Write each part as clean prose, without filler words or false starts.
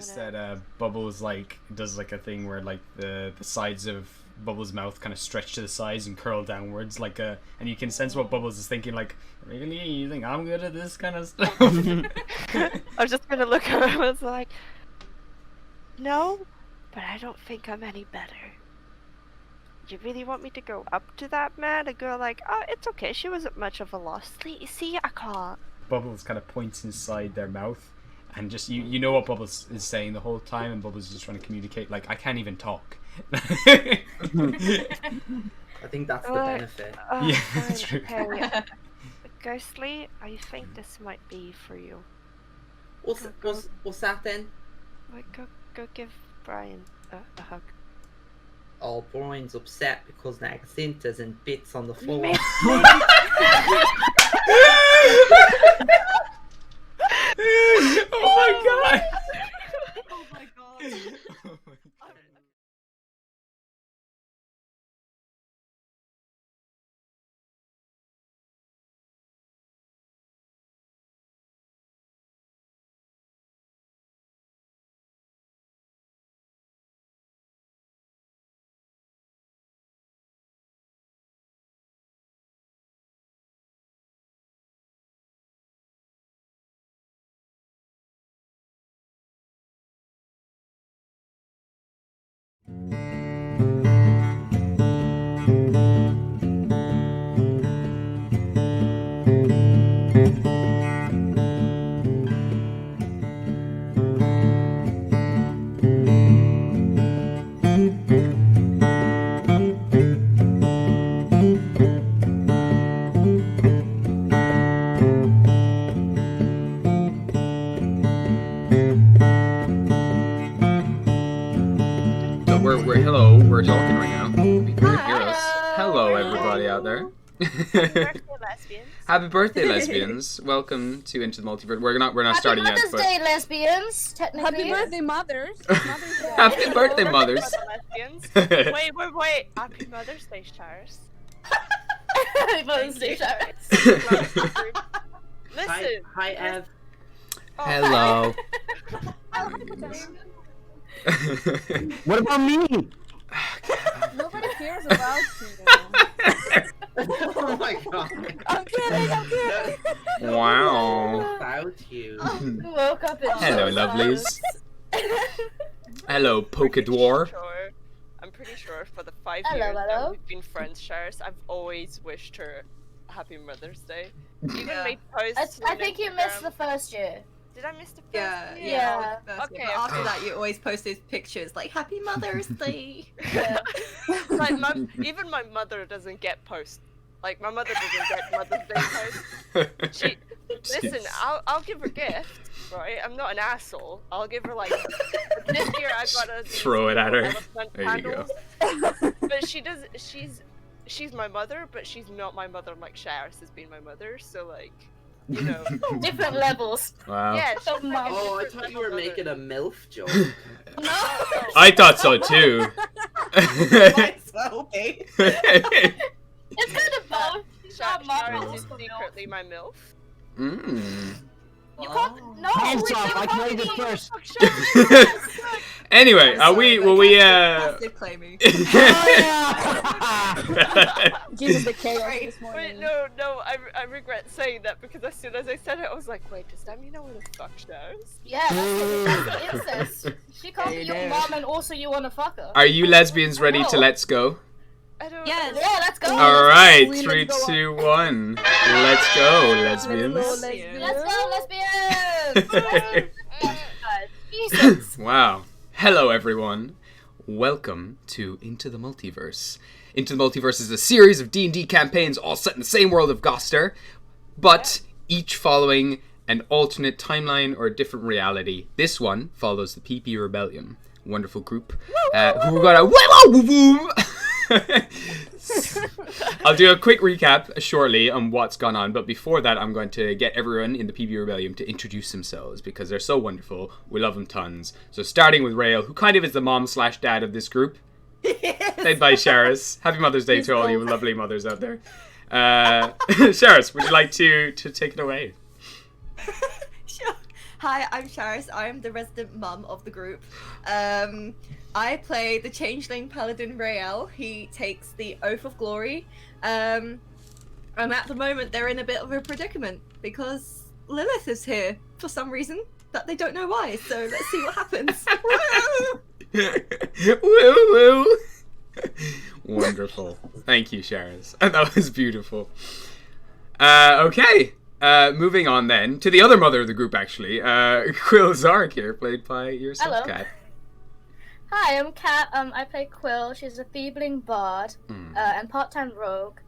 noticed that Bubbles does a thing where the sides of Bubbles' mouth kind of stretch to the sides and curl downwards and you can sense what Bubbles is thinking, really? You think I'm good at this kind of stuff? I was just gonna look at him. I was like, no, but I don't think I'm any better. You really want me to go up to that man and go oh, it's okay, she wasn't much of a loss. See, I can't. Bubbles kind of points inside their mouth, and just you know what Bubbles is saying the whole time, and Bubbles is just trying to communicate I can't even talk. I think that's the benefit. Yeah, that's true. Okay. Ghostly, I think this might be for you. What's that then? Go give Brian a hug. Oh, Brian's upset because Nagacinta's in bits on the floor. Oh my god! Oh my god. We're talking right now. You can hear us. Hello, everybody out there. Happy birthday, lesbians. Happy birthday, lesbians. Welcome to Into the Multiverse. We're not starting yet. Happy Mother's Day, lesbians. Technically. Happy birthday, mothers. Happy birthday, mothers. Lesbians. Wait. Happy Mother's Day, Shars. Happy Mother's Day, Shars. Listen. Hi, Ev. Oh, Hello. What about me? Nobody cares about you. Oh my god. I'm kidding. Wow. About you. We woke up in Hello, lovelies. Hello, Pokedwar. I'm pretty sure for the 5 Hello, years that hello. we've been friends, Shars, I've always wished her a Happy Mother's Day. Even made posts. I on think you Instagram. missed the first year. Did I miss the first Yeah. year? Yeah. Okay, But after okay. that, you always post those pictures like Happy Mother's Day. Yeah. Even my mother doesn't get posts. Like, my mother doesn't get Mother's Day posts. Listen, I'll give her gifts, right? I'm not an asshole. I'll give her this year I got a Throw it at her. elephant There you go. candles. But she's my mother, but she's not my mother like Shars has been my mother. So you know. Different levels. Wow. Yeah. she's like a Oh, I different thought you were level making mother. a MILF joke. No. I thought so too. Okay. It's kind of both. She's not Shars mom, is also secretly my MILF. You can't. No. Hands we off, never I called claimed it you. first. Anyway, are we? Will we? Passive claiming. Jesus, the chaos this Wait, morning. no, I regret saying that because as soon as I said it, I was like, wait, does that mean I want to fuck Shars? Yeah, that's incest. She can't be Hey your there. mom and also you want to fuck her. Are you lesbians ready to let's go? I don't Yes. Yeah, let's go. All right, Let's 3, go. 2, 1. Let's go, lesbians. Let's go, lesbians. Jesus. Wow. Hello, everyone. Welcome to Into the Multiverse. Into the Multiverse is a series of D&D campaigns all set in the same world of Gostar, but each following an alternate timeline or a different reality. This one follows the PP Rebellium. Wonderful group. Who we're gonna... I'll do a quick recap shortly on what's gone on, but before that I'm going to get everyone in the PB Rebellium to introduce themselves because they're so wonderful. We love them tons. So starting with Rael, who kind of is the mom/dad of this group. Played by Sharis. Happy Mother's Day to all you lovely mothers out there. Sharis, would you like to take it away? Sure. Hi, I'm Charis. I'm the resident mum of the group. I play the Changeling Paladin Rael. He takes the Oath of Glory. And at the moment, they're in a bit of a predicament because Lilith is here for some reason that they don't know why. So let's see what happens. Woo woo. Wonderful. Thank you, Charis. That was beautiful. Okay. Moving on then to the other mother of the group, actually. Quill Zark here, played by yourself, Hello. Kat. Hi, I'm Kat. I play Quill. She's a thievling bard and part-time rogue.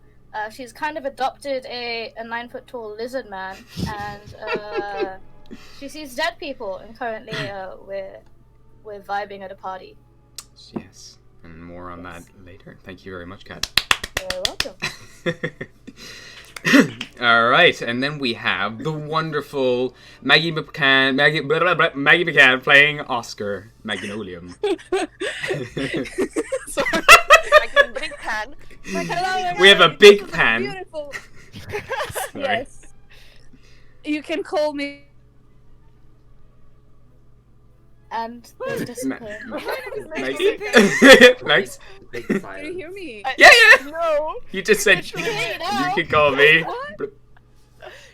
She's kind of adopted a 9-foot-tall lizard man, and she sees dead people. And currently, we're vibing at a party. Yes, and more on that later. Thank you very much, Kat. You're welcome. All right, and then we have the wonderful Maggie McCann playing Oscar Magnolium. Sorry. Big pan. Hello, We have a everyone. big This is pan. Beautiful. Sorry. Yes. You can call me. And they disappear. Maggie? Nice. Big Can you silence. hear me? Yeah, yeah. No. You just said you can call me. What?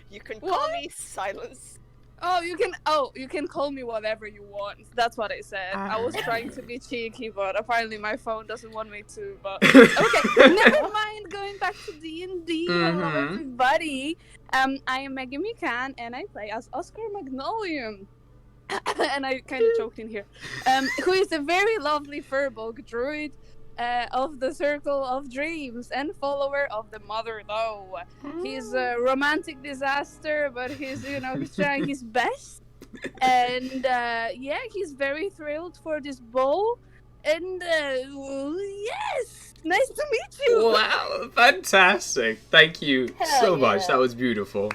You can call What? me Silence. Oh, you can call me whatever you want. That's what I said. I was trying to be cheeky, but apparently my phone doesn't want me to. But okay, never mind. Going back to D&D. Hello, Mhm. everybody. I am Maggie McCann, and I play as Oscar Magnolium. And I kind of choked in here. Who is a very lovely furbog druid of the Circle of Dreams and follower of the Mother Though. He's a romantic disaster, but he's he's trying his best. And yeah, he's very thrilled for this ball. And yes, nice to meet you. Wow, fantastic. Thank you Hell so much. yeah. That was beautiful.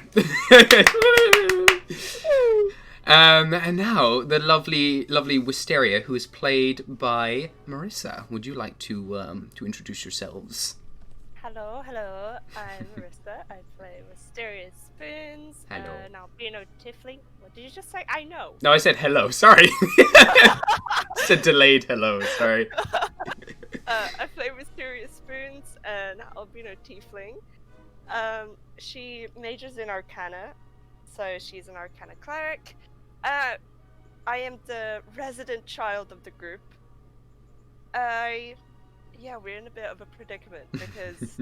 And now the lovely Wisteria, who is played by Marissa. Would you like to introduce yourselves? Hello. I'm Marissa. I play Mysterious Spoons. Hello. Now, being a tiefling. What did you just say? I know. No, I said hello. Sorry. It's a delayed hello. Sorry. I play Mysterious Spoons, an albino tiefling. She majors in Arcana, so she's an Arcana cleric. I am the resident child of the group. Yeah, we're in a bit of a predicament because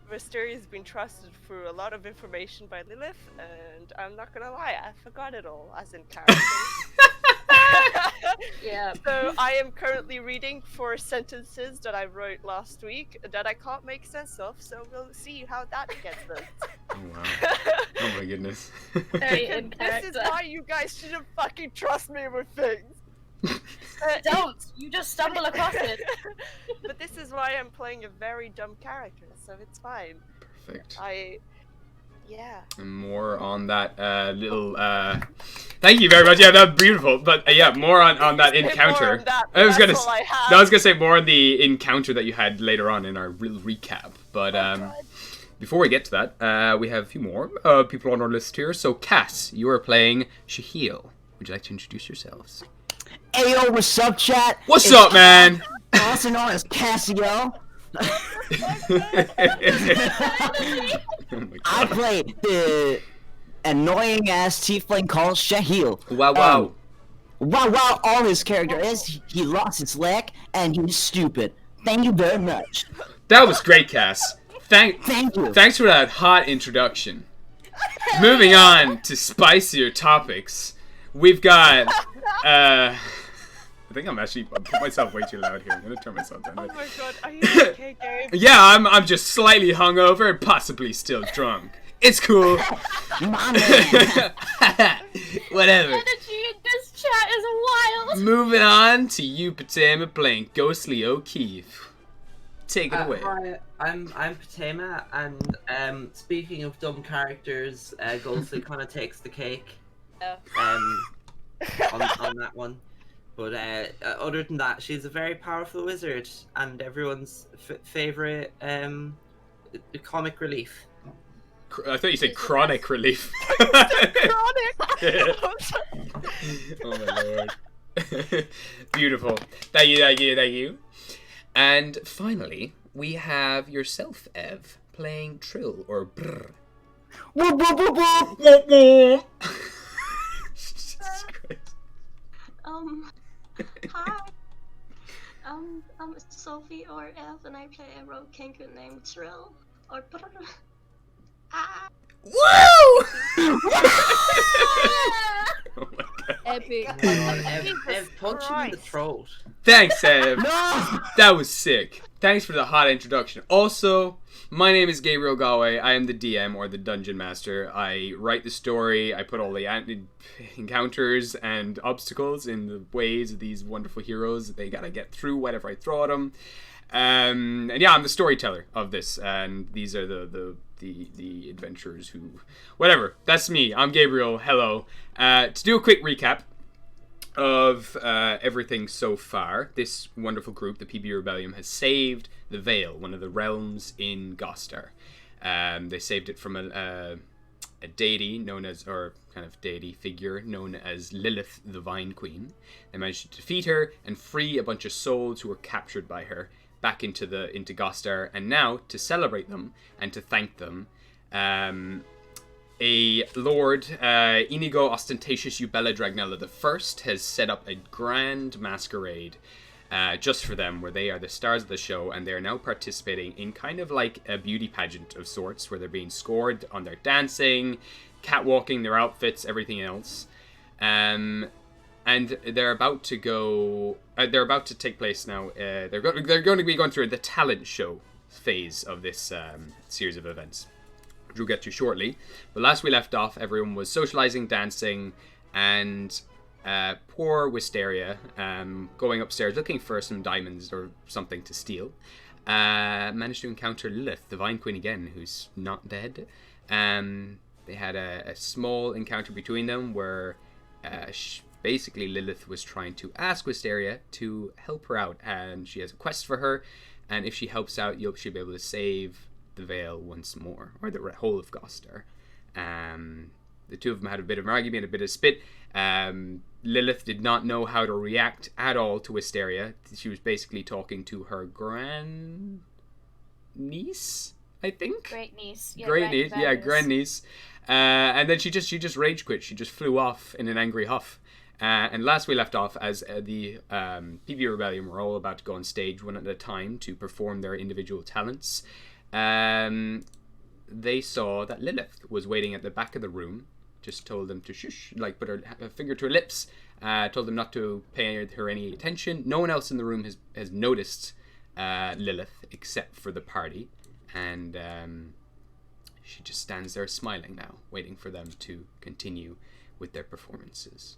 Mysteria has been trusted for a lot of information by Lilith, and I'm not gonna lie, I forgot it all, as in character. Yeah. So I am currently reading 4 sentences that I wrote last week that I can't make sense of, so we'll see how that gets them. Oh, wow. Oh my goodness. Very in This is character. why you guys shouldn't fucking trust me with things. Don't! You just stumble across it. But this is why I'm playing a very dumb character, so it's fine. Perfect. Yeah. And more on that little. Thank you very much. Yeah, that was beautiful. But yeah, more on that encounter. I was gonna. I was gonna say more on the encounter that you had later on in our real recap. But before we get to that, we have a few more people on our list here. So Cass, you are playing Shahil. Would you like to introduce yourselves? Ayo, what's up, chat? What's It's up, man? Also known as Cassio. Oh my I God. play the annoying ass tiefling called Shahil. Wow, wow. Wow, all his character is, he lost his leg and he's stupid. Thank you very much. That was great, Cass. Thank you. Thanks for that hot introduction. Moving on to spicier topics, we've got. I think I'm put myself way too loud here. I'm gonna turn myself down. Oh my god, are you okay, Gabe? Yeah, I'm just slightly hungover and possibly still drunk. It's cool. My man. Whatever. Energy in this chat is wild. Moving on to you, Patama, playing Ghostly O'Keefe. Take it away. Hi, I'm Patema, and speaking of dumb characters, Ghostly kind of takes the cake. On that one. But other than that, she's a very powerful wizard and everyone's favorite comic relief. I thought you said chronic relief. Chronic! Yeah. Oh my lord. Beautiful. Thank you. And finally, we have yourself, Ev, playing Trill or Brr. Whoop, whoop, whoop, whoop. Jesus Christ. Hi. I'm Sophie or Ev, and I play a rogue kenku named Trill or Brr. Ah. Woo! Oh my god. Epic. Ev, punch him in the throat. Thanks, Ev. No! That was sick. Thanks for the hot introduction. Also, my name is Gabriel Galway. I am the DM, or the Dungeon Master. I write the story. I put all the encounters and obstacles in the ways of these wonderful heroes. They gotta get through whatever I throw at them. And yeah, I'm the storyteller of this. And these are the adventurers who... Whatever. That's me. I'm Gabriel. Hello. To do a quick recap of everything so far, this wonderful group, the PB Rebellium, has saved the Vale, one of the realms in Gostar. They saved it from a deity known as, or kind of deity figure known as Lilith, the Vine Queen. They managed to defeat her and free a bunch of souls who were captured by her back into Gostar, and now to celebrate them and to thank them, a Lord, Inigo Ostentatious Ubella Dragnella I, has set up a grand masquerade just for them, where they are the stars of the show, and they are now participating in kind of like a beauty pageant of sorts, where they're being scored on their dancing, catwalking, their outfits, everything else. And they're about to go... they're about to take place now. They're going to be going through the talent show phase of this series of events, which we'll get to shortly. But last we left off, everyone was socializing, dancing, and poor Wisteria, going upstairs looking for some diamonds or something to steal, managed to encounter Lilith, the Vine Queen again, who's not dead. They had a small encounter between them where basically Lilith was trying to ask Wisteria to help her out, and she has a quest for her, and if she helps out, she'll be able to save the Vale once more, or the whole of Gostar. The two of them had a bit of an argument, a bit of spit. Lilith did not know how to react at all to Wisteria. She was basically talking to her grand-niece, I think? Great-niece. Yeah, Great-niece, yeah, grand-niece. And then she just rage quit. She just flew off in an angry huff. And last we left off, as the PB Rebellion were all about to go on stage one at a time to perform their individual talents, they saw that Lilith was waiting at the back of the room, just told them to shush, like put her finger to her lips, told them not to pay her any attention. No one else in the room has noticed Lilith except for the party, and she just stands there smiling now, waiting for them to continue with their performances.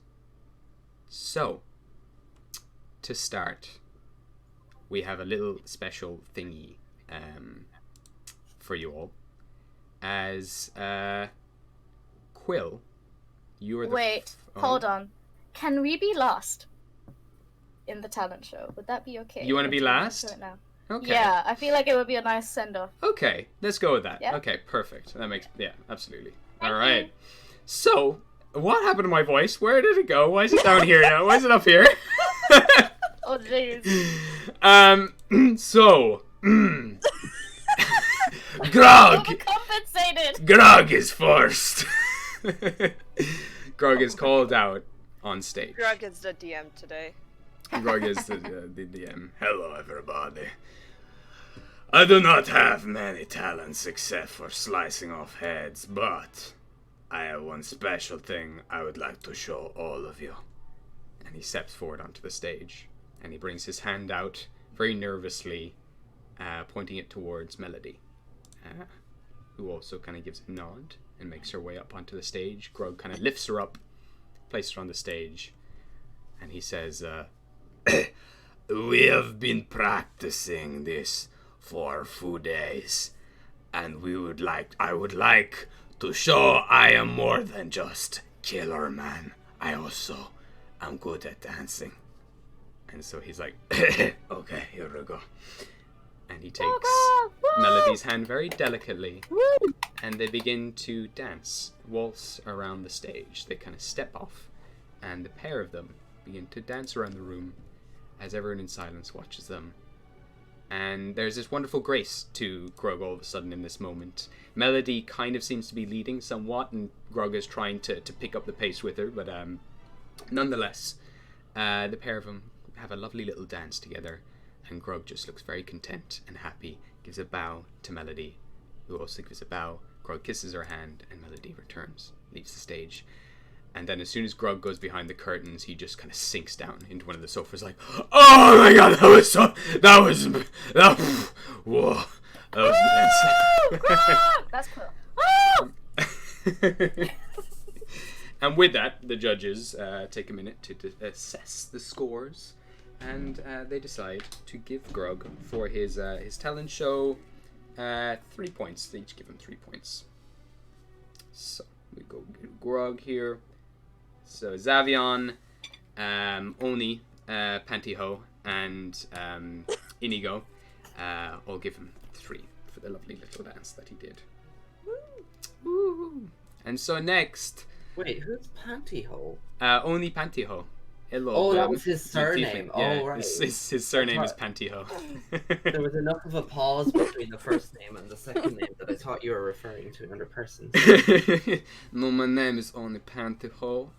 So, to start, we have a little special thingy for you all. As Quill, you are the... Wait, hold on. Can we be last in the talent show? Would that be okay? You want to be last? Right now? Okay. Yeah, I feel like it would be a nice send-off. Okay, let's go with that. Yeah? Okay, perfect. That makes... Yeah, absolutely. Thank all right. you. So, what happened to my voice? Where did it go? Why is it down here now? Why is it up here? Oh, jeez. So... Grog! Overcompensated! Grog is first! Grog is called out on stage. Grog is the DM today. Grog is the DM. Hello, everybody. I do not have many talents except for slicing off heads, but I have one special thing I would like to show all of you. And he steps forward onto the stage, and he brings his hand out very nervously, pointing it towards Melody, who also kind of gives a nod and makes her way up onto the stage. Grog kind of lifts her up, places her on the stage, and he says, we have been practicing this for a few days, and I would like to show I am more than just killer man. I also am good at dancing. And so he's like, okay, here we go. And he takes Melody's hand very delicately, and they begin to dance, waltz around the stage. They kind of step off, and the pair of them begin to dance around the room as everyone in silence watches them. And there's this wonderful grace to Grog all of a sudden in this moment. Melody kind of seems to be leading somewhat, and Grog is trying to pick up the pace with her, but nonetheless, the pair of them have a lovely little dance together, and Grog just looks very content and happy, gives a bow to Melody, who also gives a bow. Grog kisses her hand, and Melody returns, leaves the stage. And then as soon as Grog goes behind the curtains, he just kind of sinks down into one of the sofas like, oh my god, whoa, that was intense. That's cool. And with that, the judges take a minute to assess the scores, and they decide to give Grog for his talent show 3 points. They each give him 3 points. So we go get Grog here. So Zavion, Oni, Pantyho, and Inigo all give him 3 for the lovely little dance that he did. Woo! And so next... Wait, who's Pantyhole? Oni Pantyho. Hello. Oh, that was his surname. Yeah, Oh, right. His surname is Pantyho. There was enough of a pause between the first name and the second name that I thought you were referring to another person. No, my name is Oni Pantyho.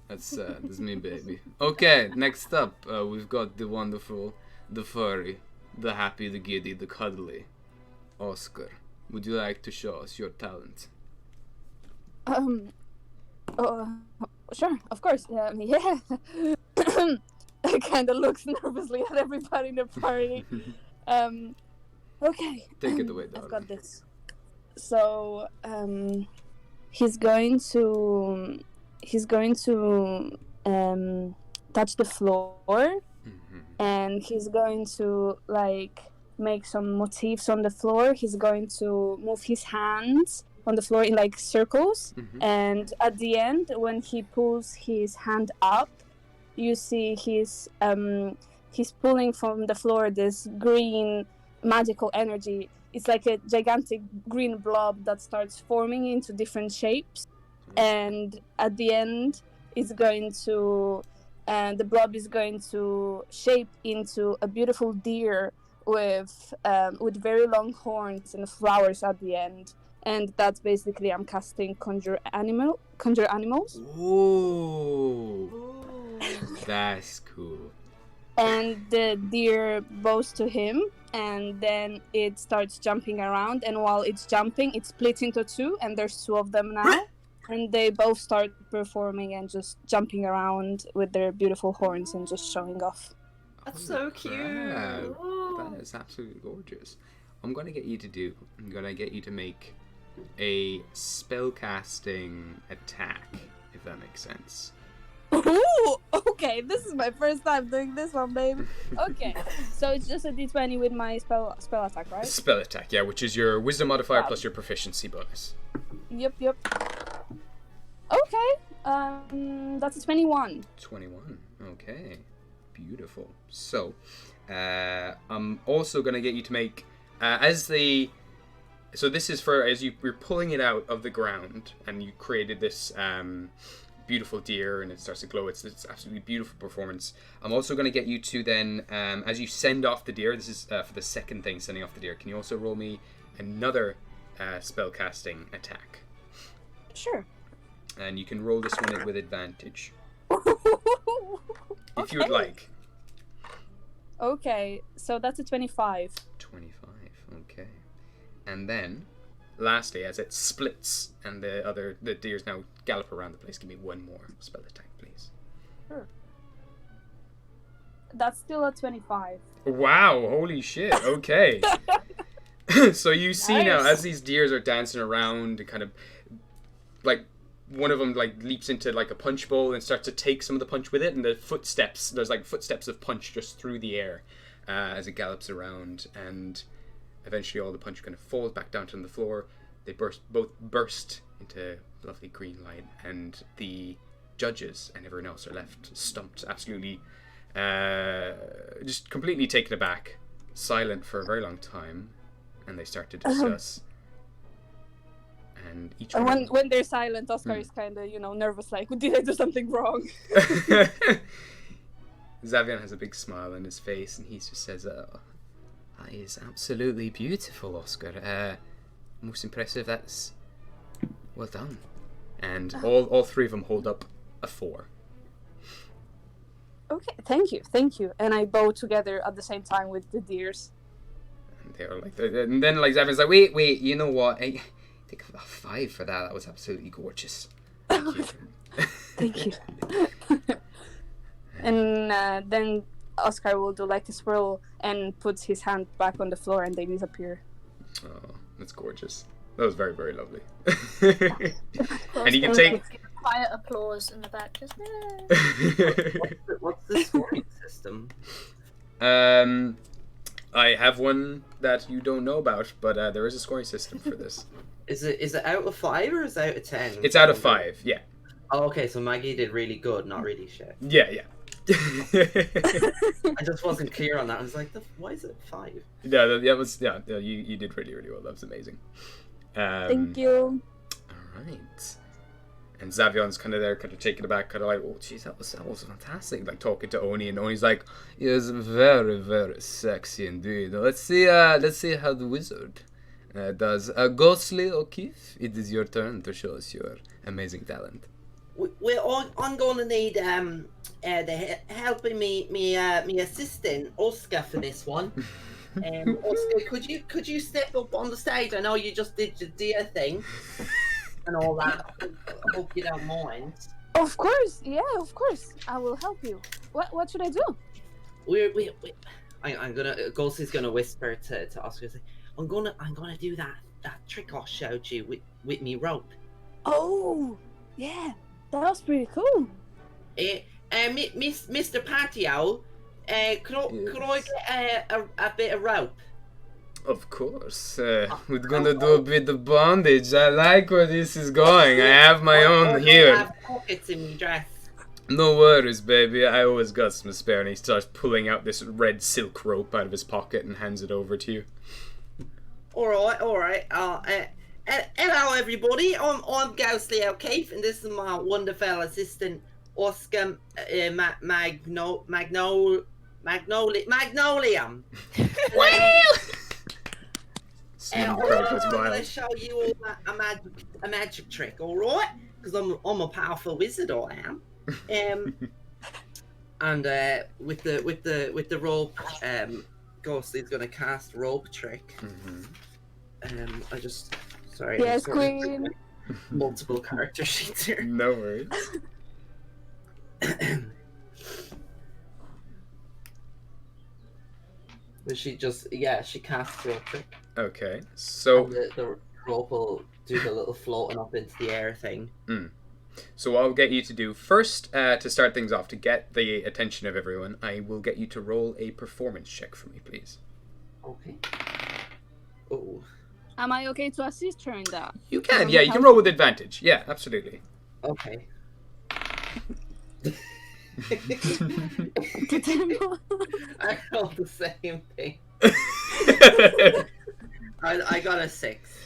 That's me, baby. Okay, next up, we've got the wonderful, the furry, the happy, the giddy, the cuddly. Oscar, would you like to show us your talent? Sure, of course. Yeah. I kind of looks nervously at everybody in the party. Okay. Take it away, darling. I've got this. So, he's going to touch the floor, and he's going to like make some motifs on the floor. He's going to move his hands on the floor in like circles, and at the end, when he pulls his hand up, you see he's pulling from the floor this green magical energy. It's like a gigantic green blob that starts forming into different shapes, and at the end, it's going to the blob is going to shape into a beautiful deer with very long horns and flowers at the end. And that's basically I'm casting conjure animals. Ooh, that's cool. And the deer bows to him, and then it starts jumping around. And while it's jumping, it splits into 2, and there's 2 of them now. And they both start performing and just jumping around with their beautiful horns and just showing off. That's so cute. That is absolutely gorgeous. I'm gonna get you to make a spellcasting attack, if that makes sense. Ooh, okay, this is my first time doing this one, babe. Okay, so it's just a d20 with my spell attack, right? Spell attack, yeah, which is your wisdom modifier plus your proficiency bonus. Yep. Okay, that's a 21. 21, okay. Beautiful. So, I'm also going to get you to make, so this is for, as you're pulling it out of the ground, and you created this beautiful deer, and it starts to glow. It's absolutely beautiful performance. I'm also going to get you to then, as you send off the deer, this is for the second thing, sending off the deer, can you also roll me another spellcasting attack? Sure. And you can roll this one with advantage. If you would like. Okay, so that's a 25. 25, okay. And then, lastly, as it splits and the deers now gallop around the place, give me one more spell attack, please. Sure. That's still a 25. Wow, holy shit, okay. So you see now, as these deers are dancing around and kind of, like, one of them like leaps into like a punch bowl and starts to take some of the punch with it, and there's like footsteps of punch just through the air as it gallops around, and eventually all the punch kind of falls back down to the floor. They both burst into lovely green light, and the judges and everyone else are left stumped, absolutely just completely taken aback, silent for a very long time, and they start to discuss. And each And one. when they're silent, Oscar is kind of, nervous, like, did I do something wrong? Xavier has a big smile on his face, and he just says, "That is absolutely beautiful, Oscar. Most impressive. That's well done." And all three of them hold up a 4. Okay, thank you. And I bow together at the same time with the deers. And they're like, and then like Xavier's like, wait, you know what? I think a 5 for that. That was absolutely gorgeous. Thank you. Thank you. And then Oscar will do like a swirl and puts his hand back on the floor, and they disappear. Oh, that's gorgeous. That was very, very lovely. Of And you can course, take. quiet applause in the back. Just, What's the scoring system? I have one that you don't know about, but there is a scoring system for this. Is it out of 5 or is it out of 10? It's out of 5, yeah. Oh, okay, so Maggie did really good, not really shit. Yeah. I just wasn't clear on that. I was like, why is it 5? Yeah, you did really, really well. That was amazing. Thank you. All right. And Xavion's kind of there, kind of taken aback, kind of like, oh, jeez, that was fantastic. Like talking to Oni, and Oni's like, yes, very, very sexy indeed. Let's see how the wizard does. Ghostly O'Keefe, it is your turn to show us your amazing talent. I'm going to need the help of me assistant Oscar for this one. Oscar, could you step up on the stage? I know you just did your deer thing and all that. I hope you don't mind. Of course, yeah, of course. I will help you. What should I do? I'm gonna. Ghosty's gonna whisper to Oscar. Say, I'm gonna do that trick I showed you with me rope. Oh, yeah, that was pretty cool. Mr. Patio, could I get a bit of rope? Of course. We're gonna do a bit of bondage. I like where this is going. I have my own here. I have pockets in my dress. No worries, baby. I always got some spare. And he starts pulling out this red silk rope out of his pocket and hands it over to you. All right. Hello, everybody. I'm Ghostly O'Keefe, and this is my wonderful assistant, Oscar Magnolium. I'm going to show you all a magic trick, all right? Because I'm a powerful wizard, I am. And with the rope, Ghostly's going to cast rope trick. Sorry. Yes, Queen. Multiple character sheets here. No worries. But she casts rope trick. Okay, so and the rope will do the little floating up into the air thing. So what I'll get you to do first, to start things off, to get the attention of everyone, I will get you to roll a performance check for me, please. Okay. Oh. Am I okay to assist her in that? You can, yeah, you can roll with advantage. Yeah, absolutely. Okay. I rolled the same thing. I got a 6.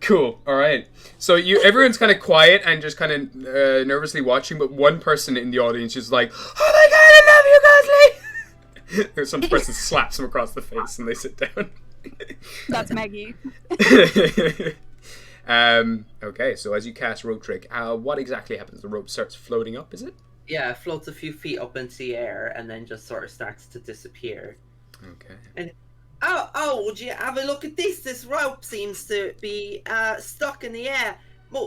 Cool. All right. So everyone's kind of quiet and just kind of nervously watching, but one person in the audience is like, "Oh my God, I love you, Ghostly!" Some person slaps him across the face, and they sit down. That's Maggie. Okay. So as you cast rope trick, what exactly happens? The rope starts floating up, is it? Yeah, it floats a few feet up into the air and then just sort of starts to disappear. Okay. And would you have a look at this? This rope seems to be stuck in the air.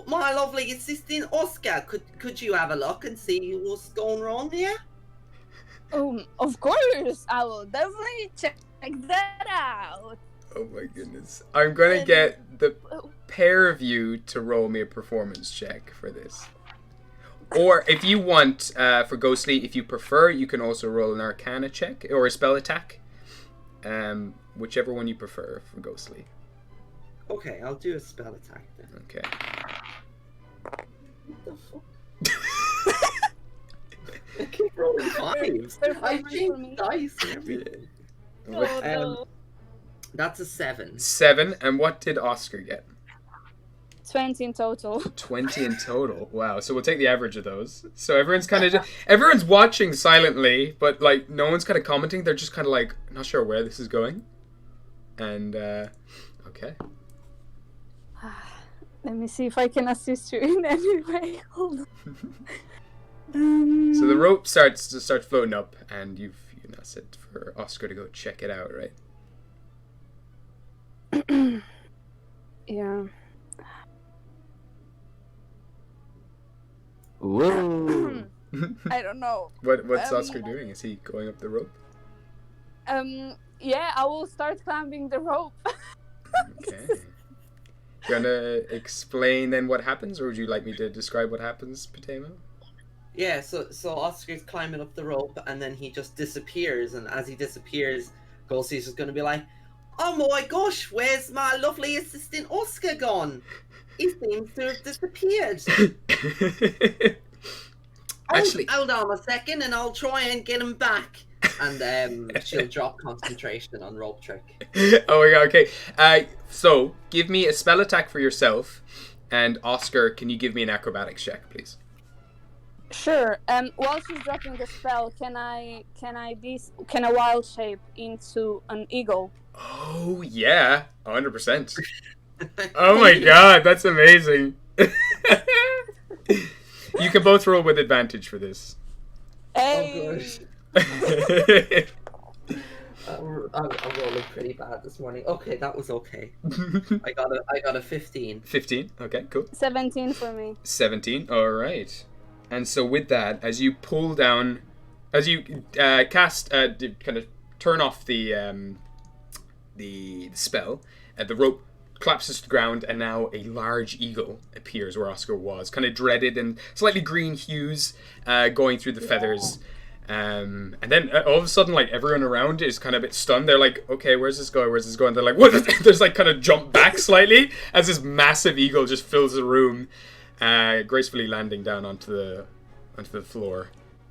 My lovely assistant Oscar, could you have a look and see what's going wrong here? Of course, I will definitely check that out. Oh my goodness. I'm gonna get the pair of you to roll me a performance check for this. Or if you want, for Ghostly, if you prefer, you can also roll an Arcana check or a spell attack. Whichever one you prefer for Ghostly. Okay, I'll do a spell attack then. Okay. What the fuck? I keep rolling 5s. I changed dice and everything. Oh, no. That's a 7. 7, and what did Oscar get? 20 in total. 20 in total. Wow. So we'll take the average of those. So everyone's kind of everyone's watching silently, but like no one's kind of commenting. They're just kind of like not sure where this is going. And okay. Let me see if I can assist you in any way. Hold on. So the rope starts floating up, and you now said for Oscar to go check it out, right? Yeah. Whoa. I don't know. What's Oscar doing? Is he going up the rope? Yeah, I will start climbing the rope. Okay. You gonna explain then what happens, or would you like me to describe what happens, Patema? Yeah, so Oscar's climbing up the rope, and then he just disappears, and as he disappears, Ghostie's just gonna be like, "Oh my gosh, where's my lovely assistant Oscar gone? He seems to have disappeared." Actually, hold on a second, and I'll try and get him back. And she'll drop concentration on rope trick. Oh my god, okay. So give me a spell attack for yourself, and Oscar, can you give me an acrobatics check, please? Sure. While she's dropping the spell, can I wild shape into an eagle? Oh yeah, 100%. Oh my god, that's amazing. You can both roll with advantage for this. Hey. Oh gosh. I'm rolling pretty bad this morning. Okay, that was okay. I got a 15. 15. Okay, cool. 17 for me. 17. All right. And so with that, as you pull down, as you cast, kind of turn off the spell, the rope collapses to the ground, and now a large eagle appears where Oscar was, kind of dreaded and slightly green hues going through the feathers. And then all of a sudden, like, everyone around is kind of a bit stunned. They're like, okay, where's this going? They're like, what? There's like kind of jump back slightly as this massive eagle just fills the room, gracefully landing down onto the floor.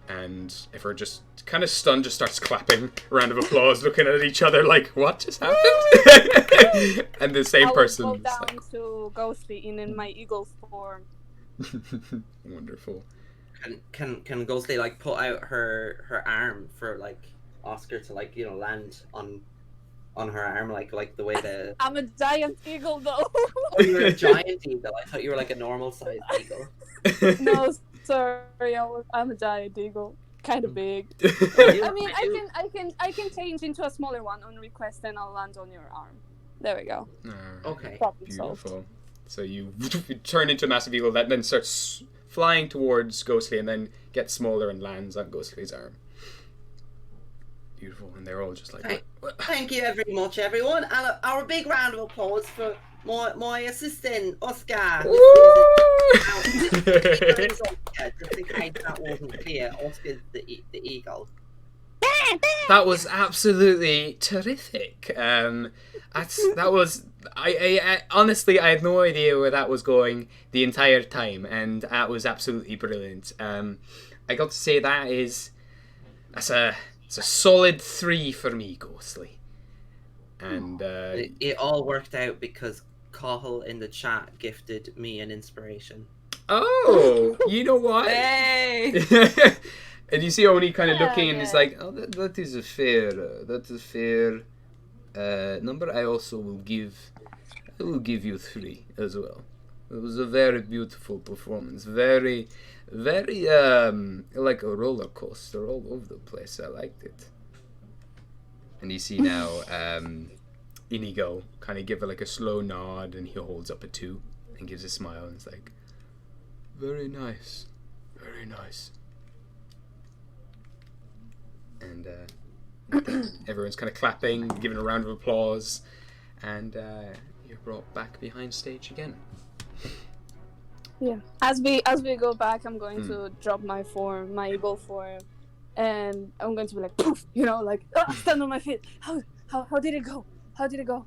And everyone just kind of stunned, just starts clapping, round of applause, looking at each other like, what just happened? And the same person. I will go down to Ghostly in my eagle form. Wonderful. Can Ghostly like put out her arm for like Oscar to like land on her arm like the way the I'm a giant eagle though. Oh, you're a giant eagle. I thought you were like a normal sized eagle. No, sorry, I'm a giant eagle. Kind of big. I mean, I can change into a smaller one on request, and I'll land on your arm. There we go. Okay. Beautiful. So you turn into a massive eagle that then starts flying towards Ghostly and then gets smaller and lands on Ghostly's arm. Beautiful, and they're all just like... Thank you very much, everyone, and our big round of applause for my assistant, Oscar. Just in case that wasn't clear, Oscar's the eagle. That was absolutely terrific. That was... I honestly, I had no idea where that was going the entire time, and that was absolutely brilliant. I got to say that's a solid 3 for me, Ghostly. And it all worked out because Cahill in the chat gifted me an inspiration. Oh, you know what? Hey! And you see Oni kind of looking, and it's like, oh, that is a fair number. I will give you 3 as well. It was a very beautiful performance. Very, very like a roller coaster all over the place. I liked it. And you see now Inigo kind of give it like a slow nod, and he holds up a 2 and gives a smile, and it's like, very nice, very nice. And everyone's kind of clapping, giving a round of applause, and you're brought back behind stage again. Yeah. As we go back, I'm going to drop my eagle form, and I'm going to be like, poof, like, stand on my feet. How did it go? How did it go?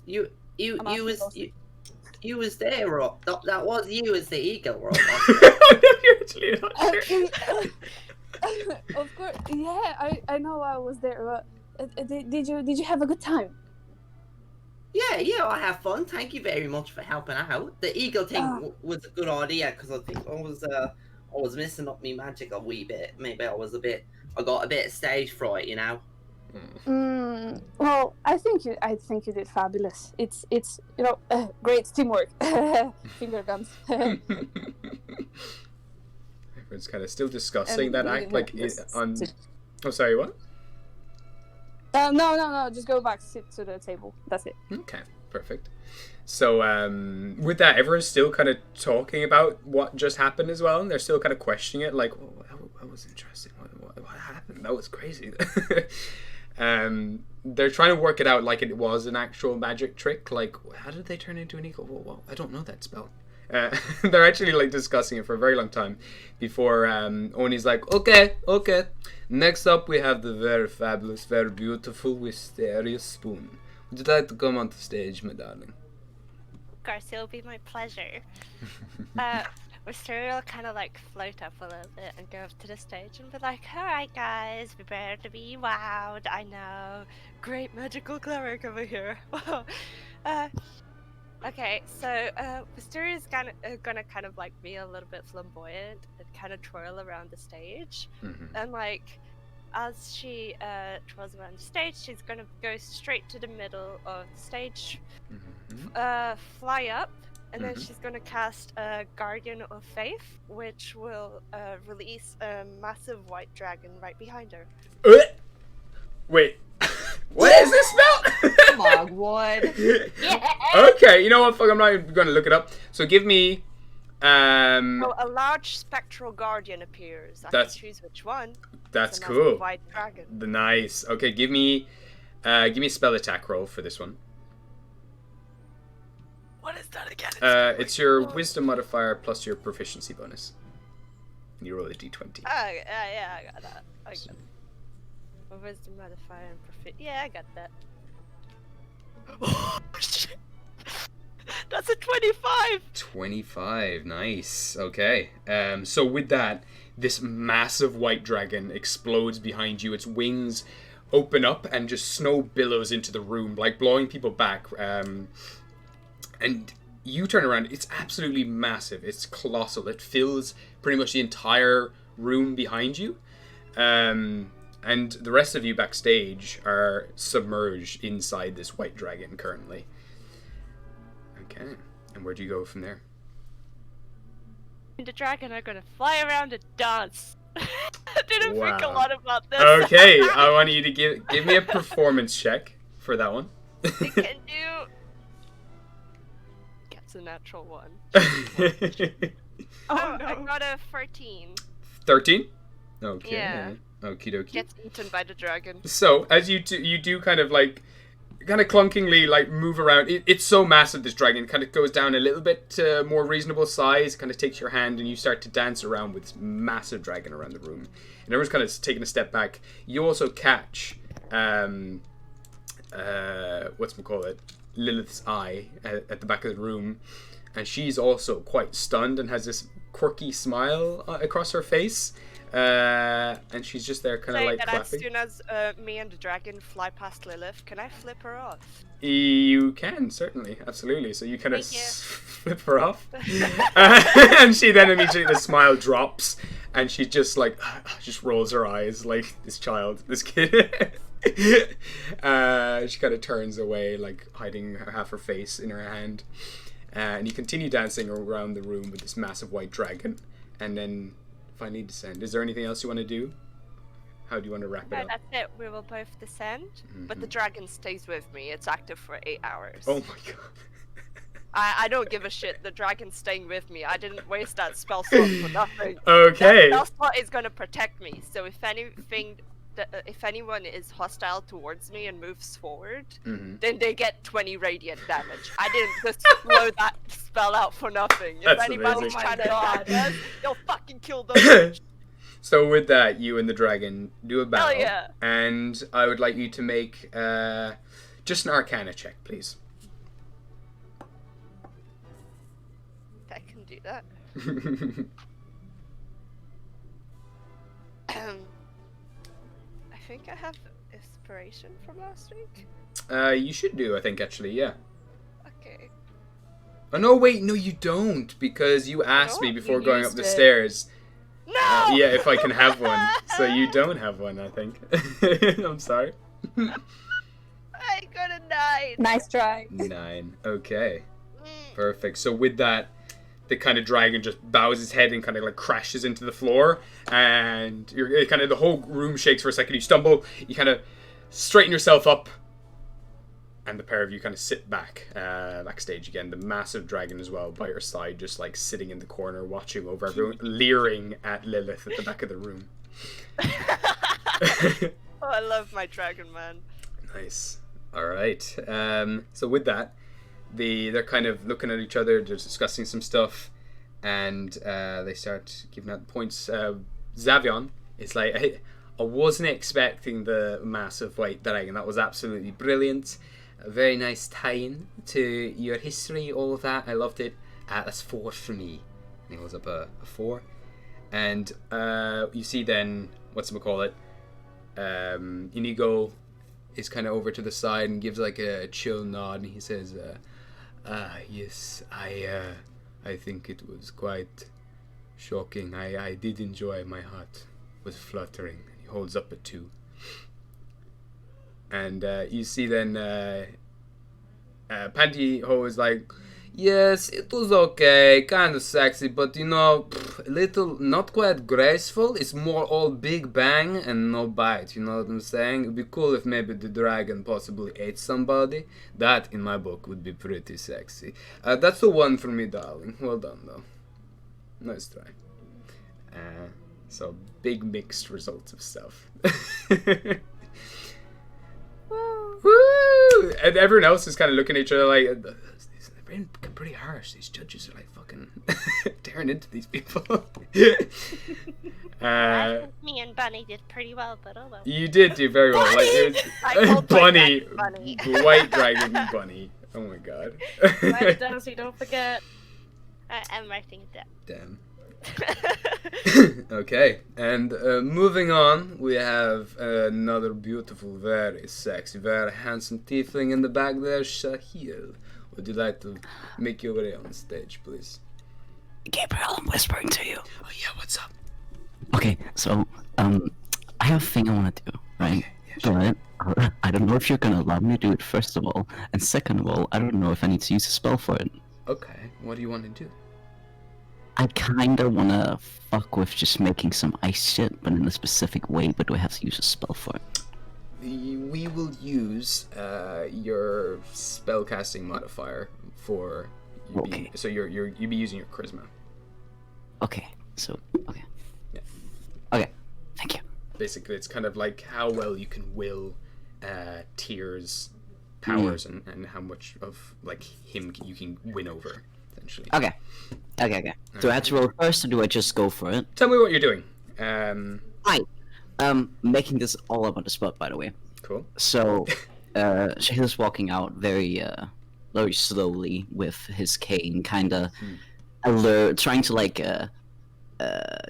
You was there, Rob. That was you as the eagle, Rob. You're actually not sure. Of course, yeah. I know I was there. But did you have a good time? Yeah, I have fun. Thank you very much for helping out. The eagle thing Oh. was a good idea because I think I was messing up my magic a wee bit. Maybe I got a bit of stage fright, you know. Well, I think you did fabulous. It's great teamwork. Finger guns. Everyone's kind of still discussing And that we act, like didn't on. Oh, sorry, what? No. Just go back, sit to the table. That's it. Okay, perfect. So, with that, everyone's still kind of talking about what just happened as well, and they're still kind of questioning it, like, oh, that was interesting. What happened? That was crazy. They're trying to work it out like it was an actual magic trick. Like, how did they turn into an eagle? Well, I don't know that spell. They're actually like discussing it for a very long time before Oni's like, okay. Next up, we have the very fabulous, very beautiful Wisteria Spoon. Would you like to come onto stage, my darling? Of course, it'll be my pleasure. Wisteria will kind of like float up a little bit and go up to the stage and be like, alright guys, prepare to be wowed. I know, great magical cleric over here. Okay, so Wisteria is gonna kind of like be a little bit flamboyant and kind of twirl around the stage. And like, as she twirls around the stage, she's gonna go straight to the middle of the stage, fly up, and then she's gonna cast a Guardian of Faith, which will release a massive white dragon right behind her. Wait. What is this spell? Logwood. Yeah. Okay, you know what? Fuck, I'm not even going to look it up. So give me. So a large spectral guardian appears. I can choose which one. That's It's a massive cool. white dragon. Nice. Okay, give me a spell attack roll for this one. What is that again? It's your wisdom modifier plus your proficiency bonus. And you roll a d20. Yeah, I got that. I got a wisdom modifier and profit. Yeah, I got that. Oh shit! That's a 25. 25. Nice. Okay. So with that, this massive white dragon explodes behind you. Its wings open up and just snow billows into the room, like blowing people back. And you turn around. It's absolutely massive. It's colossal. It fills pretty much the entire room behind you. And the rest of you backstage are submerged inside this white dragon currently. Okay. And where do you go from there? The dragon are gonna fly around and dance. I didn't think a Wow. lot about this. Okay, I want you to give me a performance check for that one. It can do. Gets a natural one. Oh no. I got a 13. 13? Okay. Yeah. Okie dokie. Gets eaten by the dragon. So, as you do kind of clunkingly like move around. It's so massive, this dragon. Kind of goes down a little bit to more reasonable size, kind of takes your hand, and you start to dance around with this massive dragon around the room. And everyone's kind of taking a step back. You also catch, Lilith's eye at the back of the room. And she's also quite stunned and has this quirky smile across her face. And she's just there kind of like that clapping. as soon as me and the dragon fly past Lilith, can I flip her off? You can, certainly, absolutely. So you kind of Thank you. flip her off. And she then immediately, the smile drops. And she just just rolls her eyes like this kid. She kind of turns away, like hiding half her face in her hand. And you continue dancing around the room with this massive white dragon. And then finally descend. Is there anything else you want to do? How do you want to wrap it No, up? that's it. We will both descend, but the dragon stays with me. It's active for 8 hours. Oh my god. I don't give a shit. The dragon's staying with me. I didn't waste that spell slot for nothing. Okay. That spell slot is gonna protect me. So if anyone is hostile towards me and moves forward, then they get 20 radiant damage. I didn't just blow that spell out for nothing. That's if anybody's amazing. trying to attack us, you'll fucking kill them. So with that, you and the dragon do a battle. Hell yeah. And I would like you to make just an Arcana check, please. I can do that. I think I have inspiration from last week. You should do, I think, actually, yeah. Oh no, wait, no, you don't, because you asked me before going up the stairs. No! Yeah, if I can have one. So you don't have one, I think. I'm sorry. I got a 9. Nice try. 9. Okay. Perfect. So with that, the kind of dragon just bows its head and kind of like crashes into the floor, and you're kind of, the whole room shakes for a second. You stumble, you kind of straighten yourself up, and the pair of you kind of sit backstage again. The massive dragon as well by your side, just like sitting in the corner, watching over everyone, leering at Lilith at the back of the room. Oh, I love my dragon man. Nice. All right. So with that, they're kind of looking at each other. They're discussing some stuff, and they start giving out points. Xavion is like, hey, I wasn't expecting the massive white dragon. That was absolutely brilliant. A very nice tie-in to your history, all of that. I loved it. That's 4 for me. And he holds up a 4. And you see then, whatchamacallit, Inigo is kind of over to the side and gives like a chill nod, and he says, yes, I think it was quite shocking. I did enjoy. My heart was fluttering. He holds up a 2. And you see then Pantyho is like, yes, it was okay, kind of sexy, but you know, a little, not quite graceful. It's more all big bang and no bite, you know what I'm saying? It'd be cool if maybe the dragon possibly ate somebody. That, in my book, would be pretty sexy. That's the 1 for me, darling. Well done, though. Nice try. So, big mixed results of stuff. Woo! And everyone else is kind of looking at each other like, they're being pretty harsh. These judges are like fucking tearing into these people. I think me and Bunny did pretty well, but oh well. You did do very well. Like, it was Bunny, White Dragon Bunny. Oh my god. Write it down so you don't forget. I'm writing it down. Damn. Okay, and moving on, we have another beautiful, very sexy, very handsome tiefling in the back there, Shahil. Would you like to make your way on stage, please? Gabriel, I'm whispering to you. Oh yeah, what's up? Okay, so, I have a thing I want to do, right? Okay, yeah, sure. But I don't know if you're gonna allow me to do it, first of all, and second of all, I don't know if I need to use a spell for it. Okay, what do you want to do? I kinda wanna fuck with just making some ice shit, but in a specific way, but do I have to use a spell for it? We will use your spellcasting modifier for you Okay. so you'll be using your charisma. Okay, so, okay. Yeah. Okay, thank you. Basically, it's kind of like how well you can will Tyr's powers and how much of like him you can win over, essentially. Okay. Do I have to roll first, or do I just go for it? Tell me what you're doing. Right. Making this all up on the spot, by the way. Cool. So, Shahil's walking out very slowly with his cane, kinda alert, trying to like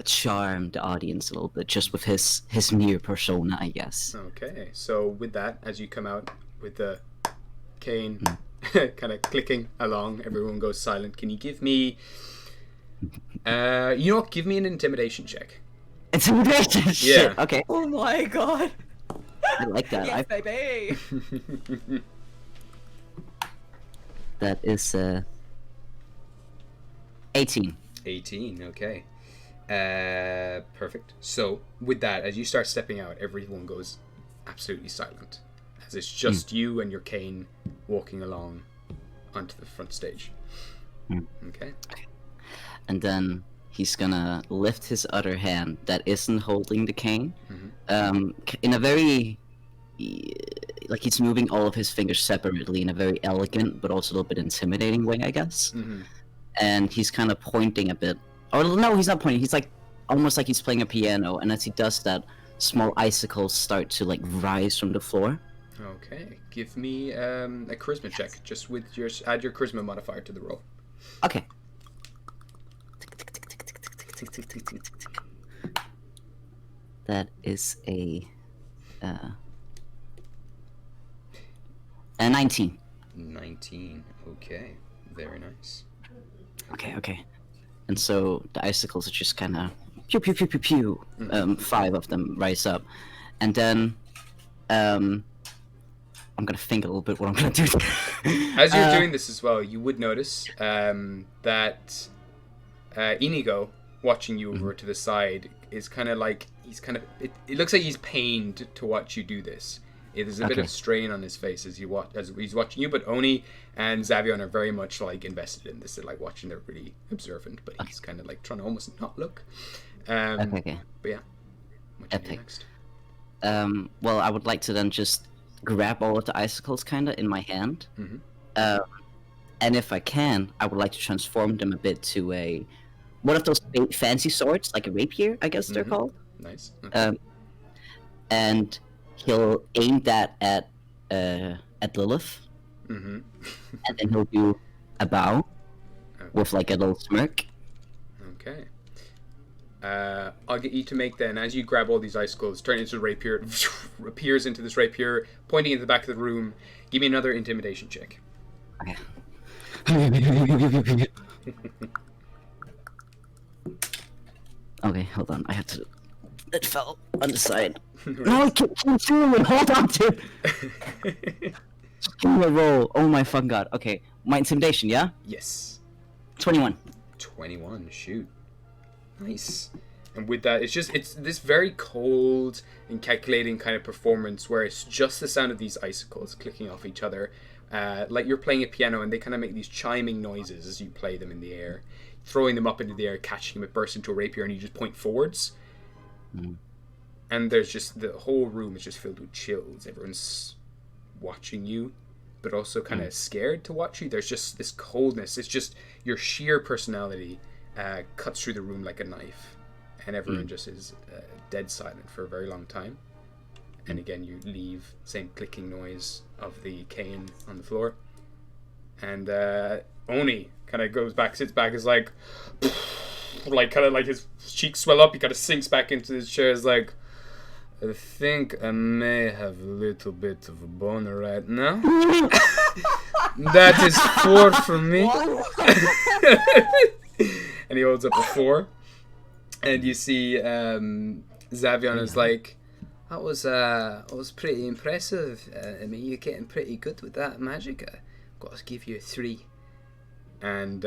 charm the audience a little bit, just with his mere persona, I guess. Okay, so with that, as you come out with the cane kind of clicking along, everyone goes silent. Can you give me you know what, give me an intimidation check. Intimidation? Yeah. Shit, okay. Oh my god. I like that. Yes, baby. That is 18. 18, okay. Perfect. So with that, as you start stepping out, everyone goes absolutely silent, as it's just you and your cane walking along onto the front stage. Okay. And then he's gonna lift his other hand that isn't holding the cane, in a very, like he's moving all of his fingers separately in a very elegant but also a little bit intimidating way, I guess. And he's kind of pointing a bit, or no, he's not pointing. He's like almost like he's playing a piano, and as he does that, small icicles start to like rise from the floor. Okay. Give me a charisma check, just with add your charisma modifier to the roll. Okay. That is a 19. 19. Okay. Very nice. Okay. And so the icicles are just kind of pew pew pew pew pew. 5 of them rise up, and then I'm gonna think a little bit what I'm gonna do. As you're doing this as well, you would notice that Inigo, watching you over to the side, is kind of like it looks like he's pained to watch you do this. There's a bit of strain on his face as he's watching you, but Oni and Xavion are very much like invested in this. They're like watching, they're really observant, but he's kind of like trying to almost not look. Okay. But yeah, what do you do next? Well, I would like to then just grab all of the icicles kind of in my hand. And if I can, I would like to transform them a bit to one of those fancy swords, like a rapier, I guess they're called. Nice. Okay. And he'll aim that at Lilith, and then he'll do a bow with like a little smirk. Okay. I'll get you to make then, as you grab all these icicles, turn into a rapier, appears into this rapier, pointing into the back of the room. Give me another intimidation check. Okay. Okay, hold on. I have to. It fell on the side. No, I can't through it. Hold on to it. Just give me a roll. Oh my fucking god. Okay, my intimidation, yeah? Yes. 21. 21. Shoot. Nice. And with that, it's this very cold and calculating kind of performance where it's just the sound of these icicles clicking off each other. Like you're playing a piano and they kind of make these chiming noises as you play them in the air. Throwing them up into the air, catching them, it bursts into a rapier, and you just point forwards. And there's just, the whole room is just filled with chills. Everyone's watching you, but also kind of scared to watch you. There's just this coldness. It's just your sheer personality cuts through the room like a knife. And everyone just is dead silent for a very long time. And again, you leave, same clicking noise of the cane on the floor. And Oni kind of goes back, sits back, is like kind of like his cheeks swell up. He kind of sinks back into his chair. Is like, I think I may have a little bit of a boner right now. That is 4 for me. And he holds up a 4. And you see Xavion is like, that was pretty impressive. I mean, you're getting pretty good with that magic. I've got to give you a 3. And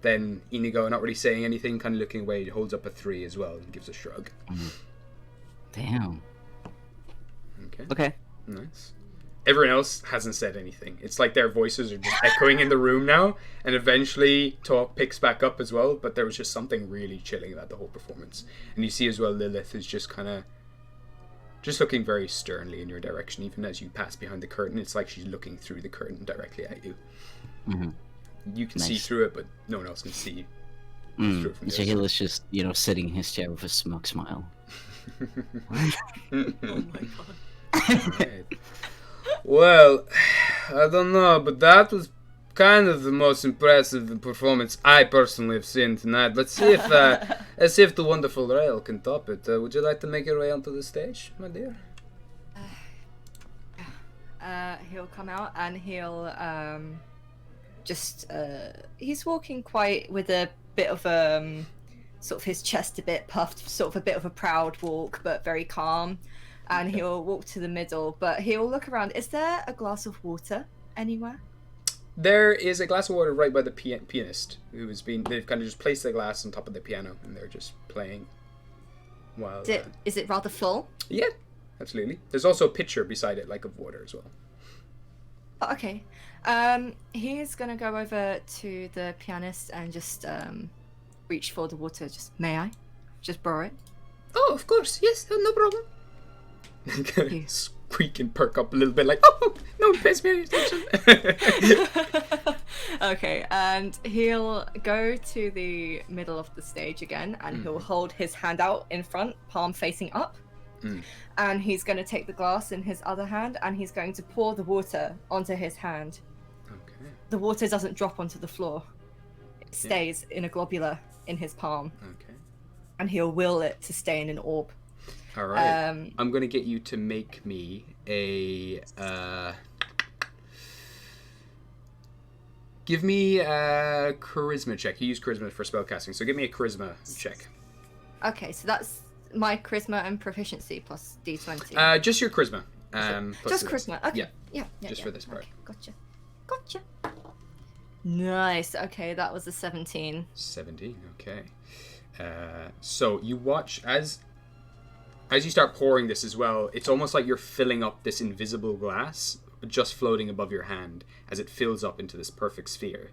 then Inigo, not really saying anything, kind of looking away, holds up a 3 as well and gives a shrug. Damn. Okay. Nice. Everyone else hasn't said anything. It's like their voices are just echoing in the room now, and eventually talk picks back up as well, but there was just something really chilling about the whole performance. And you see as well Lilith is just kind of just looking very sternly in your direction, even as you pass behind the curtain. It's like she's looking through the curtain directly at you. You can see through it, but no one else can see through it from the Jahil is just, sitting in his chair with a smug smile. Oh my god. Right. Well, I don't know, but that was kind of the most impressive performance I personally have seen tonight. Let's see if the wonderful Rael can top it. Would you like to make your way onto the stage, my dear? He'll come out and he'll he's walking quite with a bit of sort of his chest a bit puffed, sort of a bit of a proud walk, but very calm. And he'll walk to the middle, but he'll look around. Is there a glass of water anywhere? There is a glass of water right by the pianist, they've kind of just placed the glass on top of the piano, and they're just playing while... Is it rather full? Yeah, absolutely. There's also a pitcher beside it, like of water as well. Okay. He's gonna go over to the pianist and just reach for the water. May I? Just borrow it? Oh, of course. Yes, no problem. Squeak and perk up a little bit, like, oh, no, pays me any attention. Okay, and he'll go to the middle of the stage again, and he'll hold his hand out in front, palm facing up. And he's going to take the glass in his other hand, and he's going to pour the water onto his hand. Okay. The water doesn't drop onto the floor. It stays in a globular in his palm. Okay. And he'll will it to stay in an orb. All right. I'm going to get you to make me a Give me a charisma check. You use charisma for spellcasting, so give me a charisma check. Okay, so that's my charisma and proficiency plus d20. Just your charisma. Just charisma. Okay. Yeah. Yeah. Just for this part. Okay, gotcha. Nice. Okay, that was a 17. 17. Okay. So you watch as you start pouring this as well. It's almost like you're filling up this invisible glass, just floating above your hand as it fills up into this perfect sphere.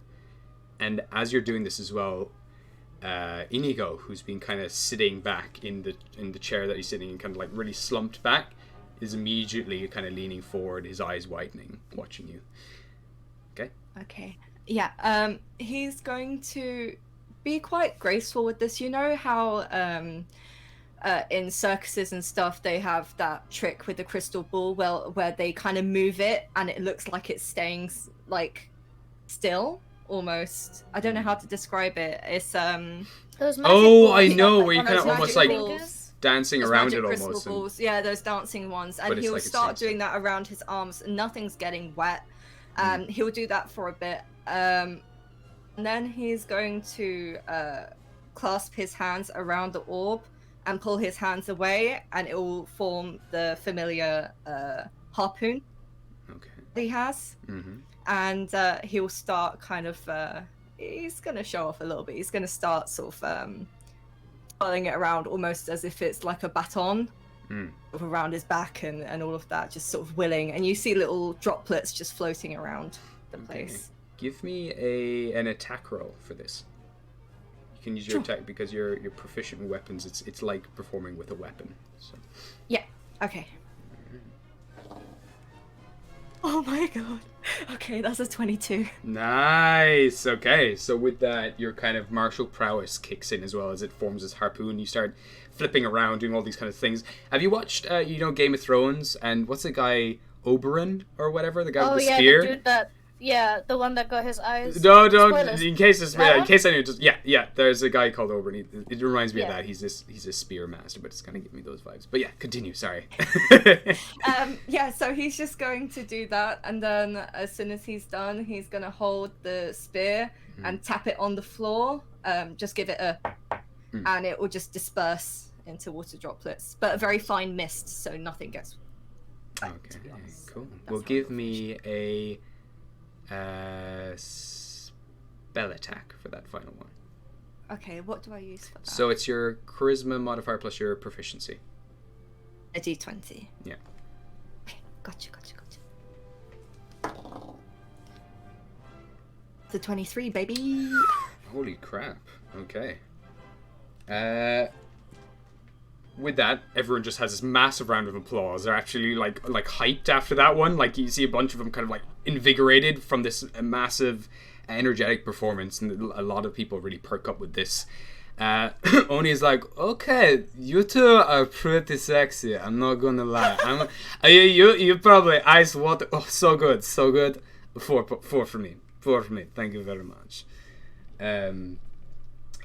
And as you're doing this as well, Inigo, who's been kind of sitting back in the chair that he's sitting in, kind of like really slumped back, is immediately kind of leaning forward, his eyes widening, watching you. Okay. Yeah. He's going to be quite graceful with this. You know how in circuses and stuff they have that trick with the crystal ball, where they kind of move it and it looks like it's staying like still almost. I don't know how to describe it. It's Those magic Oh, balls I that, know, like, where you on kind those of almost magic like fingers. dancing those around magic it crystal almost. And, balls. Yeah, those dancing ones, But and it's he'll like it's start staying doing that around his arms. Nothing's getting wet. Mm. He'll do that for a bit, and then he's going to clasp his hands around the orb and pull his hands away, and it will form the familiar harpoon okay. he has. Mm-hmm. And he'll start kind of he's gonna show off a little bit. He's gonna start sort of twirling it around almost as if it's like a baton around his back and all of that, just sort of willing, and you see little droplets just floating around the place. Give me an attack roll for this. You can use your attack because you're proficient in weapons. It's like performing with a weapon. So. Yeah. Okay. Oh my god. Okay, that's a 22. Nice. Okay, so with that, your kind of martial prowess kicks in as well as it forms this harpoon. You start flipping around, doing all these kind of things. Have you watched, Game of Thrones? And what's the guy, Oberyn or whatever, the guy with the spear? The dude that, the one that got his eyes. No, Spoilers. in case anyone just there's a guy called Oberyn. It reminds me of that. He's a spear master, but it's kind of giving me those vibes. But yeah, continue. Sorry. So he's just going to do that, and then as soon as he's done, he's gonna hold the spear and tap it on the floor. Just give it and it will just disperse into water droplets, but a very fine mist, so nothing gets. Okay, cool. Well, give me a spell attack for that final one. Okay, what do I use for that? So it's your charisma modifier plus your proficiency. A d20. Yeah. Okay, gotcha. The 23, baby. Holy crap. Okay. With that, everyone just has this massive round of applause. They're actually like hyped after that one. Like you see a bunch of them kind of like invigorated from this massive energetic performance, and a lot of people really perk up with this. Oni is like, okay, you two are pretty sexy. I'm not gonna lie. You probably ice water. Oh, so good. 4 for me. Thank you very much.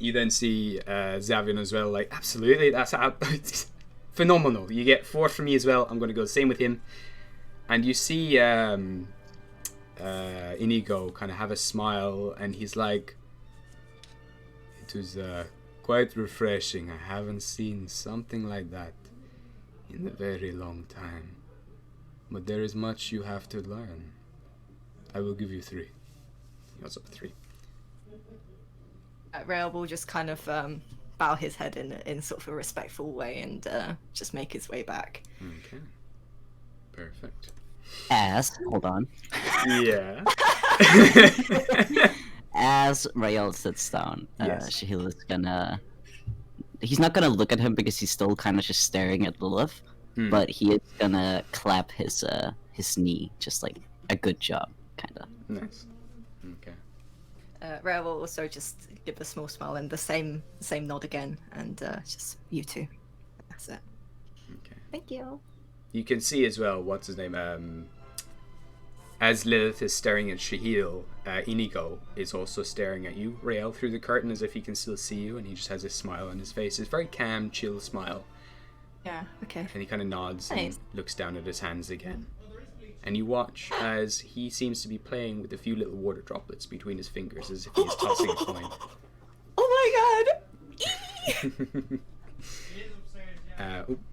You then see Xavier as well, like, absolutely, that's phenomenal. You get 4 from me as well. I'm going to go the same with him. And you see Inigo kind of have a smile, and he's like, it was quite refreshing. I haven't seen something like that in a very long time. But there is much you have to learn. I will give you 3. He goes up 3. Rail will just kind of bow his head in sort of a respectful way and just make his way back. Okay. Perfect. Hold on. Yeah. As Rael sits down, Shahil is gonna... He's not gonna look at him because he's still kind of just staring at Lilith, but he is gonna clap his knee, just like a good job, kind of. Nice. Okay. Rail will also just give a small smile and the same nod again, and just you two. That's it. Okay. Thank you. You can see as well, what's his name? As Lilith is staring at Shahil, Inigo is also staring at you, Rael, through the curtain as if he can still see you, and he just has a smile on his face. It's a very calm, chill smile. Yeah, okay. And he kind of nods and looks down at his hands again. and you watch as he seems to be playing with a few little water droplets between his fingers as if he's tossing a coin. Oh my god!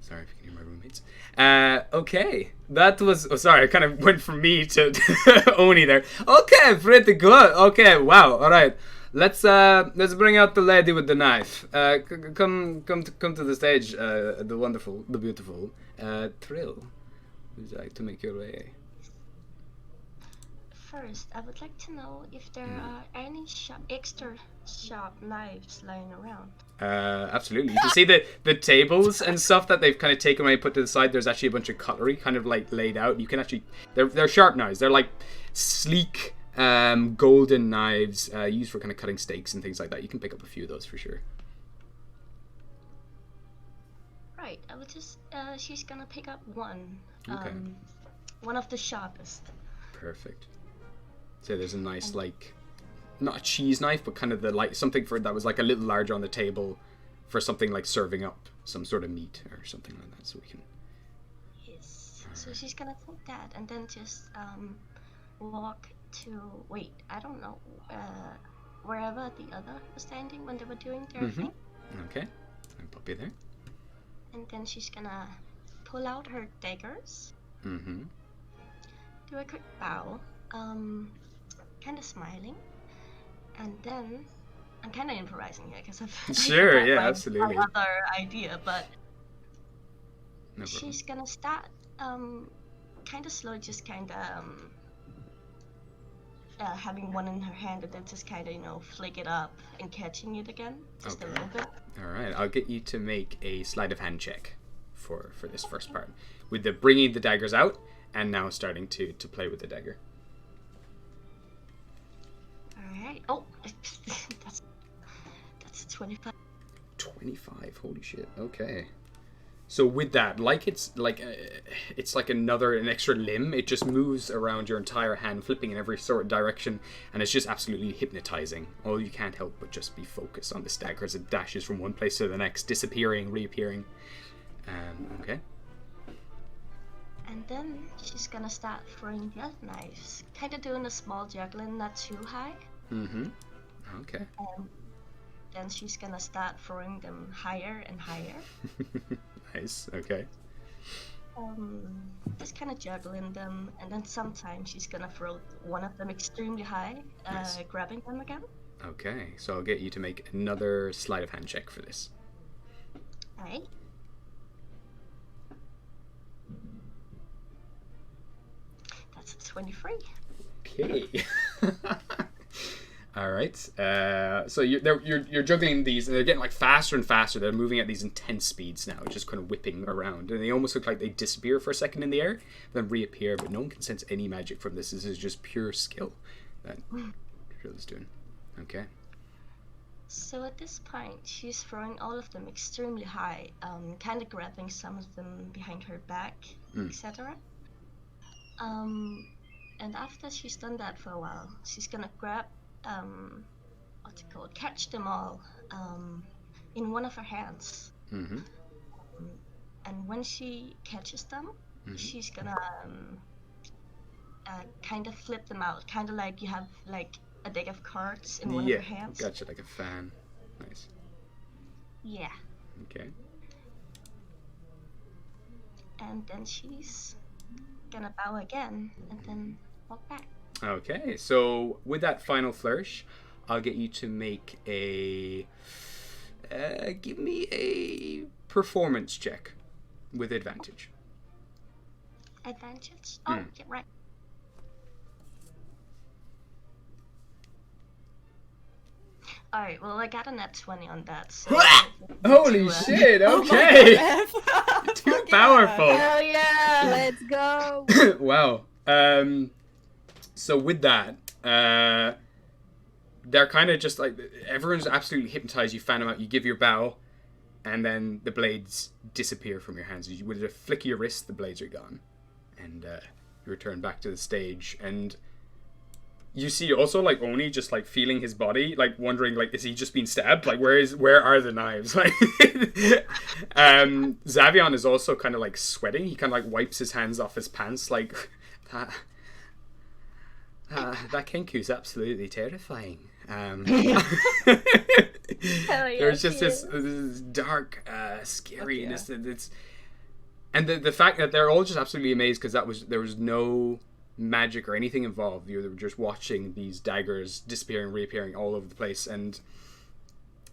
Sorry if you can hear my roommates. Okay, that was. Oh, sorry, I kind of went from me to Oni there. Okay, pretty good. Okay, wow. All right, let's bring out the lady with the knife. Come to the stage. The wonderful, the beautiful Trill. Would you like to make your way? First, I would like to know if there are any extra sharp knives lying around. Absolutely. You can see the tables and stuff that they've kind of taken away, put to the side. There's actually a bunch of cutlery kind of like laid out. You can actually, they're sharp knives. They're like sleek, golden knives used for kind of cutting steaks and things like that. You can pick up a few of those for sure. Right. I would just. She's gonna pick up one. Okay. One of the sharpest. Perfect. So there's a nice like, not a cheese knife, but kind of the like something for that was like a little larger on the table, for something like serving up some sort of meat or something like that. So we can. Yes. So she's gonna take that and then just walk to I don't know wherever the other was standing when they were doing their thing. Okay. I'll pop you there. And then she's gonna pull out her daggers. Do a quick bow. Kind of smiling. And then I'm kind of improvising here because I've sure, yeah, absolutely. My other idea, but no she's gonna start kind of slow, just kind of having one in her hand and then just kind of flick it up and catching it again, just a little bit. All right, I'll get you to make a sleight of hand check for this first part, with the bringing the daggers out and now starting to play with the dagger. Alright. Oh, that's 25. 25. Holy shit. Okay. So with that, like it's like an extra limb. It just moves around your entire hand, flipping in every sort of direction, and it's just absolutely hypnotizing. All you can't help but just be focused on this dagger as it dashes from one place to the next, disappearing, reappearing. Okay. And then she's gonna start throwing the other knives, kind of doing a small juggling, not too high. Okay. Then she's gonna start throwing them higher and higher. Nice. Okay. Just kind of juggling them, and then sometimes she's gonna throw one of them extremely high, nice. Grabbing them again. Okay, so I'll get you to make another sleight of hand check for this. Alright. That's 23. Okay. All right. So you're juggling these, and they're getting like faster and faster. They're moving at these intense speeds now, just kind of whipping around, and they almost look like they disappear for a second in the air, then reappear. But no one can sense any magic from this. This is just pure skill that Trill is doing. Okay. So at this point, she's throwing all of them extremely high, kind of grabbing some of them behind her back, etc. And after she's done that for a while, she's gonna grab, what's it called? Catch them all in one of her hands. And when she catches them, she's gonna kind of flip them out, kind of like you have like a deck of cards in one of your hands. Gotcha, like a fan. Nice. Yeah. Okay. And then she's gonna bow again and then walk back. Okay, so with that final flourish, I'll get you to make a give me a performance check with advantage. Advantage? Oh, yeah, right. Alright, well I got a nat 20 on that, so holy shit, okay! Too powerful! Hell yeah, let's go! Wow. So with that, they're kind of just like, everyone's absolutely hypnotized. You fan them out, you give your bow, and then the blades disappear from your hands. With a flick of your wrist, the blades are gone. And you return back to the stage, and you see also like Oni just like feeling his body, like wondering like, is he just being stabbed? Like where are the knives? Like Xavion is also kind of like sweating. He kind of like wipes his hands off his pants, like That Kenku's absolutely terrifying. Hell yeah, There's just she this dark scariness yeah. that it's, and the fact that they're all just absolutely amazed because there was no magic or anything involved. You were just watching these daggers disappearing, reappearing all over the place, and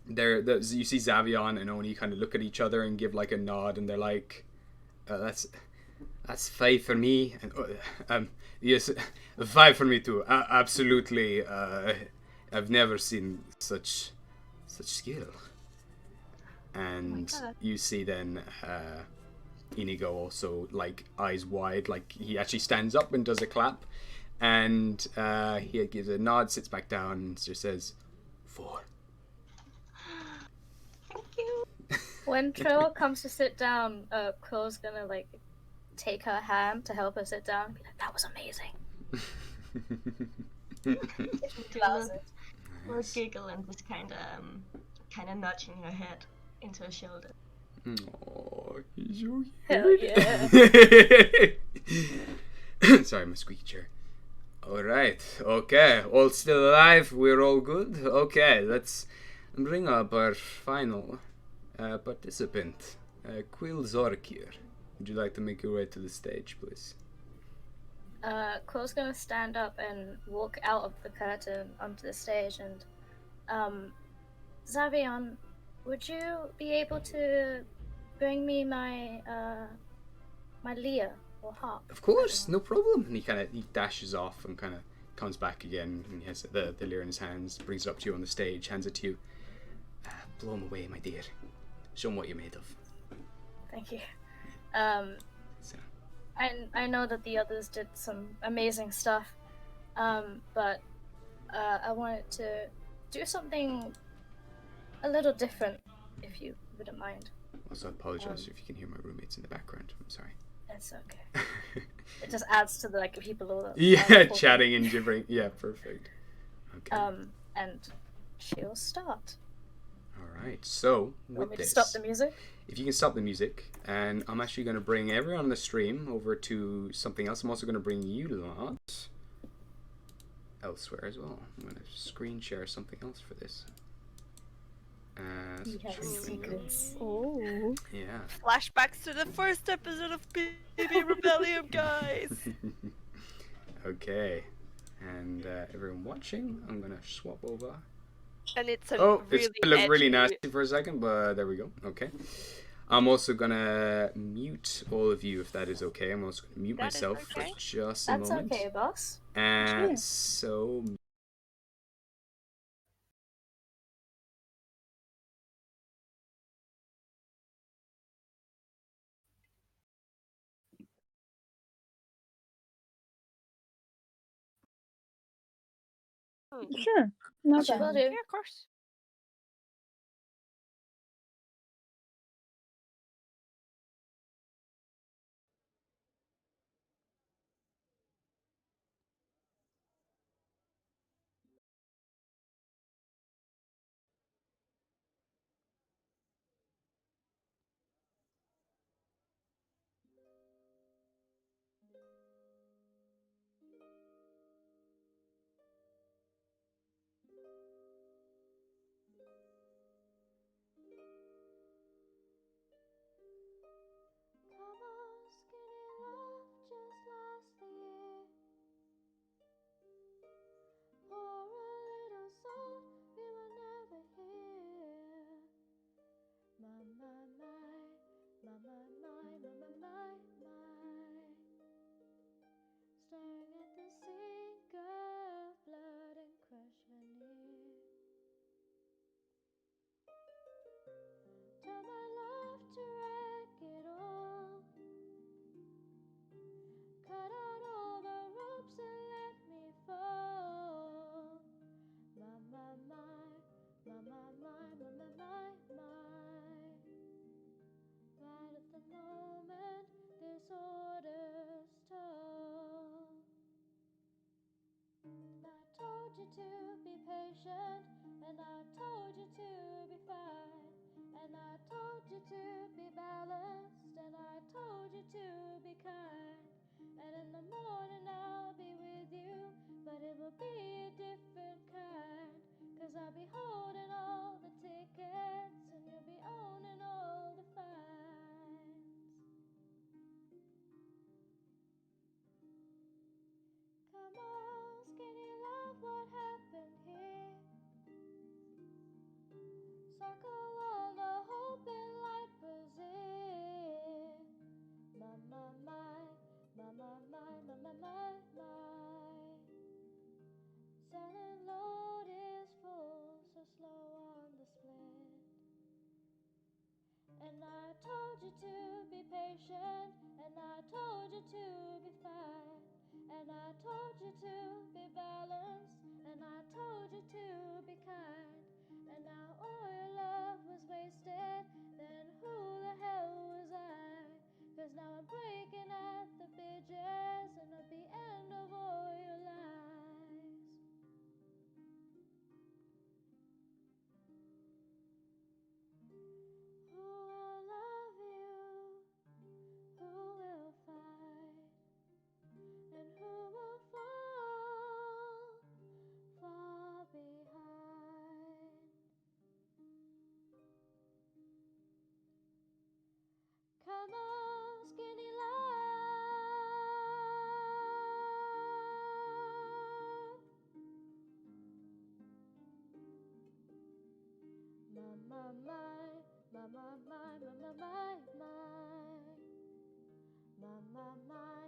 you see Xavion and Oni kind of look at each other and give like a nod, and they're like, "That's 5 for me," and yes, 5 for me too. Absolutely, I've never seen such skill. And you see then Inigo also, like, eyes wide, like he actually stands up and does a clap, and he gives a nod, sits back down, and just says, 4. Thank you. When Trill comes to sit down, Quill's gonna like take her hand to help her sit down and be like, that was amazing. We'll giggle and just kind of nudging her head into her shoulder. Oh, he's so Hell yeah. Sorry, my squeaky chair. Alright, okay, all still alive, we're all good? Okay, let's bring up our final participant, Quill Zorkir. Would you like to make your way to the stage, please? Quill's gonna stand up and walk out of the curtain onto the stage, and Xavion, would you be able to bring me my my lyre or harp? Of course, no problem. And he dashes off and kind of comes back again, and he has the lyre in his hands, brings it up to you on the stage, hands it to you. Blow him away, my dear. Show him what you're made of. Thank you. So. I know that the others did some amazing stuff, but I wanted to do something a little different, if you wouldn't mind. Also, I apologize if you can hear my roommates in the background. I'm sorry. It's okay. It just adds to the like people all that. Yeah, chatting and gibbering. Yeah, perfect. Okay. And she'll start. All right. So with Want me this, to stop the music? if you can stop the music, and I'm actually going to bring everyone on the stream over to something else. I'm also going to bring you lot elsewhere as well. I'm going to screen share something else for this. We have secrets. Oh. Yeah. Flashbacks to the first episode of Baby Rebellium, guys. Okay. And everyone watching, I'm going to swap over. And it's a It's really looked really edgy- nasty for a second, but there we go. Okay. I'm also gonna mute all of you if that is okay. I'm also gonna mute That is myself okay. for just a That's moment. okay, boss. And so Sure. No Will problem. do. Yeah, of course. to be fine, and I told you to be balanced, and I told you to be kind, and now all your love was wasted, then who the hell was I? 'Cause now I'm breaking at the edges, and at the end of all your lies. Who will love you? Who will fight? And who will fall far behind? Come on, skinny love. My, my, my, my, my, my, my, my, my. My, my, my,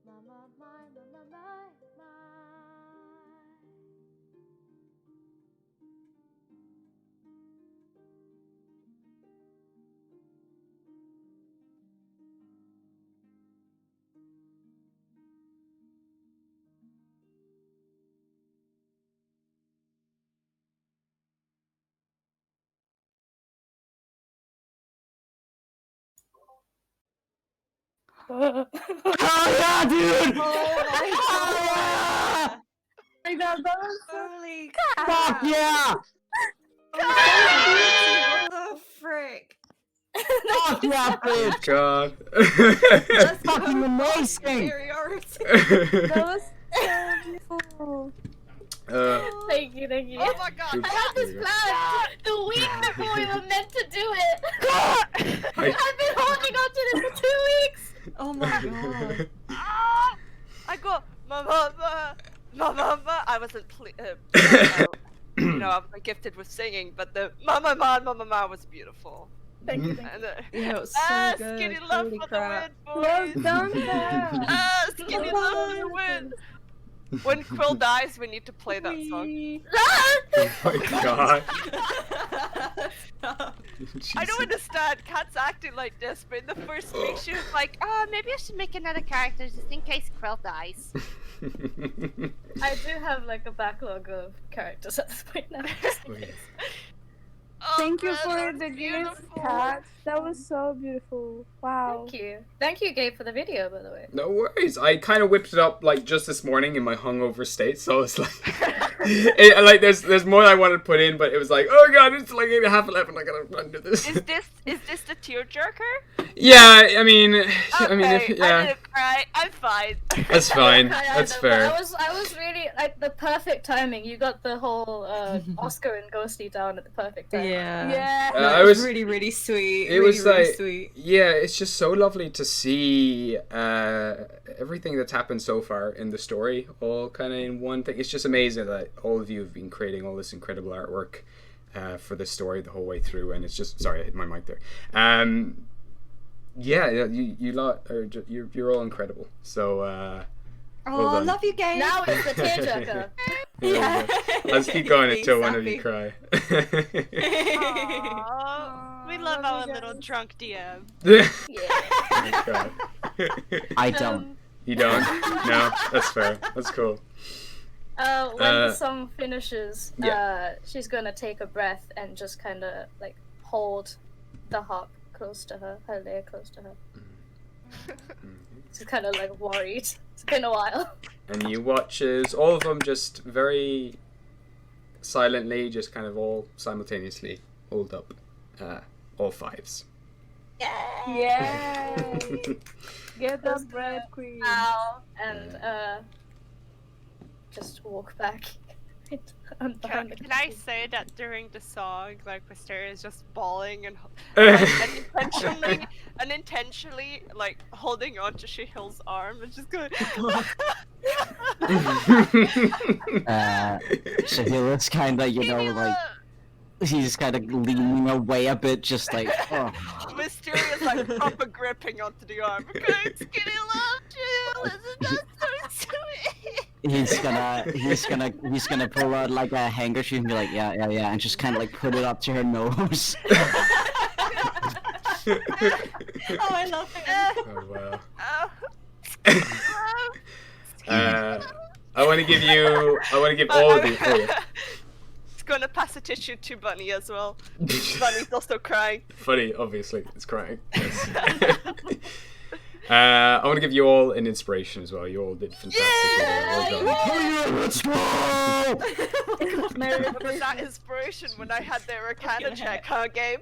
my, my, my, my, my, my. Oh yeah, dude! Oh My God, that was so Holy Fuck yeah! What the frick? Fuck yeah, dude! God. That's Fucking amazing! superiority. that was so beautiful. Thank you, thank you. Oh my god. I had this plan the week before we were meant to do it. I've been holding on to this for 2 weeks. Oh my god. I go, mama, mama. I wasn't, you know, I wasn't gifted with singing, but the mama was beautiful. Thank you. And, Yeah, it was so good. skinny love Holy for crap. the win, Well boys. done, Kat. Skinny love for the win. When Quill dies, we need to play that song. Oh my god. I don't understand. Kat's acting like this, but in the first week she was like, "Oh, maybe I should make another character just in case Quill dies." I do have like a backlog of characters at this point now. just in case. Oh, Thank you man, for that's the gift, beautiful. Kat. That was so beautiful. Wow. Thank you. Thank you, Gabe, for the video, by the way. No worries. I kind of whipped it up like just this morning in my hungover state, so it's like, like there's more I wanted to put in, but it was like, oh god, it's like 11:30. I gotta run to this. Is this the tearjerker? Yeah, I mean, Okay, I didn't cry. I'm fine. that's fine. I That's know, but fair. I was really like the perfect timing. You got the whole Oscar and Ghosty down at the perfect time. Yeah. Yeah. No, I it was was- really, really sweet. It really, was really like, sweet. yeah, it's just so lovely to see everything that's happened so far in the story, all kind of in one thing. It's just amazing that all of you have been creating all this incredible artwork for this story the whole way through, and it's just, sorry, I hit my mic there. Yeah, you lot are you're all incredible. So Oh, well done. love you, Gabe. Now it's the tearjerker. Yeah. Let's keep going Being until one of you sappy. cry. Aww, we love love our you little guys. drunk DM. Yeah. Oh my God. I don't. You don't? No, that's fair. That's cool. When the song finishes, yeah. she's gonna take a breath and just kind of like hold the harp close to her, her lyre close to her. She's kind of like worried. It's been a while. And you watch as all of them just very silently, just kind of all simultaneously hold up all fives. Yay! Get the bread, queen. Ow. And just walk back. I'm behind the Can I say that during the song, like Wisteria is just bawling and unintentionally like holding on to She-Hill's arm and just going. So he looks kind of, you know, like he's kind of leaning away a bit, just like, oh. Mysterious like proper gripping onto the arm. Okay, skinny love you. Isn't that so sweet? He's gonna pull out like a handkerchief and be like, yeah, and just kind of like put it up to her nose. Oh, I love it. Oh wow. I want to give all of you. Oh, yeah. It's gonna pass a tissue to Bunny as well. Bunny's also crying. Funny, obviously, it's crying. Yes. I want to give you all an inspiration as well. You all did fantastic. Let's go! Was that inspiration when I had the Arcana check, huh, Gabe?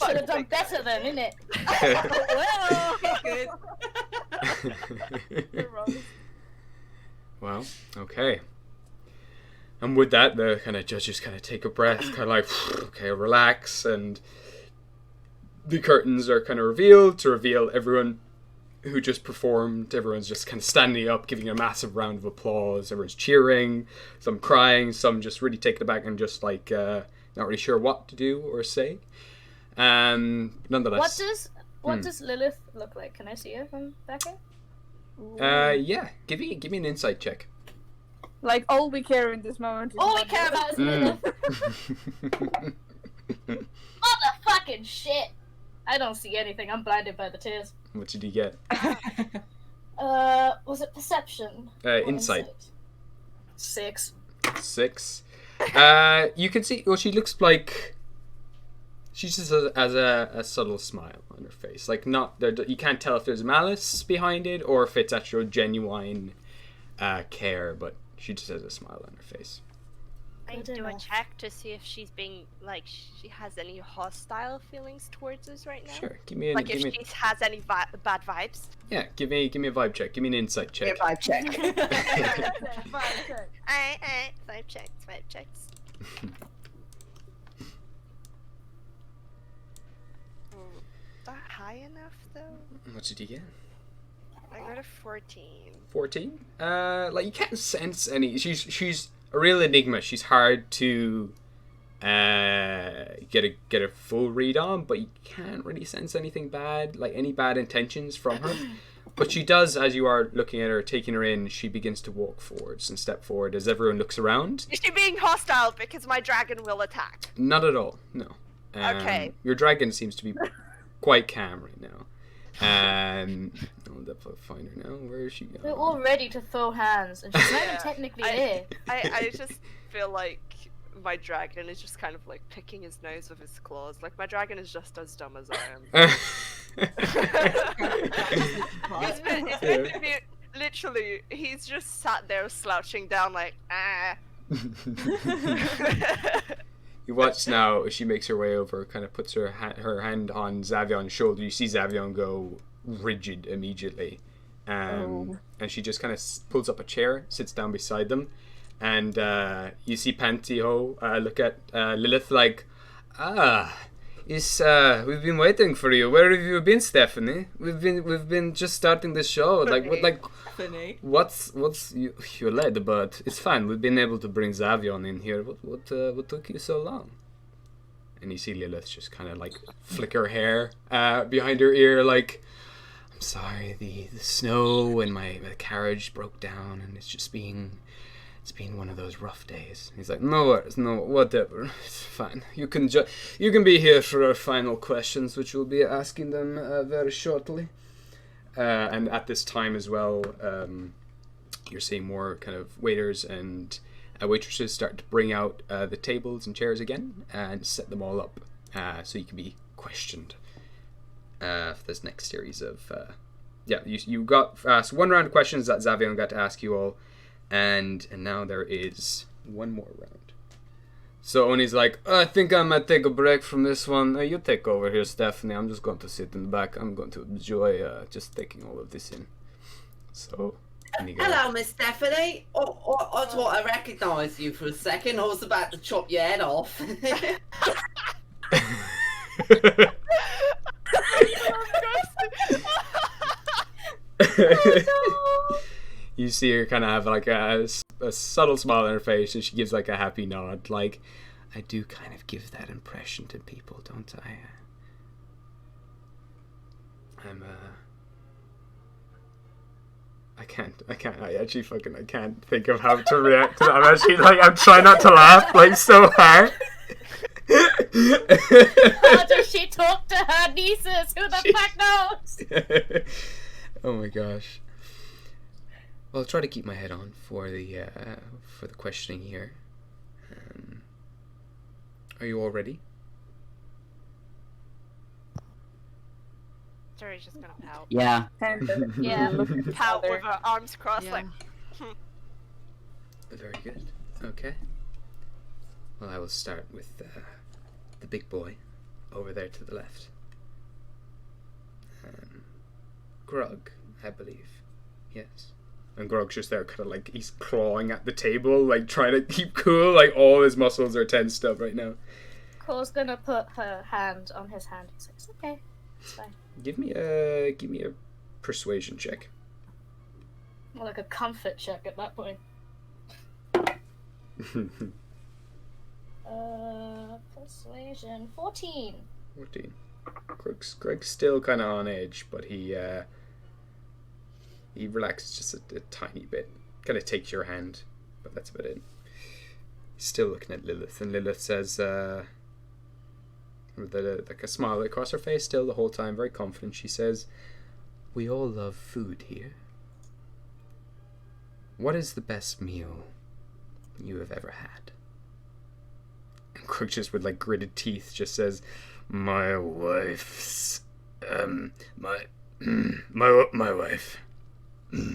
Should have done better then, innit? Good. Well, okay. And with that, the kind of judges kind of take a breath, kind of like, okay, relax, and the curtains are kind of revealed to reveal everyone who just performed. Everyone's just kind of standing up, giving a massive round of applause. Everyone's cheering, some crying, some just really taken aback and just like not really sure what to do or say. Nonetheless, What does Lilith look like? Can I see her from back here? yeah, give me an insight check. Like, all we care in this moment is All we money. care about is Lilith. Motherfucking shit! I don't see anything. I'm blinded by the tears. What did you get? Was it perception? Or Insight. 6. 6. You can see. Well, she looks like she just has a subtle smile on her face. Like you can't tell if there's malice behind it or if it's actual genuine care, but she just has a smile on her face. I do a check to see if she's being like she has any hostile feelings towards us right now. Sure, give me if she has any bad vibes. Yeah, give me a vibe check. Give me an insight check. Vibe check. Vibe checks. That high enough though? What did you get? I got a 14. 14? Like you can't sense any. She's a real enigma. She's hard to get a full read on, but you can't really sense anything bad, like any bad intentions from her. But she does, as you are looking at her, taking her in, she begins to walk forwards and step forward as everyone looks around. Is she being hostile because my dragon will attack? Not at all, no. Okay. Your dragon seems to be quite calm right now. I'll find her now. Where is she going? We're all ready to throw hands, and she's not even technically here. I just feel like my dragon is just kind of like picking his nose with his claws. Like my dragon is just as dumb as I am. Literally, he's just sat there slouching down like, ah. You watch now as she makes her way over, kind of puts her hand on Zavion's shoulder. You see Zavion go rigid immediately. And she just kind of pulls up a chair, sits down beside them. And you see Pantyho look at Lilith like, we've been waiting for you. Where have you been, Stephanie? We've been just starting the show. What's you're late, but it's fine. We've been able to bring Zavion in here. What took you so long? And you see Lilith just kind of like flick her hair behind her ear, like, I'm sorry, the snow and my carriage broke down, and it's been one of those rough days. He's like, no worries, no, whatever, it's fine. You can be here for our final questions, which we'll be asking them very shortly. And at this time as well, you're seeing more kind of waiters and waitresses start to bring out the tables and chairs again and set them all up so you can be questioned for this next series of... you got asked one round of questions that Zavion got to ask you all. And now there is one more round. So when he's like, I think I might take a break from this one. You take over here, Stephanie. I'm just going to sit in the back. I'm going to enjoy just taking all of this in. So, hello, Miss Stephanie. I thought I recognised you for a second. I was about to chop your head off. You see her kind of have like a subtle smile on her face, and she gives like a happy nod. Like, I do kind of give that impression to people, don't I? I can't. I can't think of how to react to that. I'm actually I'm trying not to laugh like so hard. How does she talk to her nieces? Who the fuck knows? Oh my gosh. Well, I'll try to keep my head on for the questioning here. Are you all ready? Tori's just gonna pout. Yeah. Yeah. Pout with her arms crossed, Yeah. like. Very good. Okay. Well, I will start with the big boy over there to the left. Grug, I believe. Yes. And Grug's just there, kind of like he's clawing at the table, like trying to keep cool. Like all his muscles are tensed up right now. Cole's gonna put her hand on his hand. He's like, it's okay. It's fine. Give me a persuasion check. More like a comfort check at that point. Persuasion 14. 14. Greg's still kind of on edge, but he relaxes just a tiny bit. Kind of takes your hand, but that's about it. He's still looking at Lilith, and Lilith says, with like a smile across her face, still the whole time, very confident. She says, "We all love food here. What is the best meal you have ever had?" And Crook just with like gritted teeth just says, "My wife's, my wife." My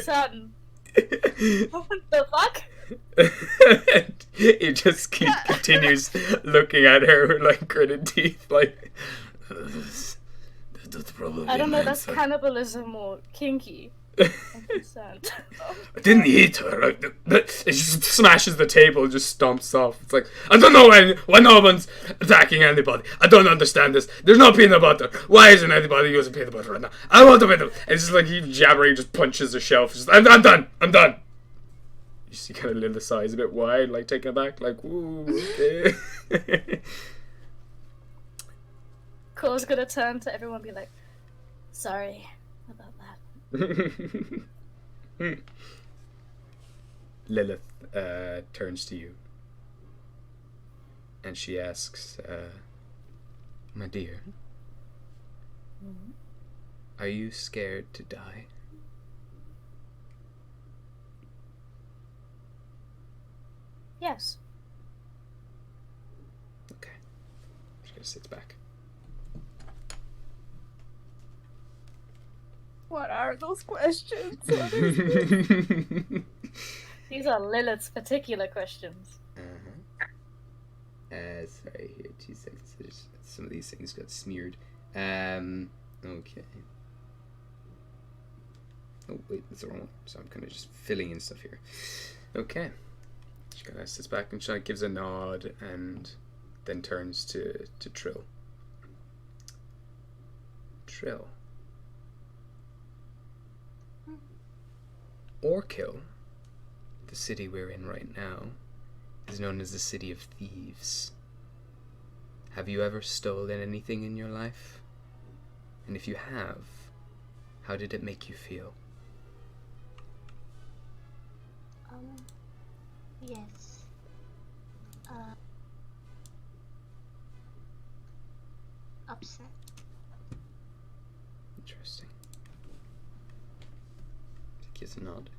son. What the fuck? He just continues looking at her with like gritted teeth, like. That's probably I don't know, an that's answer." cannibalism or kinky. I'm concerned. I didn't eat her. It just smashes the table and just stomps off. It's like, I don't know why no one's attacking anybody. I don't understand this. There's no peanut butter. Why isn't anybody using peanut butter right now? I want the peanut butter. And it's just like he jabbering, just punches the shelf. Just, I'm done. I'm done. You see kind of Lilith's eyes a bit wide, like taken aback, like, ooh, okay. Cole's gonna turn to everyone and be like, sorry about that. Lilith turns to you and she asks, "My dear, are you scared to die?" Yes. Okay. She kind of sits back. What are those questions? What is These are Lilith's particular questions. Sorry, here, 2 seconds. Some of these things got smeared. Okay. Oh, wait, that's the wrong one. So I'm kind of just filling in stuff here. Okay. She kind of sits back and she like gives a nod and then turns to Trill. Trill. Orkill, the city we're in right now, is known as the City of Thieves. Have you ever stolen anything in your life? And if you have, how did it make you feel? Yes. Upset. Interesting. Gives a nod.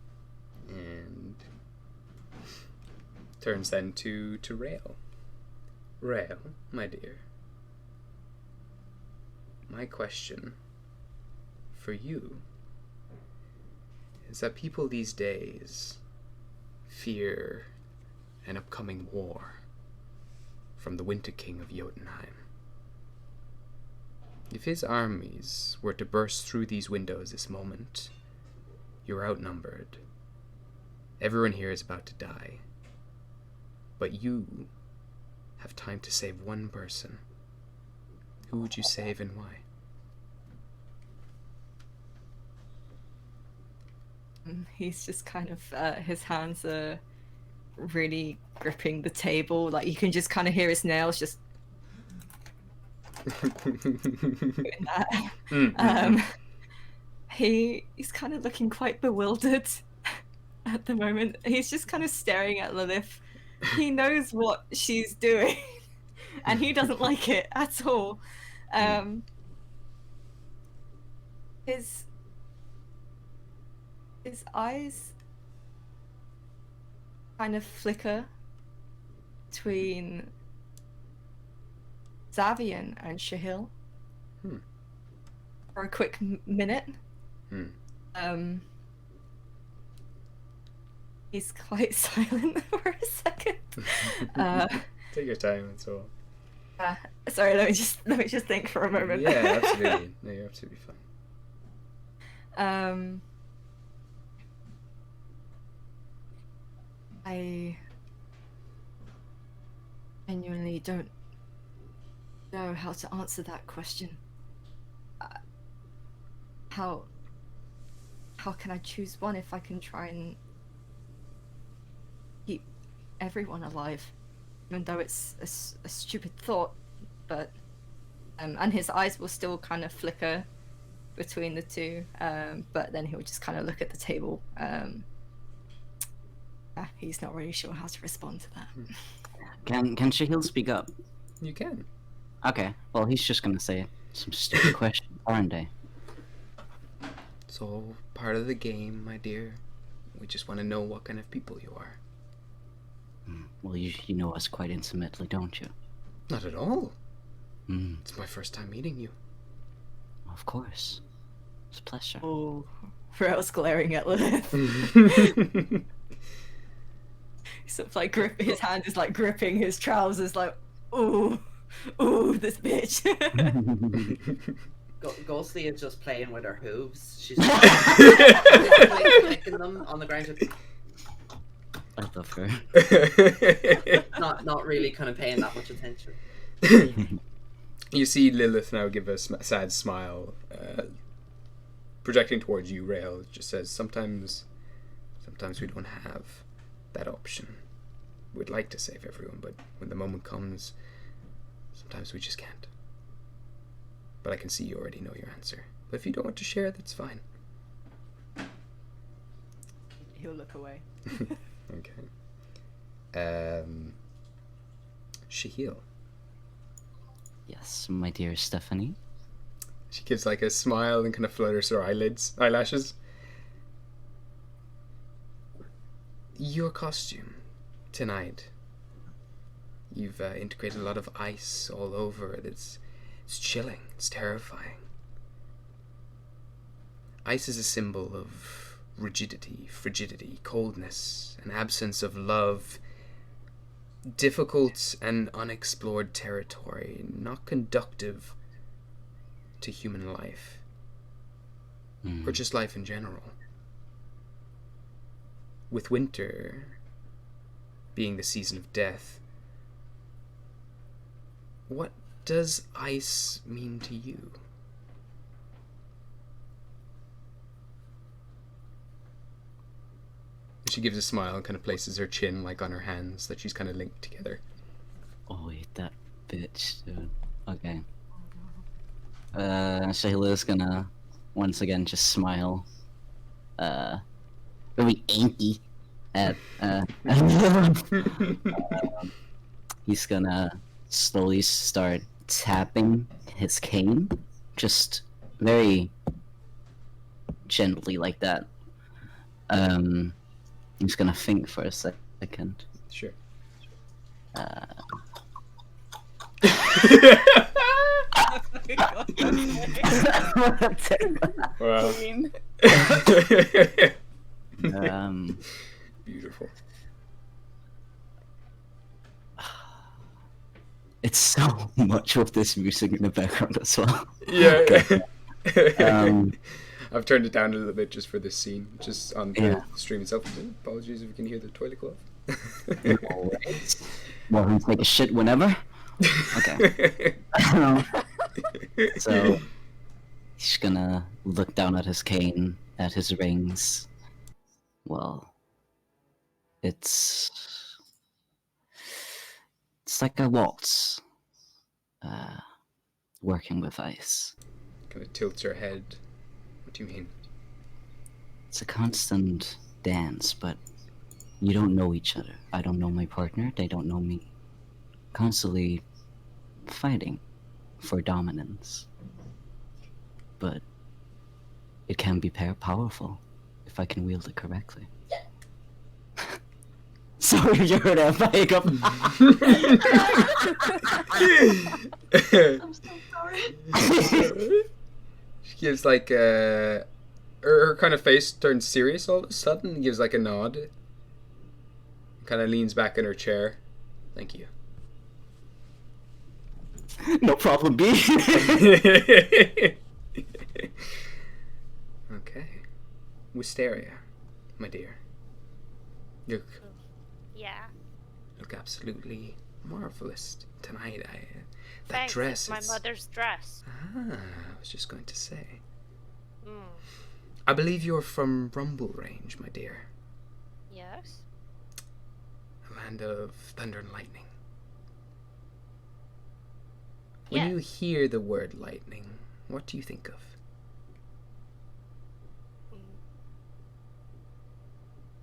And turns then to Rael. Rael, my dear. My question for you is that people these days fear an upcoming war from the Winter King of Jotunheim. If his armies were to burst through these windows this moment, you're outnumbered. Everyone here is about to die. But you have time to save one person. Who would you save and why? He's just kind of, his hands are really gripping the table. Like, you can just kind of hear his nails just doing that. He's kind of looking quite bewildered at the moment. He's just kind of staring at Lilith. He knows what she's doing. and he doesn't like it at all. His eyes kind of flicker between Zavian and Shahil for a quick minute. He's quite silent for a second. Take your time, it's all. Sorry, let me just think for a moment. Yeah, absolutely. No, you're absolutely fine. I genuinely don't know how to answer that question. How can I choose one if I can try and keep everyone alive? Even though it's a stupid thought, but and his eyes will still kind of flicker between the two, but then he'll just kind of look at the table. He's not really sure how to respond to that. Can Shahil speak up? You can. Okay, well, he's just gonna say some stupid questions, aren't they? It's all part of the game, my dear. We just want to know what kind of people you are. Well, you know us quite intimately, don't you? Not at all. It's my first time meeting you. Of course. It's a pleasure. Oh, Rail's glaring at Lilith. Sort of like his hand is like gripping his trousers, like, ooh, this bitch. Ghostly is just playing with her hooves. She's just clicking them on the ground. I love her. Not really kind of paying that much attention. You see Lilith now give a sad smile, projecting towards you, Rail. It just says, sometimes we don't have that option. We'd like to save everyone, but when the moment comes, sometimes we just can't. But I can see you already know your answer. But if you don't want to share, that's fine. He'll look away. Okay. Shahil. Yes, my dear Stephanie. She gives like a smile and kind of flutters her eyelashes. Your costume tonight. You've integrated a lot of ice all over it. It's chilling. It's terrifying. Ice is a symbol of rigidity, frigidity, coldness, an absence of love, difficult and unexplored territory, not conductive to human life, or just life in general. With winter being the season of death, what does ice mean to you? She gives a smile and kind of places her chin like on her hands that she's kind of linked together. Oh, wait, that bitch, dude. Okay. Shayla's gonna once again just smile. Very anky at he's gonna slowly start tapping his cane, just very gently like that. He's gonna think for a second. Sure. Wow. Beautiful. It's so much of this music in the background as well. Yeah. I've turned it down a little bit just for this scene, just on the stream itself. Apologies if you can hear the toilet glove. Well, he can take a shit whenever. Okay. So he's gonna look down at his cane, at his rings. Well, it's like a waltz. Working with ice. Kind of tilts her head. What do you mean? It's a constant dance, but you don't know each other. I don't know my partner, they don't know me. Constantly fighting for dominance. But it can be powerful if I can wield it correctly. Sorry, you heard a hiccup. I'm so sorry. She gives like her kind of face turns serious all of a sudden and gives like a nod. Kind of leans back in her chair. Thank you. No problem, B. Okay. Wisteria, my dear. You Yeah. look absolutely marvelous tonight. That Thanks, dress. it's my it's- mother's dress. I was just going to say. Mm. I believe you're from Rumble Range, my dear. Yes. A land of thunder and lightning. When you Yes. hear the word lightning, what do you think of?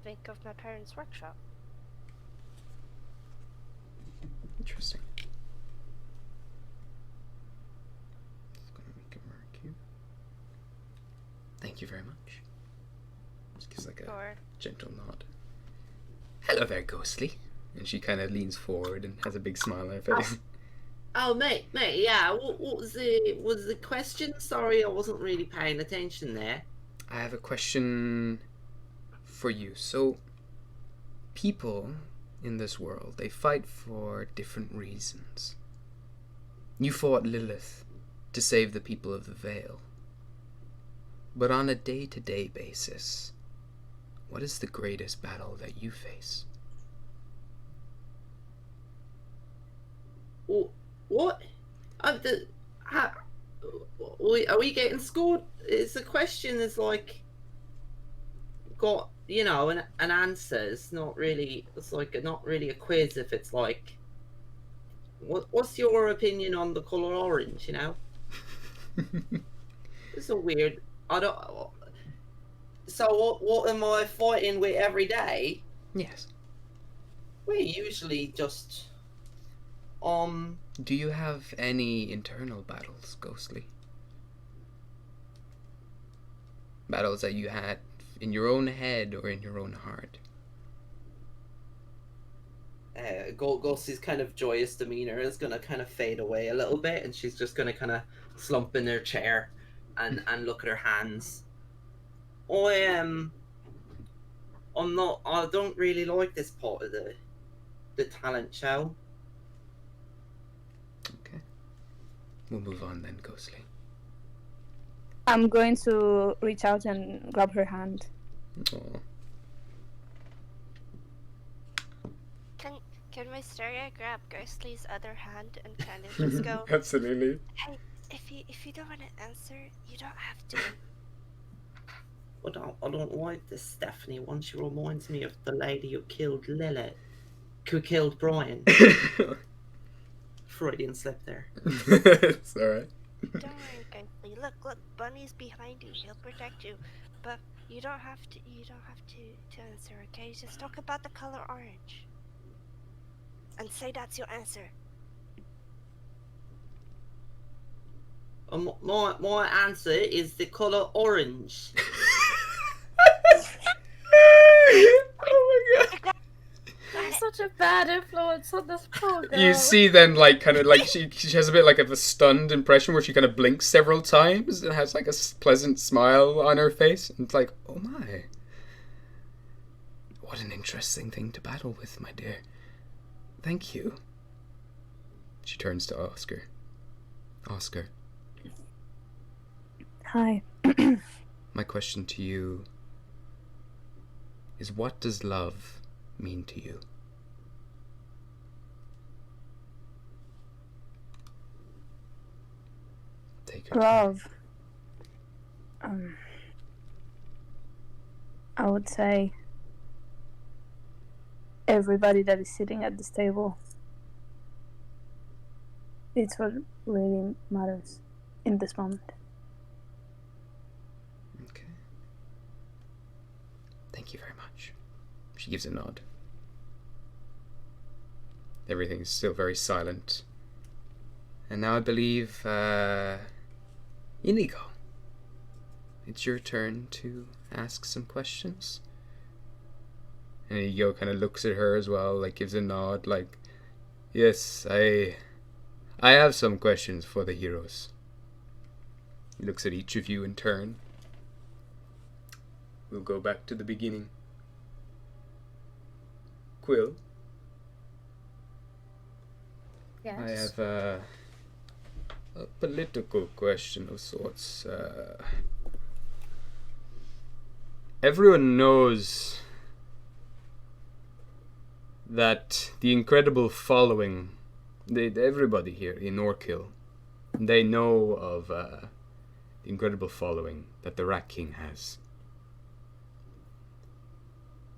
Think of my parents' workshop. Interesting. Just gonna make a mark here. Thank you very much. Just gives like a Sure. gentle nod. Hello there, Ghostly. And she kind of leans forward and has a big smile on her face. Oh, mate, yeah. What was the question? Sorry, I wasn't really paying attention there. I have a question for you. So, people in this world, they fight for different reasons. You fought Lilith to save the people of the Vale. But on a day-to-day basis, what is the greatest battle that you face? What? Are we getting scored? It's a question that's like got an answer. It's not really. It's like not really a quiz. If it's like, what's your opinion on the color orange? It's a weird. I don't. So what am I fighting with every day? Yes. We usually just Do you have any internal battles, Ghostly? Battles that you had in your own head or in your own heart? Ghostly's kind of joyous demeanor is gonna kind of fade away a little bit, and she's just gonna kind of slump in her chair and look at her hands. I don't really like this part of the talent show. Okay. We'll move on then, Ghostly. I'm going to reach out and grab her hand. Aw. Can Mysteria grab Ghostly's other hand and kind of just go, Absolutely. hey, if you don't want to answer, you don't have to. I don't like this Stephanie one. She reminds me of the lady who killed Lilith, who killed Brian. Freudian slip there. It's alright. Don't worry, Ghostly. Look, Bunny's behind you. He'll protect you. But you don't have to answer, okay? Just talk about the color orange. And say that's your answer. My answer is the color orange. Oh my god. I'm such a bad influence on this poor girl. You see then, like, kind of like she has a bit like of a stunned impression where she kind of blinks several times and has like a pleasant smile on her face. And it's like, oh my. What an interesting thing to battle with, my dear. Thank you. She turns to Oscar. Oscar, Hi. my question to you is, what does love mean to you? Take your time. Love. I would say everybody that is sitting at this table. It's what really matters in this moment. Okay. Thank you very much. She gives a nod. Everything's still very silent. And now I believe, Inigo, it's your turn to ask some questions. And Inigo kind of looks at her as well, like gives a nod, like, yes, I have some questions for the heroes. He looks at each of you in turn. We'll go back to the beginning. Quill. Yes. I have a political question of sorts. Everyone knows that the incredible following, everybody here in Orkil, they know of the incredible following that the Rat King has.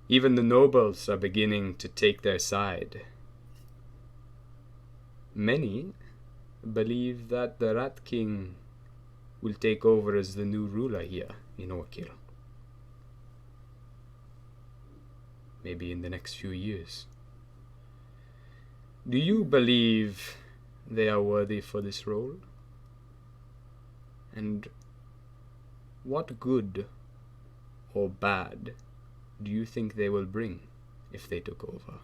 Even the nobles are beginning to take their side. Many believe that the Rat King will take over as the new ruler here in Orkil. Maybe in the next few years. Do you believe they are worthy for this role? And what good or bad do you think they will bring if they took over?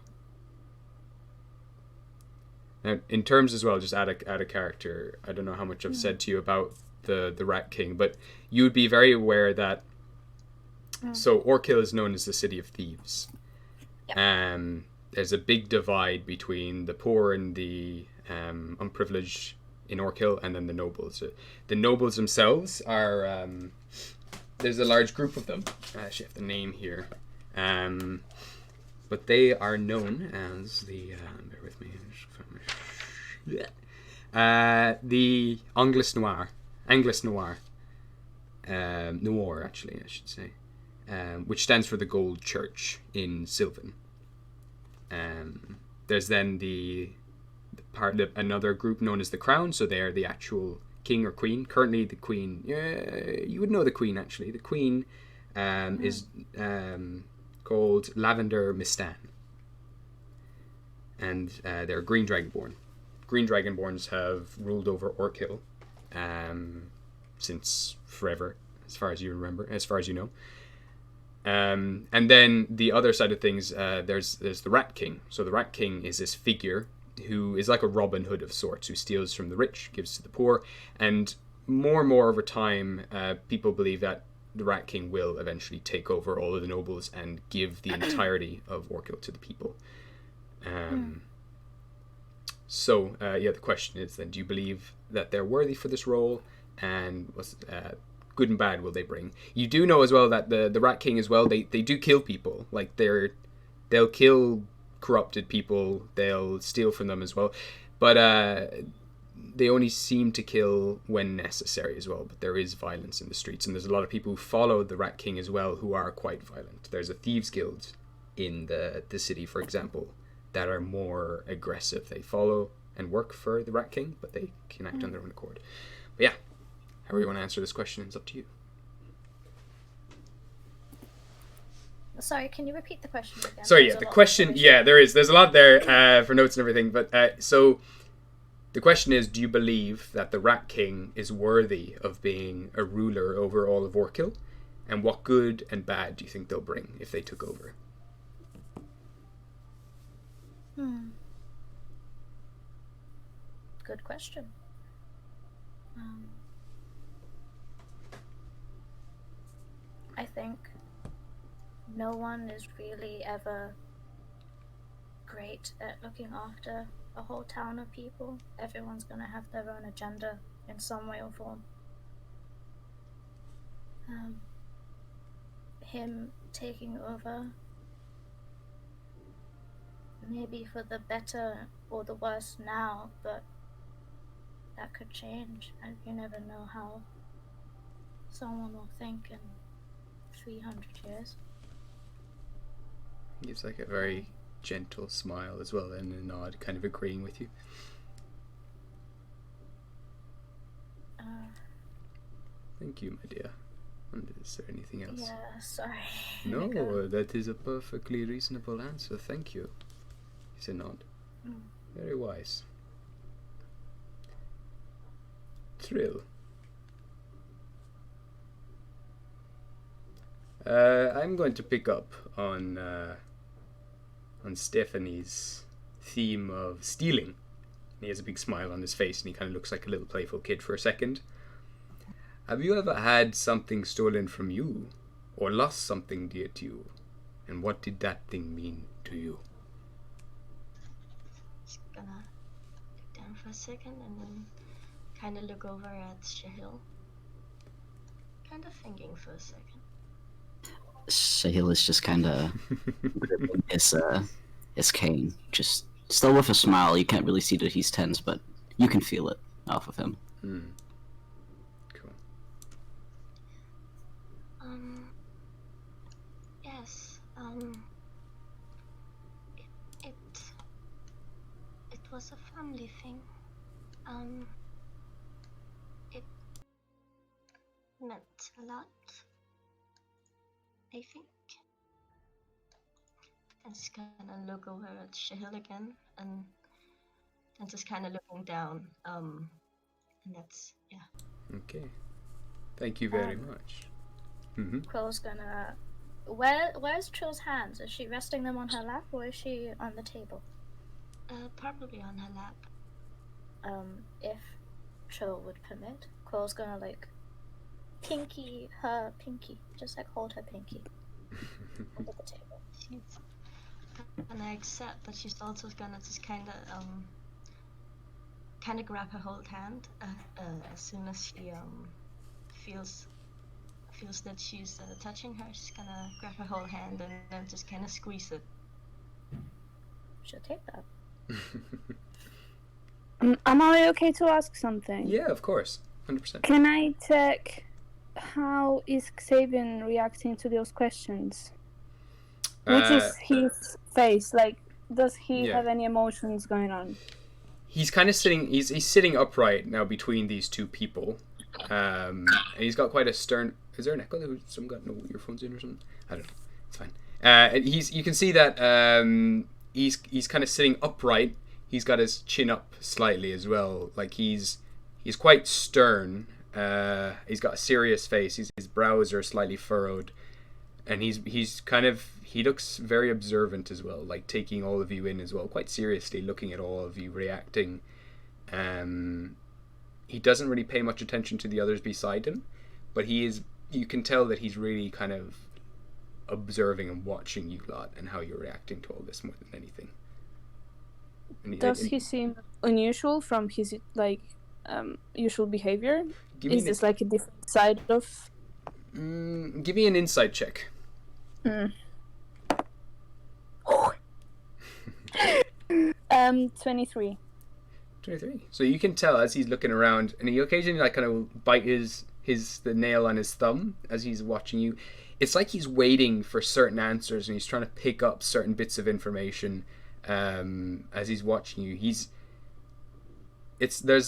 Now, in terms as well, just add a character. I don't know how much I've said to you about the Rat King, but you would be very aware that so Orkil is known as the city of thieves. Yep. There's a big divide between the poor and the unprivileged in Orkil, and then the nobles. The nobles themselves are there's a large group of them. I actually have the name here. But they are known as the bear with me. The Anglis Noir. Noir, actually, I should say. Which stands for the Gold Church in Sylvan. There's then another group known as the Crown, so they're the actual king or queen. Currently, the queen. You would know the queen actually. The queen is called Lavender Mistan, and they're Green Dragonborn. Green Dragonborns have ruled over Orkil since forever, as far as you know. And then the other side of things, there's the Rat King. So the Rat King is this figure who is like a Robin Hood of sorts, who steals from the rich, gives to the poor, and more over time, people believe that the Rat King will eventually take over all of the nobles and give the entirety of Orkil to the people. So, the question is then, do you believe that they're worthy for this role, and what's good and bad will they bring? You do know as well that the Rat King as well, they do kill people. Like, they'll kill corrupted people, they'll steal from them as well, but they only seem to kill when necessary as well. But there is violence in the streets, and there's a lot of people who follow the Rat King as well who are quite violent. There's a thieves guild in the city, for example, that are more aggressive. They follow and work for the Rat King, but they can act on their own accord. But yeah, however you want to answer this question, it's up to you. Sorry, can you repeat the question again? Sorry, the question, there's a lot there for notes and everything, but so the question is, do you believe that the Rat King is worthy of being a ruler over all of Orkil? And what good and bad do you think they'll bring if they took over? Good question. I think no one is really ever great at looking after a whole town of people. Everyone's gonna have their own agenda in some way or form. Him taking over, maybe for the better or the worse now, but that could change, and you never know how someone will think in 300 years. Gives like a very gentle smile as well, and a nod, kind of agreeing with you. Thank you, my dear. And is there anything else? Yeah, sorry. No, that is a perfectly reasonable answer. Thank you. He said nod. Very wise. Thrill. I'm going to pick up on Stephanie's theme of stealing. He has a big smile on his face, and he kind of looks like a little playful kid for a second. Have you ever had something stolen from you, or lost something dear to you? And what did that thing mean to you? Just gonna look down for a second and then kind of look over at Shahil. Kind of thinking for a second. Sahil is just kind of gripping his cane, just still with a smile. You can't really see that he's tense, but you can feel it off of him. Cool. Yes. It was a family thing. It meant a lot, I think. I'm just gonna look over at Shahil again, and just kind of looking down. And that's, yeah. Okay. Thank you very much. Quill's gonna. Where's Trill's hands? Is she resting them on her lap, or is she on the table? Probably on her lap. If Trill would permit, Quill's gonna pinky her pinky, just hold her pinky under the table. She's gonna accept, but she's also gonna just kind of grab her whole hand as soon as she feels that she's touching her. She's gonna grab her whole hand and then just kind of squeeze it. She'll take that. Am I okay to ask something? Yeah, of course. 100%. Can I check how is Xavier reacting to those questions? What is his face? Does he have any emotions going on? He's kind of sitting. He's sitting upright now between these two people, and he's got quite a stern. Is there an echo? Someone got no earphones in or something? I don't know. It's fine. And you can see that he's kind of sitting upright. He's got his chin up slightly as well. He's quite stern. He's got a serious face. His brows are slightly furrowed, and he looks very observant as well, taking all of you in as well, quite seriously, looking at all of you reacting. He doesn't really pay much attention to the others beside him, but you can tell that he's really kind of observing and watching you lot and how you're reacting to all this more than anything. Does he seem unusual from his usual behavior? Is this a different side of? Give me an insight check. 23. 23. So you can tell as he's looking around, and he occasionally kind of bite the nail on his thumb as he's watching you. It's like he's waiting for certain answers, and he's trying to pick up certain bits of information as he's watching you. There's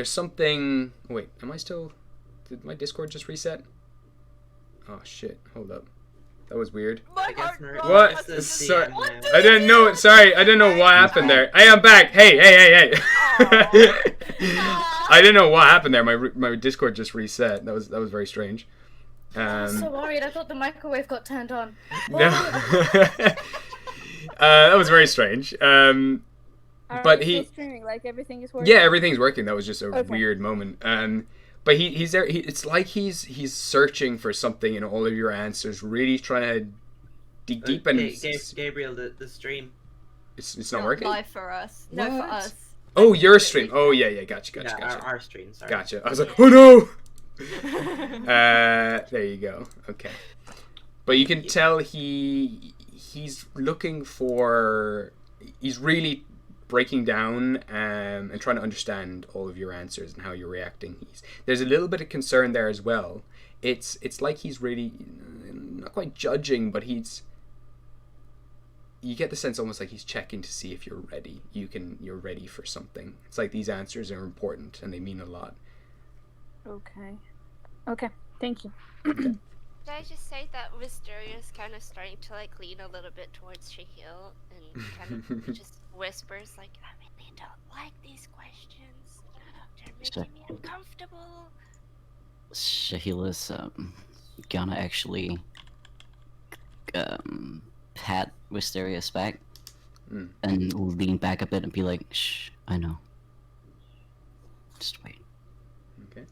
something. Wait, am I still? Did my Discord just reset? Oh shit! Hold up. That was weird. What? Sorry, I didn't know. Sorry, I didn't know what happened there. Hey, I'm back. Hey. I didn't know what happened there. My Discord just reset. That was very strange. I'm so worried. I thought the microwave got turned on. No. That was very strange. But still streaming, everything is working. Yeah, everything's working. That was just a weird moment. But he's there. It's like he's searching for something in all of your answers, really trying to dig deep. And Gabriel, the stream. It's not working. Live for us. No, for us. Oh, your stream. Oh yeah. Gotcha. Our stream. Sorry. Gotcha. I was like, oh no. There you go. Okay. But you can tell he's looking for. He's really breaking down and trying to understand all of your answers and how you're reacting. There's a little bit of concern there as well. It's like he's really not quite judging, but you get the sense almost like he's checking to see if you're ready. You're ready for something. It's like these answers are important and they mean a lot. Okay. Thank you. Did I just say that Wisteria is kind of starting to lean a little bit towards Shahil and kind of just whispers I really don't like these questions. Sure. making me uncomfortable. Shahila's gonna actually pat Wisteria's back and lean back a bit and be like, "Shh, I know. Just wait." Okay.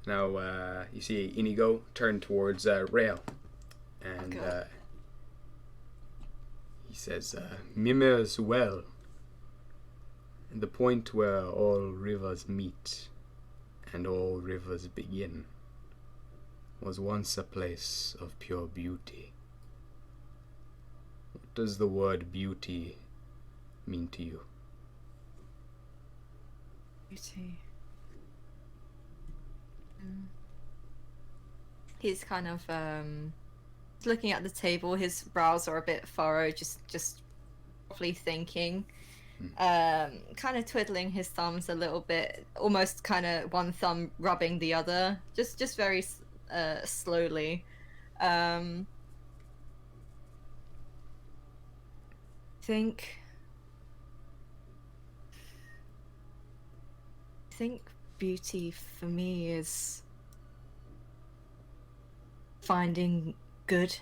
Now you see Inigo turn towards Rael, and he says, "Mimir's well, the point where all rivers meet and all rivers begin, was once a place of pure beauty. What does the word beauty mean to you?" Beauty. He's kind of looking at the table. His brows are a bit furrowed, just probably thinking. Kind of twiddling his thumbs a little bit, almost kind of one thumb rubbing the other, just very slowly. I think beauty for me is finding good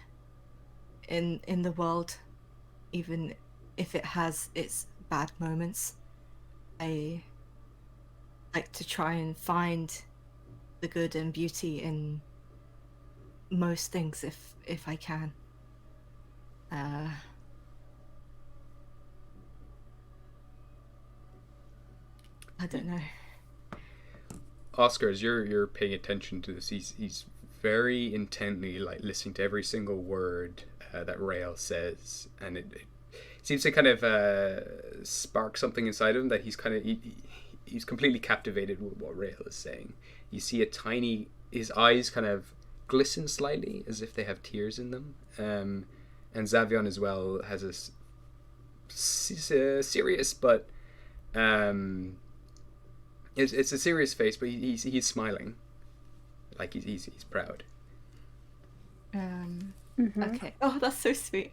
in the world, even if it has its bad moments. I like to try and find the good and beauty in most things if I can. I don't know. Oscar, as you're paying attention to this, he's very intently listening to every single word that Rael says, and it seems to kind of spark something inside him that he's completely captivated with what Rael is saying. You see his eyes kind of glisten slightly as if they have tears in them, and Xavion as well has a serious but it's a serious face, but he's smiling, like he's proud. Okay. Oh, that's so sweet.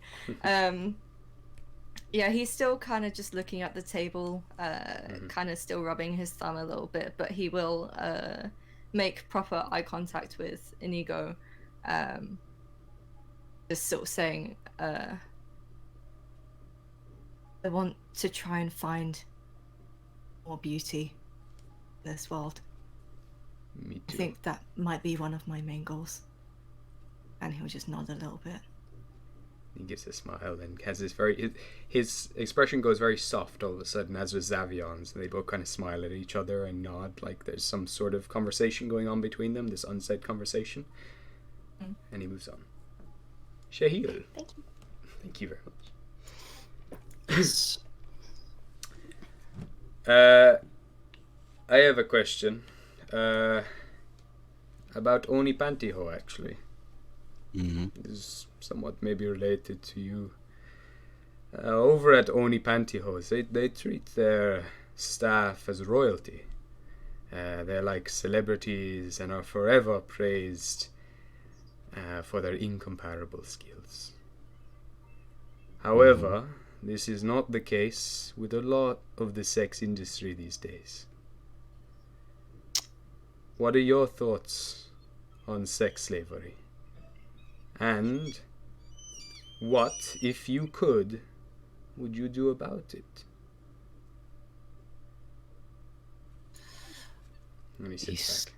Yeah, he's still kind of just looking at the table, kind of still rubbing his thumb a little bit, but he will make proper eye contact with Inigo, just sort of saying, I want to try and find more beauty in this world. Me too. I think that might be one of my main goals. And he'll just nod a little bit. He gives a smile and has this his expression goes very soft all of a sudden, as with Xavion's, and they both kind of smile at each other and nod like there's some sort of conversation going on between them, this unsaid conversation. And he moves on. Shahil. Thank you. Thank you very much. Yes. I have a question about Oni Pantiho, actually. This is somewhat maybe related to you. Over at Oni Pantyhose, they treat their staff as royalty. They're like celebrities and are forever praised for their incomparable skills. However, this is not the case with a lot of the sex industry these days. What are your thoughts on sex slavery? And what, if you could, would you do about it? Let me sit back.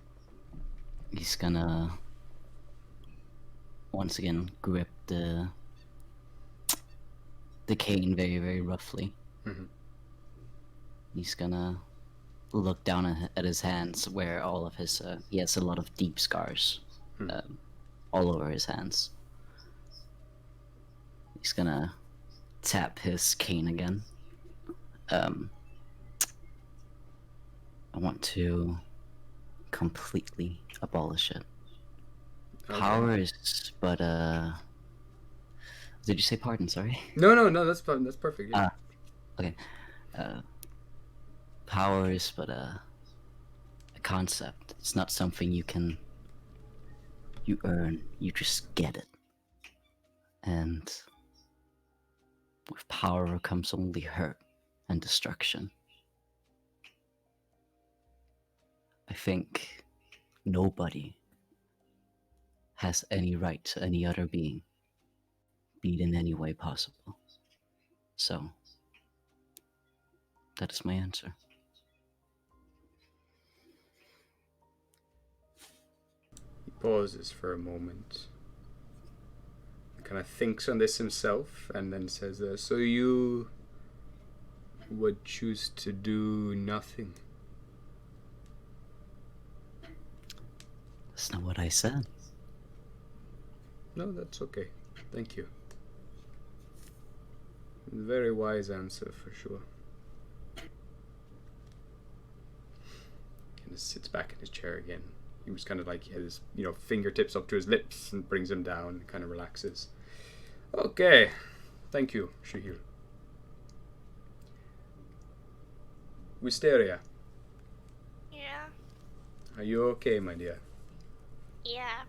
He's gonna once again grip the cane very, very roughly. He's gonna look down at his hands, where all of his he has a lot of deep scars all over his hands. He's gonna tap his cane again. I want to completely abolish it. Okay. Powers, but did you say pardon? Sorry. No, that's perfect. Yeah. Okay. Powers, but a concept. It's not something you earn. You just get it. And with power comes only hurt and destruction. I think nobody has any right to any other being, be it in any way possible. So, that is my answer. He pauses for a moment, kind of thinks on this himself, and then says, so you would choose to do nothing? That's not what I said. No, that's okay. Thank you. Very wise answer, for sure. Kind of sits back in his chair again. He was kind of like, he had his, fingertips up to his lips and brings them down and kind of relaxes. Okay. Thank you, Shahir. Wisteria, Yeah. are you okay, my dear? Yeah.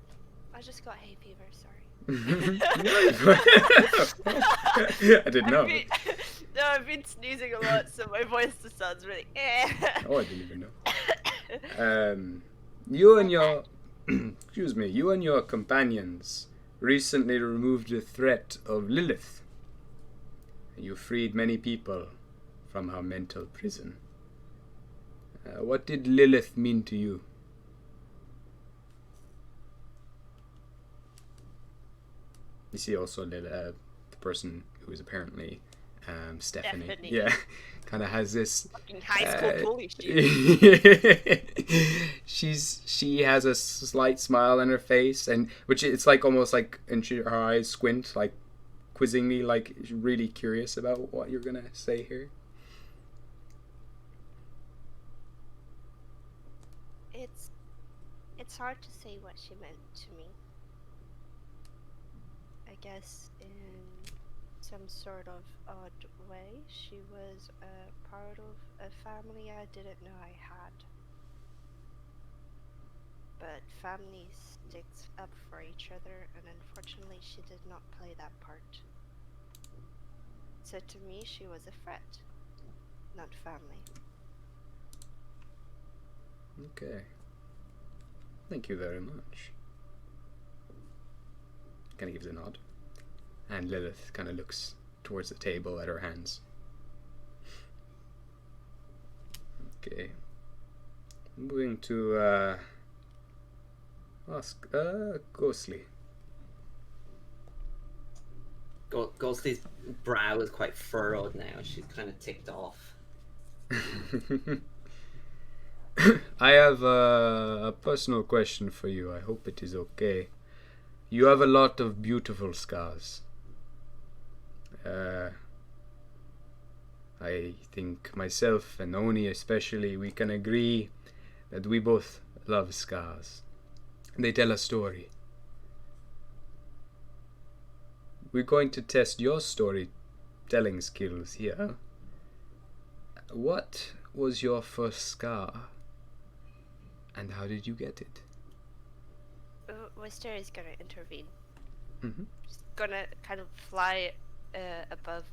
I just got hay fever, sorry. I didn't know. No, I've been sneezing a lot, so my voice just sounds really Oh, I didn't even know. You and your you and your companions recently removed the threat of Lilith. You freed many people from her mental prison. What did Lilith mean to you? You see also the person who is apparently Stephanie. Yeah, kind of has this fucking high school bully she has a slight smile on her face, and which it's like almost like, and her eyes squint like quizzingly, like really curious about what you're gonna say here. It's hard to say what she meant to me. I guess in some sort of odd way, she was a part of a family I didn't know I had. But families stick up for each other, and unfortunately she did not play that part. So to me, she was a threat, not family. Okay. Thank you very much. Kind of gives a nod. And Lilith kind of looks towards the table at her hands. Okay. I'm going to ask Ghostly. Ghostly's brow is quite furrowed now. She's kind of ticked off. I have a personal question for you. I hope it is okay. You have a lot of beautiful scars. I think myself and Oni especially, we can agree that we both love scars. They tell a story. We're going to test your storytelling skills here. What was your first scar? And how did you get it? Wisteria is gonna intervene. Mm-hmm. Just gonna kind of fly above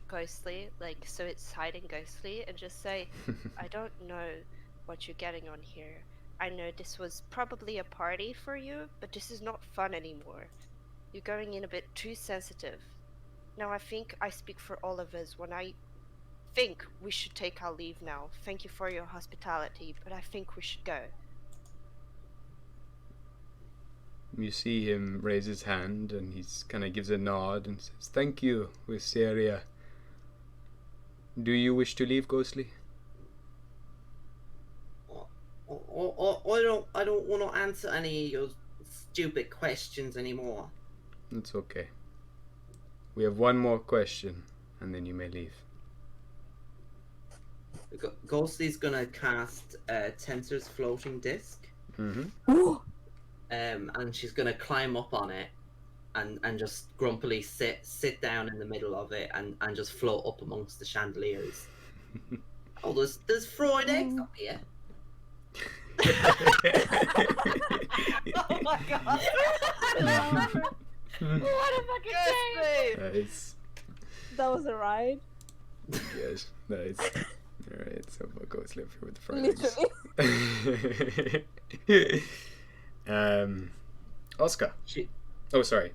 Ghostly, like so it's hiding Ghostly, and just say, I don't know what you're getting on here. I know this was probably a party for you, but this is not fun anymore. You're going in a bit too sensitive. Now I think I speak for all of us when I think we should take our leave now. Thank you for your hospitality, but I think we should go. You see him raise his hand, and he's kind of gives a nod and says, "Thank you, Wisteria. Do you wish to leave, Ghostly?" I don't want to answer any of your stupid questions anymore. It's okay. We have one more question, and then you may leave. Ghostly's gonna cast Tensor's floating disc. Mm-hmm. And she's gonna climb up on it and just grumpily sit down in the middle of it and just float up amongst the chandeliers. Oh, there's fried eggs up here. Oh my god. What a fucking game! Nice. That was a ride. Yes, nice. Alright, so we'll go live here with the Fridays. Literally. Oscar. She, Oh, sorry.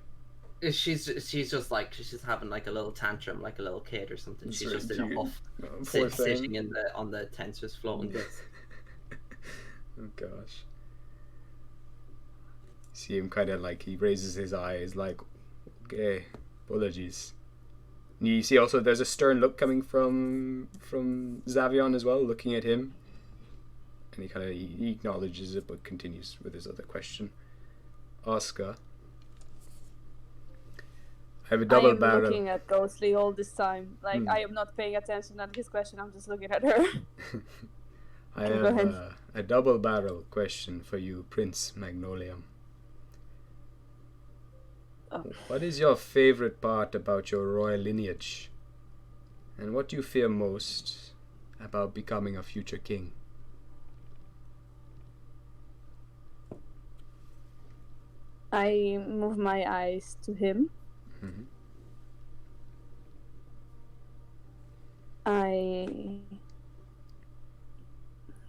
she's just like she's just having like a little tantrum, like a little kid or something. She's Sorry, just in a you- huff, Oh, poor sitting thing. in the on the tent, just floating bits. Oh gosh. See him kind of like he raises his eyes, like, okay, apologies. And you see also there's a stern look coming from Xavion as well, looking at him, and he kind of he acknowledges it, but continues with his other question. Oscar, I have a I double am barrel. looking at Ghostly all this time. Like, I am not paying attention at his question, I'm just looking at her. I Go have ahead. a double barrel question for you, Prince Magnolium. Oh. What is your favorite part about your royal lineage? And what do you fear most about becoming a future king? I move my eyes to him. Mhm.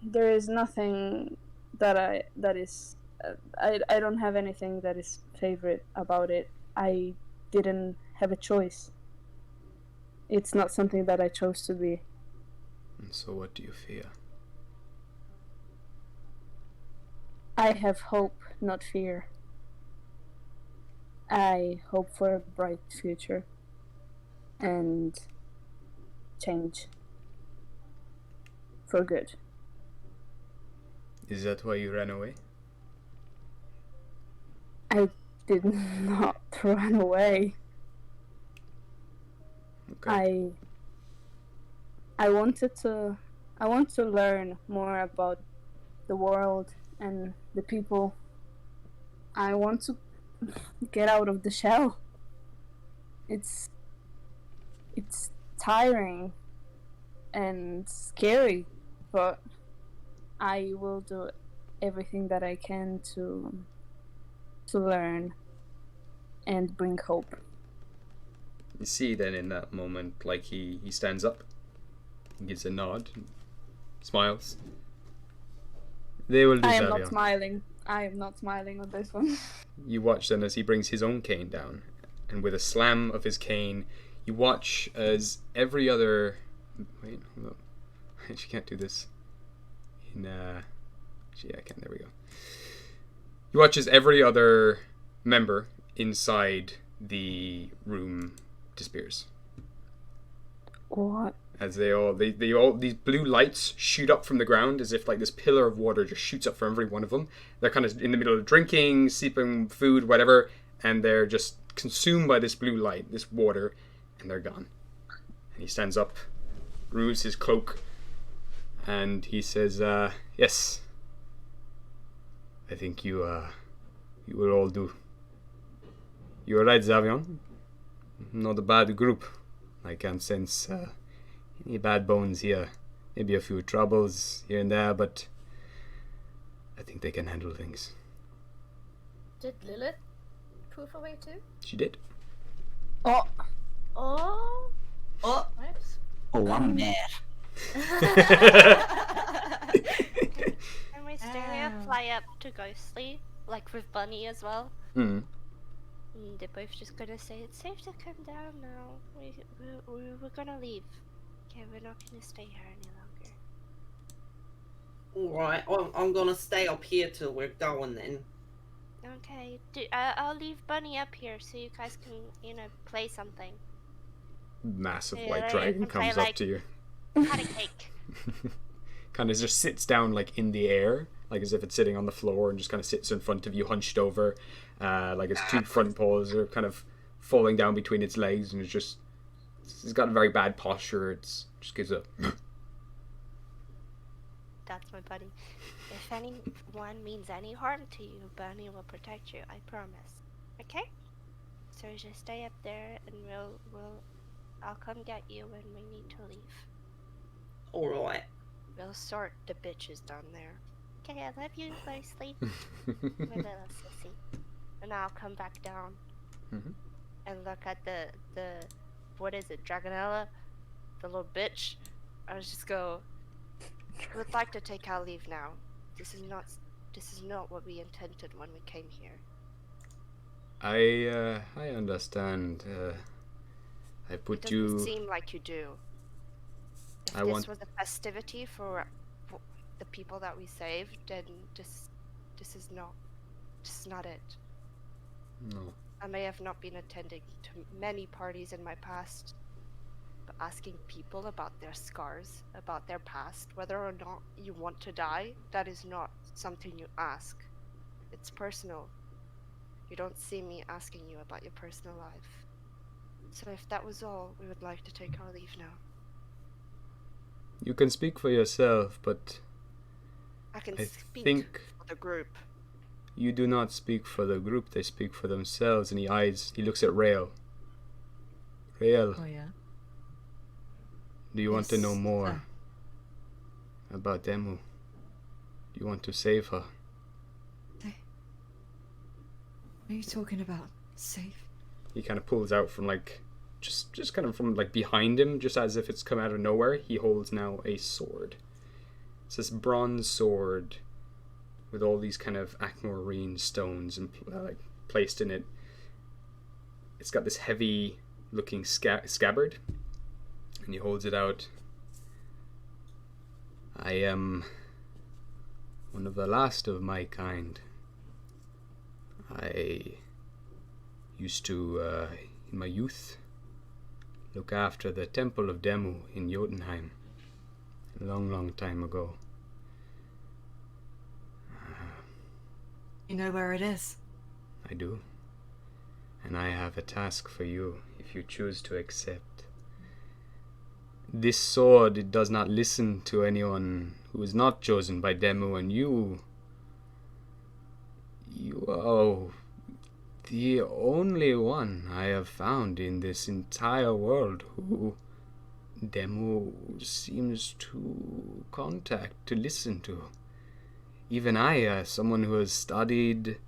There is nothing that is I don't have anything that is favorite about it. I didn't have a choice. It's not something that I chose to be. And so what do you fear? I have hope, not fear. I hope for a bright future and change for good. Is that why you ran away? I did not run away. Okay. I want to learn more about the world and the people. I want to get out of the shell. It's tiring and scary, but I will do everything that I can to learn and bring hope. You see then in that moment, like he stands up, he gives a nod, and smiles. They will do, I am Xavier. not smiling. I am not smiling on this one. You watch then as he brings his own cane down, and with a slam of his cane, you watch as every other. Wait, hold up. I actually can't do this. Actually, I can. There we go. You watch as every other member inside the room disappears. What? As they all these blue lights shoot up from the ground as if like this pillar of water just shoots up from every one of them. They're kind of in the middle of drinking, sipping food, whatever, and they're just consumed by this blue light, this water, and they're gone. And he stands up, removes his cloak, and he says, yes, I think you will all do. You're right, Xavion. Not a bad group. I can't sense any bad bones here. Maybe a few troubles here and there, but I think they can handle things. Did Lilith proof away too? She did. Oh, Oh, Oh, nice. Oh, I'm mad. And we fly up to Ghostly, like with Bunny as well. Hmm. And they're both just gonna say, it's safe to come down now. We're gonna leave. Okay, we're not gonna stay here any longer. Alright, I'm gonna stay up here till we're going then. Okay, I'll leave Bunny up here so you guys can, play something. Massive Yeah, white you dragon can play, comes up like- to you. Pat a cake. Kind of just sits down like in the air, like as if it's sitting on the floor, and just kind of sits in front of you, hunched over, like its two front paws are kind of falling down between its legs, and it's got a very bad posture. It's just gives a. That's my buddy. If anyone means any harm to you, Bunny will protect you. I promise. Okay? So just stay up there, and I'll come get you when we need to leave. Alright. We'll sort the bitches down there. Okay, I love you, Ghostly. My little sissy. And I'll come back down Mhm. and look at the what is it, Dragonella? The little bitch. I'll just go, I would like to take our leave now. This is not what we intended when we came here. I understand. I It put doesn't you. seem like you do. If I this want- was a festivity for the people that we saved, then this is not it. No. I may have not been attending to many parties in my past, but asking people about their scars, about their past, whether or not you want to die, that is not something you ask. It's personal. You don't see me asking you about your personal life. So if that was all, we would like to take our leave now. You can speak for yourself, but I can I speak think for the group. you do not speak for the group. They speak for themselves. And he looks at Rael. Rael, Oh yeah. do you want to know Yes, more about Demu? Do you want to save her? What are you talking about? Safe? He kind of pulls out from like, just kind of from like behind him, just as if it's come out of nowhere. He holds now a sword. It's this bronze sword with all these kind of aquamarine stones and like placed in it. It's got this heavy looking scabbard, and he holds it out. I am one of the last of my kind. I used to, in my youth, look after the Temple of Demu in Jotunheim a long, long time ago. You know where it is? I do. And I have a task for you, if you choose to accept. This sword, it does not listen to anyone who is not chosen by Demu, and you are the only one I have found in this entire world who Demu seems to contact, to listen to. Even I, someone who has studied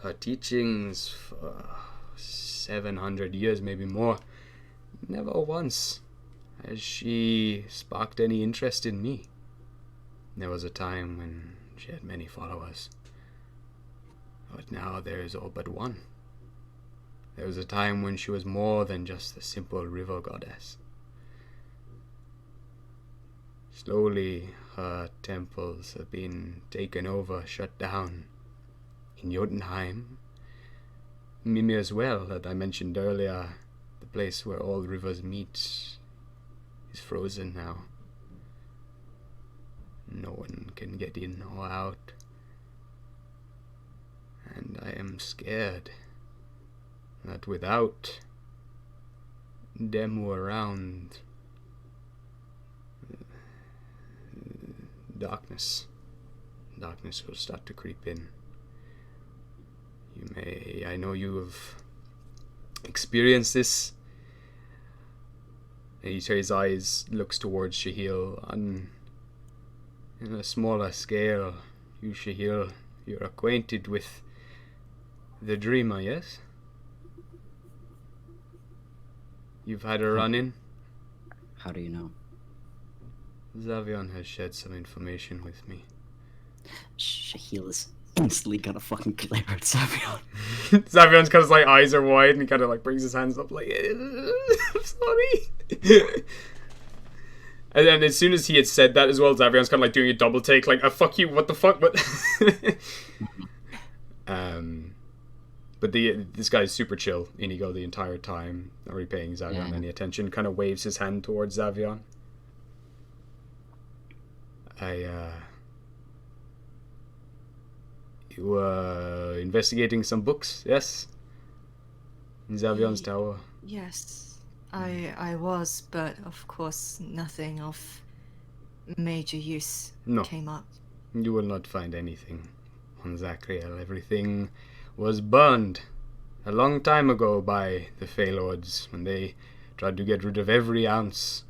her teachings for 700 years, maybe more, never once has she sparked any interest in me. There was a time when she had many followers, but now there is all but one. There was a time when she was more than just a simple river goddess. Slowly, her temples have been taken over, shut down. In Jotunheim, Mimir as well, that I mentioned earlier, the place where all rivers meet, is frozen now. No one can get in or out. And I am scared that without Demu around, darkness will start to creep in. I know you have experienced this. His eyes looks towards Shahil on in a smaller scale. You, Shahil, you're acquainted with the Dreamer, yes? You've had a run-in? How do you know? Zavion has shared some information with me. Shahil is instantly gonna fucking glare at Zavion. Zavion's kind of like eyes are wide and he kind of like brings his hands up like, I'm sorry. And then as soon as he had said that as well, Zavion's kind of like doing a double take, like, fuck you, what the fuck? But this guy's super chill, Inigo, the entire time, not really paying Zavion any attention, kind of waves his hand towards Zavion. You were investigating some books, yes? In Zavion's tower. Yes, I was, but of course nothing of major use came up. You will not find anything on Zachriel. Everything was burned a long time ago by the Feylords when they tried to get rid of every ounce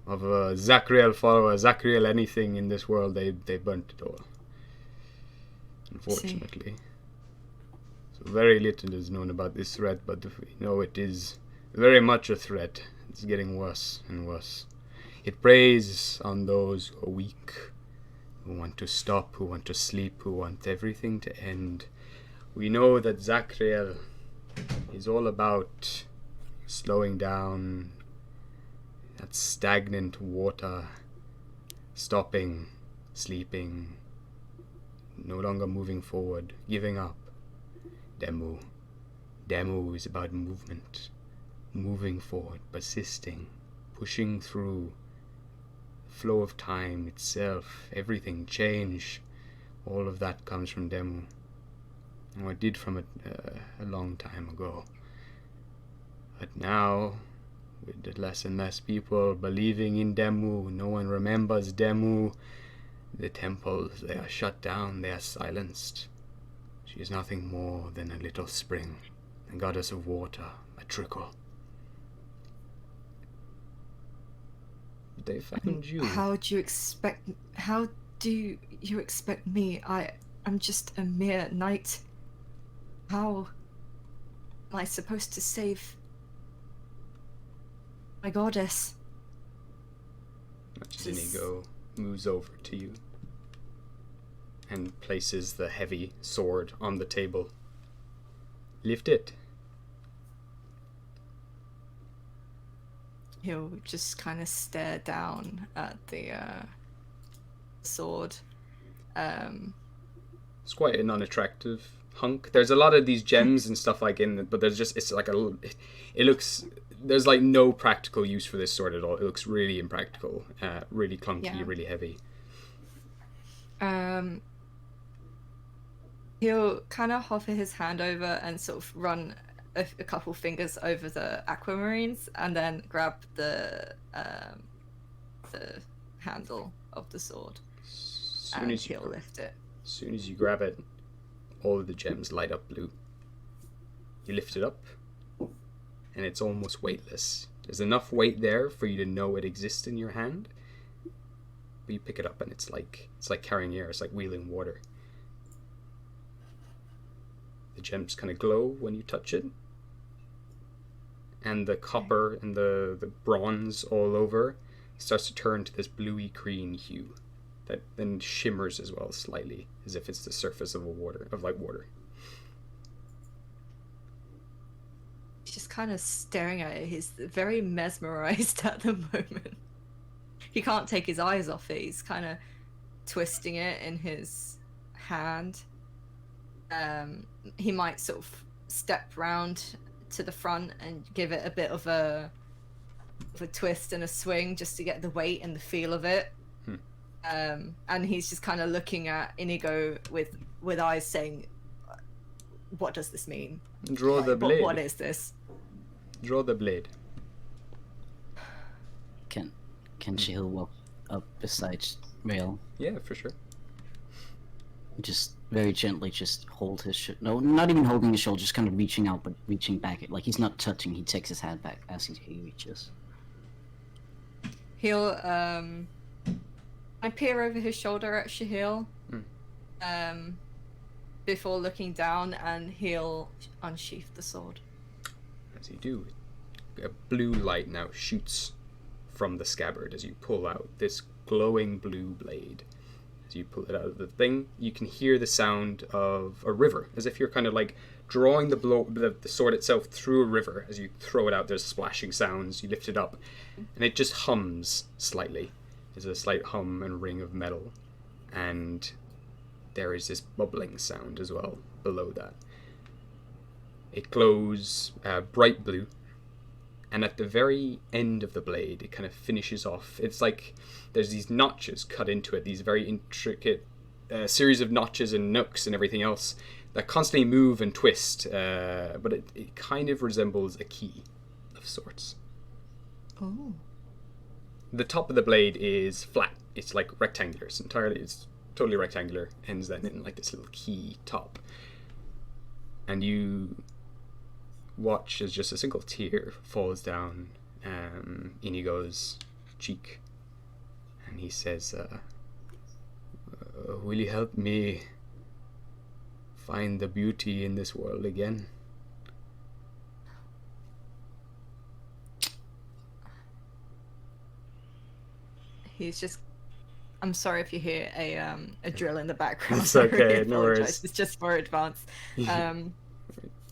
of a Zachriel follower, Zachriel anything in this world. They burnt it all. Unfortunately. So very little is known about this threat, but we know it is very much a threat. It's getting worse and worse. It preys on those who are weak, who want to stop, who want to sleep, who want everything to end. We know that Zachriel is all about slowing down that stagnant water, stopping, sleeping, no longer moving forward, giving up. Demu is about movement, moving forward, persisting, pushing through the flow of time itself, everything, change. All of that comes from Demu. And it did from a long time ago. But now, with the less and less people believing in Demu, no one remembers Demu. The temples, they are shut down, they are silenced. She is nothing more than a little spring, a goddess of water, a trickle. They found you. How do you expect me? I'm just a mere knight. How am I supposed to save my goddess? Inigo moves over to you and places the heavy sword on the table. Lift it. He'll just kind of stare down at the sword. It's quite an unattractive hunk. There's a lot of these gems and stuff like in it, but it's like it looks, there's like no practical use for this sword at all. It looks really impractical, really clunky, really heavy. He'll kind of hover his hand over and sort of run a couple fingers over the aquamarines and then grab the handle of the sword. He'll lift it. As soon as you grab it, all of the gems light up blue. You lift it up, and it's almost weightless. There's enough weight there for you to know it exists in your hand, but you pick it up and it's like carrying air. It's like wheeling water. The gems kind of glow when you touch it, and the copper and the bronze all over starts to turn to this bluey green hue that then shimmers as well slightly, as if it's the surface of water. He's just kind of staring at it. He's very mesmerized at the moment. He can't take his eyes off it. He's kind of twisting it in his hand. He might sort of step round to the front and give it a bit of a twist and a swing just to get the weight and the feel of it. And he's just kind of looking at Inigo with eyes saying, "What does this mean? Draw the blade. What is this?" Draw the blade. Can she walk up beside Rail? Yeah, for sure. Just very gently, just hold his no, not even holding his shoulder, just kind of reaching out, but reaching back. Like he's not touching. He takes his hand back as he reaches. He'll I peer over his shoulder at Shahil, before looking down, and he'll unsheath the sword. As you do, a blue light now shoots from the scabbard as you pull out this glowing blue blade. As you pull it out of the thing, you can hear the sound of a river, as if you're kind of like drawing the sword itself through a river. As you throw it out, there's splashing sounds. You lift it up, and it just hums slightly. There's a slight hum and ring of metal, and there is this bubbling sound as well below that. It glows bright blue, and at the very end of the blade, it kind of finishes off. It's like there's these notches cut into it, these very intricate series of notches and nooks and everything else that constantly move and twist, but it kind of resembles a key of sorts. Oh. The top of the blade is flat. It's like rectangular. It's totally rectangular. Ends then in like this little key top. And you watch as just a single tear falls down Inigo's cheek. And he says, will you help me find the beauty in this world again? He's just I'm sorry if you hear a drill in the background. It's okay, I really no worries. apologize. It's just for advance.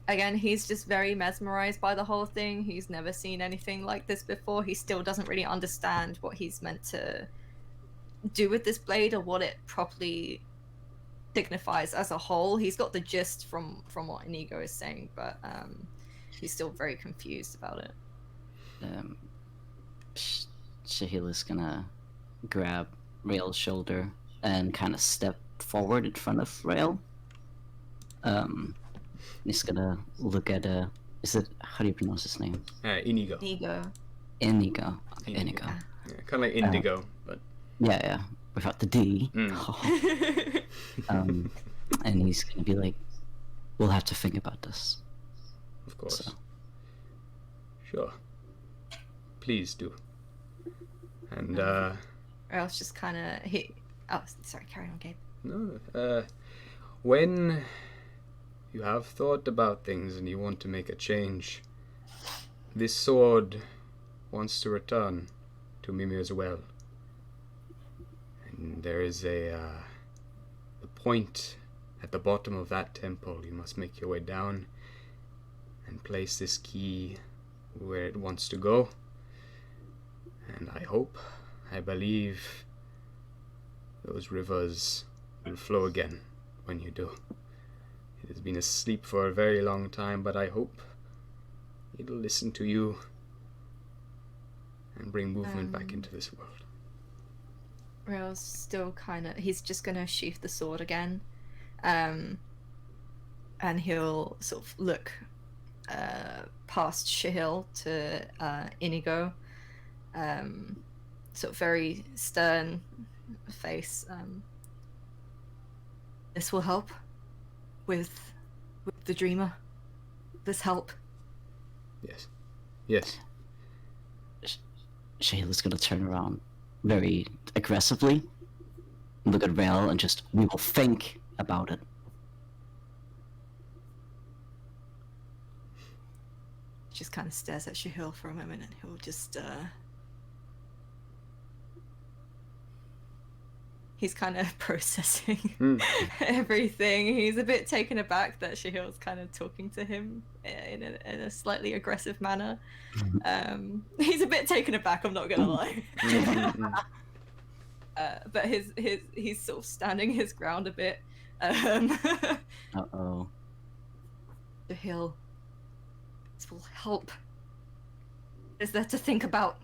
Again, he's just very mesmerized by the whole thing. He's never seen anything like this before. He still doesn't really understand what he's meant to do with this blade or what it properly signifies as a whole. He's got the gist from what Inigo is saying, but he's still very confused about it. Shahil is gonna grab Rail's shoulder and kind of step forward in front of Rail. He's gonna look at is it, how do you pronounce his name? Inigo. Inigo. Inigo. Yeah, kind of like indigo, but yeah, without the D. And he's gonna be like, "We'll have to think about this." Of course. So. Sure. Please do. And Or else just kind of oh, sorry, carry on, Gabe. no, when you have thought about things and you want to make a change, this sword wants to return to Mimir's well. And there is a point at the bottom of that temple. You must make your way down and place this key where it wants to go. And I believe those rivers will flow again when you do. It has been asleep for a very long time, but I hope it'll listen to you and bring movement back into this world. Rail's still he's just gonna sheath the sword again, and he'll sort of look past Shahil to Inigo, sort of very stern face. This will help with the dreamer. This help. Yes. Shayla's gonna turn around very aggressively, look at Rail, and just, "We will think about it." Just kind of stares at Shahil for a moment, and he'll just he's kind of processing everything. He's a bit taken aback that Shahil's kind of talking to him in a slightly aggressive manner. He's a bit taken aback, I'm not gonna lie. But he's sort of standing his ground a bit. Uh-oh. Shahil, this will help. Is there to think about?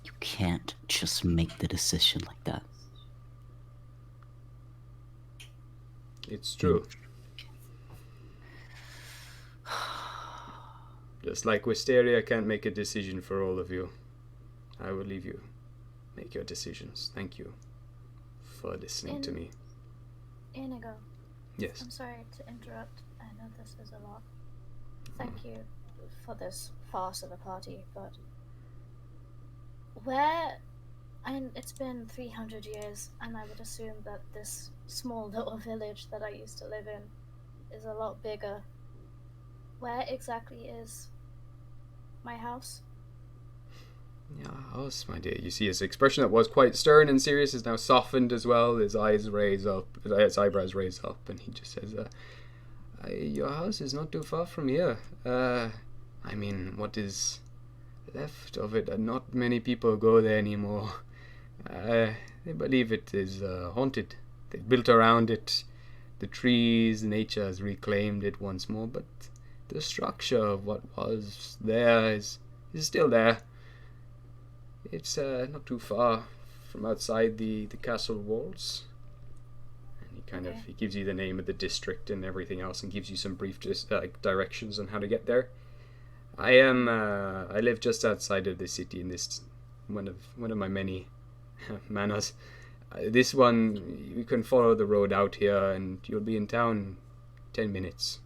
You can't just make the decision like that. It's true. Just like Wisteria can't make a decision for all of you, I will leave you make your decisions. Thank you for listening to me. Inigo. Yes. I'm sorry to interrupt. I know this is a lot. Thank you for this farce of a party, but it's been 300 years, and I would assume that this small little village that I used to live in is a lot bigger. Where exactly is my house? Yeah, house, my dear. You see his expression that was quite stern and serious is now softened as well. His eyebrows raise up, and he just says, "Your house is not too far from here. I mean, what is left of it? Not many people go there anymore. They believe it is haunted. They built around it. The trees, nature has reclaimed it once more, but the structure of what was there is still there. It's not too far from outside the castle walls." And he gives you the name of the district and everything else, and gives you some brief directions on how to get there. I live just outside of the city in this one of my many manors. This one, you can follow the road out here, and you'll be in town in 10 minutes.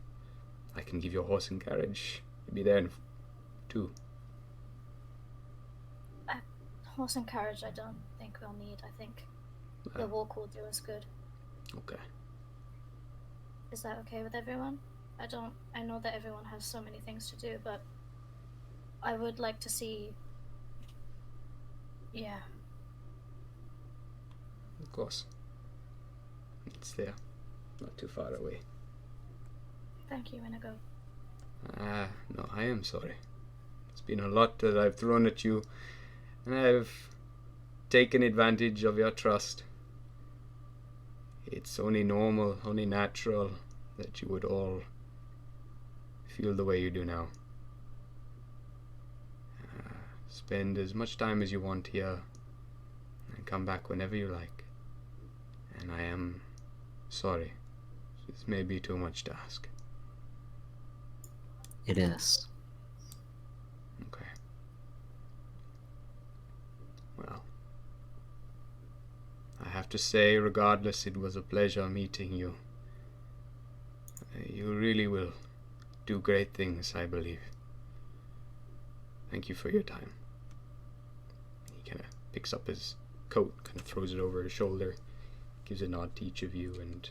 I can give you a horse and carriage. You'll be there in 2. Horse and carriage I don't think we'll need. I think the walk will do us good. Okay. Is that okay with everyone? I know that everyone has so many things to do, but I would like to see, Of course. It's there. Not too far away. Thank you, Inigo. No, I am sorry. It's been a lot that I've thrown at you, and I've taken advantage of your trust. It's only normal, only natural that you would all feel the way you do now. Spend as much time as you want here, and come back whenever you like. And I am sorry. This may be too much to ask. It is. Okay. Well, I have to say, regardless, it was a pleasure meeting you. You really will do great things, I believe. Thank you for your time. He kind of picks up his coat, kind of throws it over his shoulder, gives a nod to each of you, and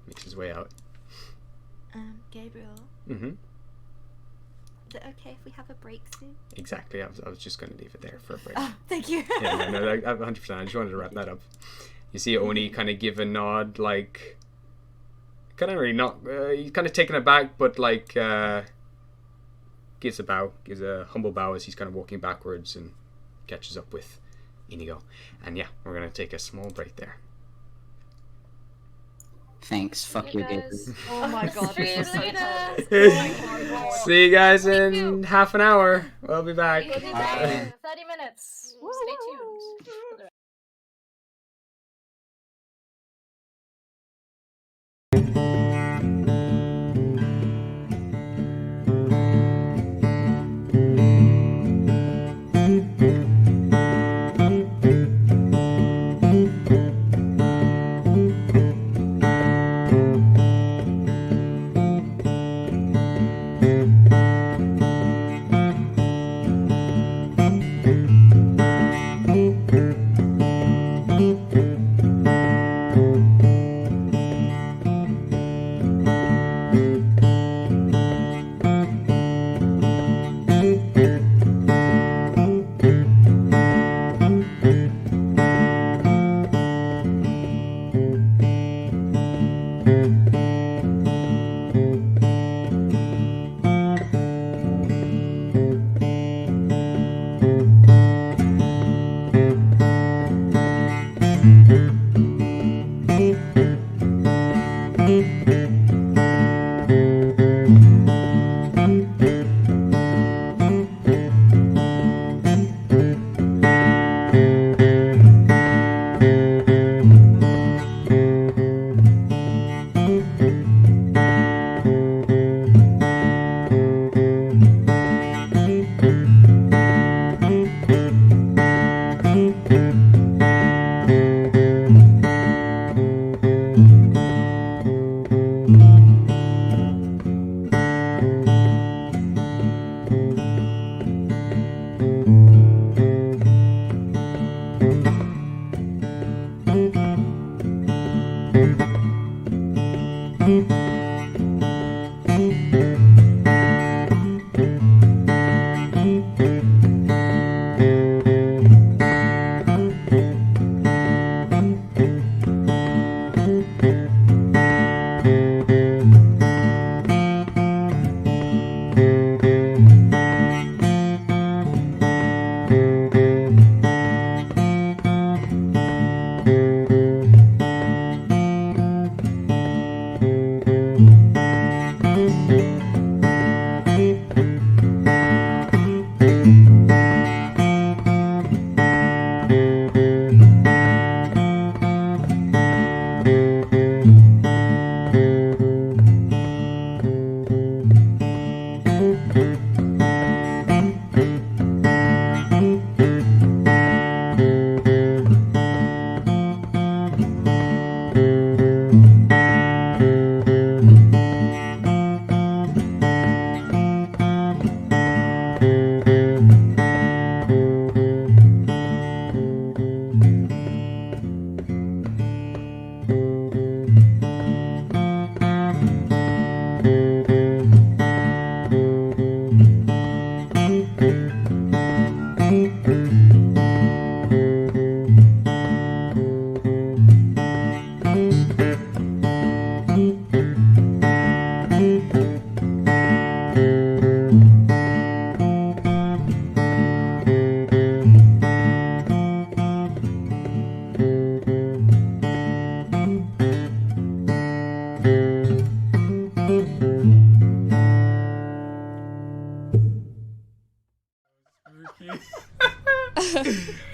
makes his way out. Gabriel. Mm-hmm. Is it okay if we have a break soon? Exactly. I was just going to leave it there for a break. Oh, thank you. Yeah, no, 100%. I just wanted to wrap that up. You see Oni kind of give a nod, like, kind of really not, he's kind of taken aback, but like, gives a humble bow as he's kind of walking backwards and catches up with Inigo. And yeah, we're going to take a small break there. Thanks. Fuck you, Gabriel. Oh my god, this is so tough. See you guys in half an hour. We'll be back. We'll be back in 30 minutes. Stay tuned.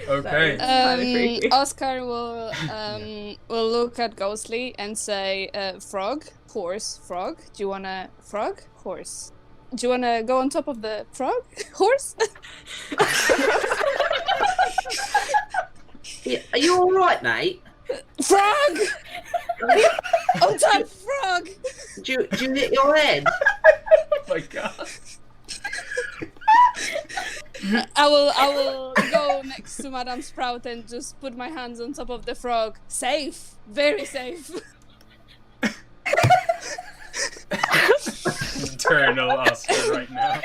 Okay. Oscar will look at Ghostly and say, "Frog, horse, frog. Do you wanna frog, horse? Do you wanna go on top of the frog, horse?" Yeah, are you all right, mate? Frog! On top, frog! Do you hit your head? Oh my god. I will go next to Madame Sprout and just put my hands on top of the frog. Safe, very safe. Eternal Oscar right now.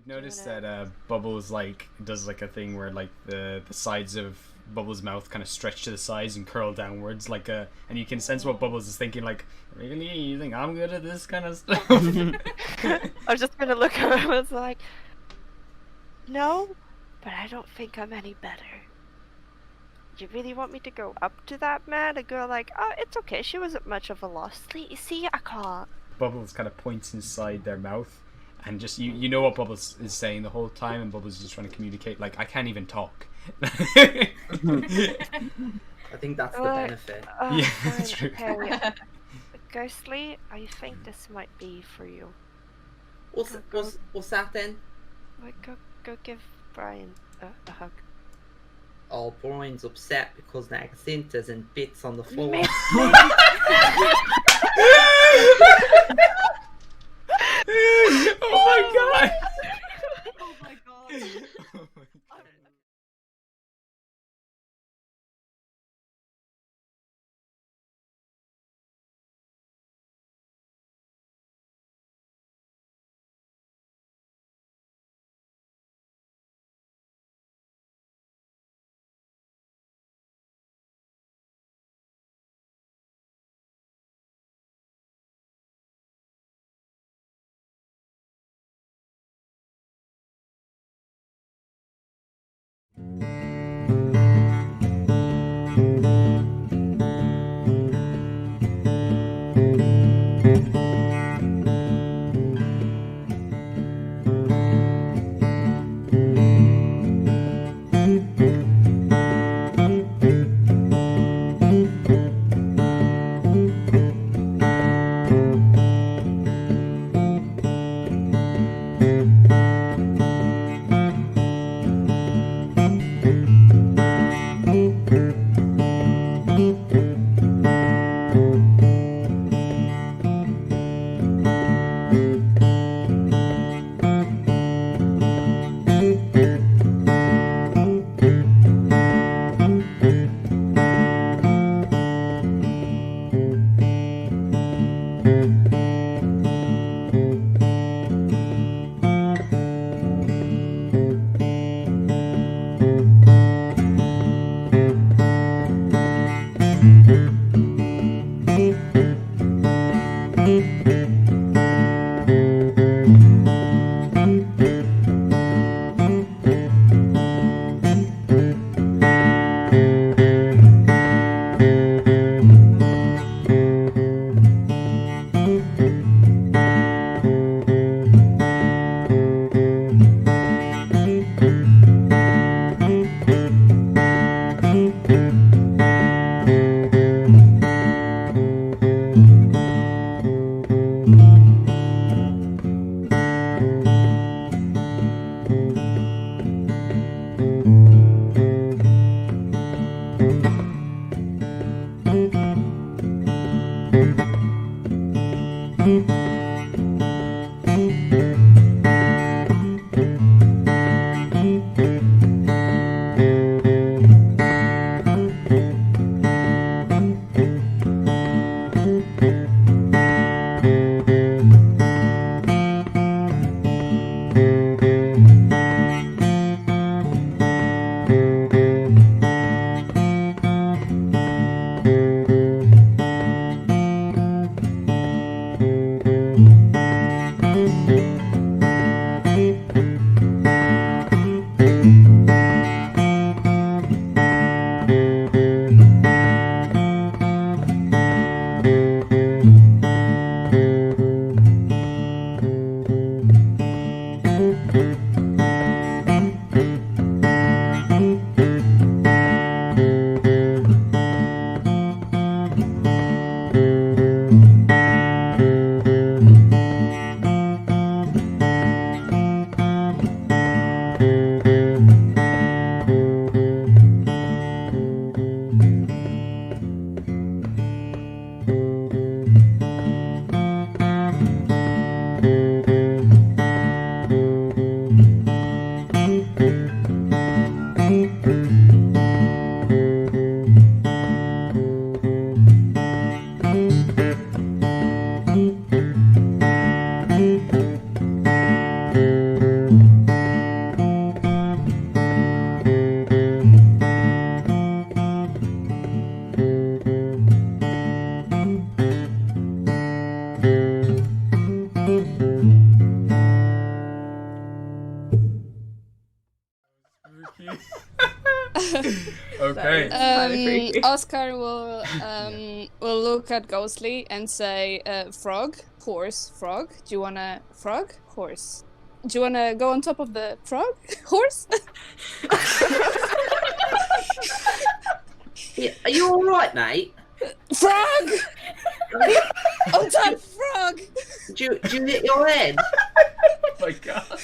Notice that Bubbles does a thing where the sides of Bubbles' mouth kind of stretch to the sides and curl downwards and you can sense what Bubbles is thinking really, you think I'm good at this kind of stuff? I was just gonna look at him and was like, no, but I don't think I'm any better. You really want me to go up to that man? A girl it's okay, she wasn't much of a loss. See, I can't. Bubbles kind of points inside their mouth. And just you know what Bubbles is saying the whole time, and Bubbles is just trying to communicate I can't even talk. I think that's the benefit. Yeah, that's true. Okay. Ghostly, I think this might be for you. What's that then? Go give Brian a hug. Oh, Brian's upset because there are splinters and bits on the floor. Oh my god! Oh my god. Okay. Oscar will look at Ghostly and say, "Frog, horse, frog. Do you wanna frog, horse? Do you wanna go on top of the frog, horse?" Yeah, are you all right, mate? Frog! On top, frog! Do you hit your head? Oh my god.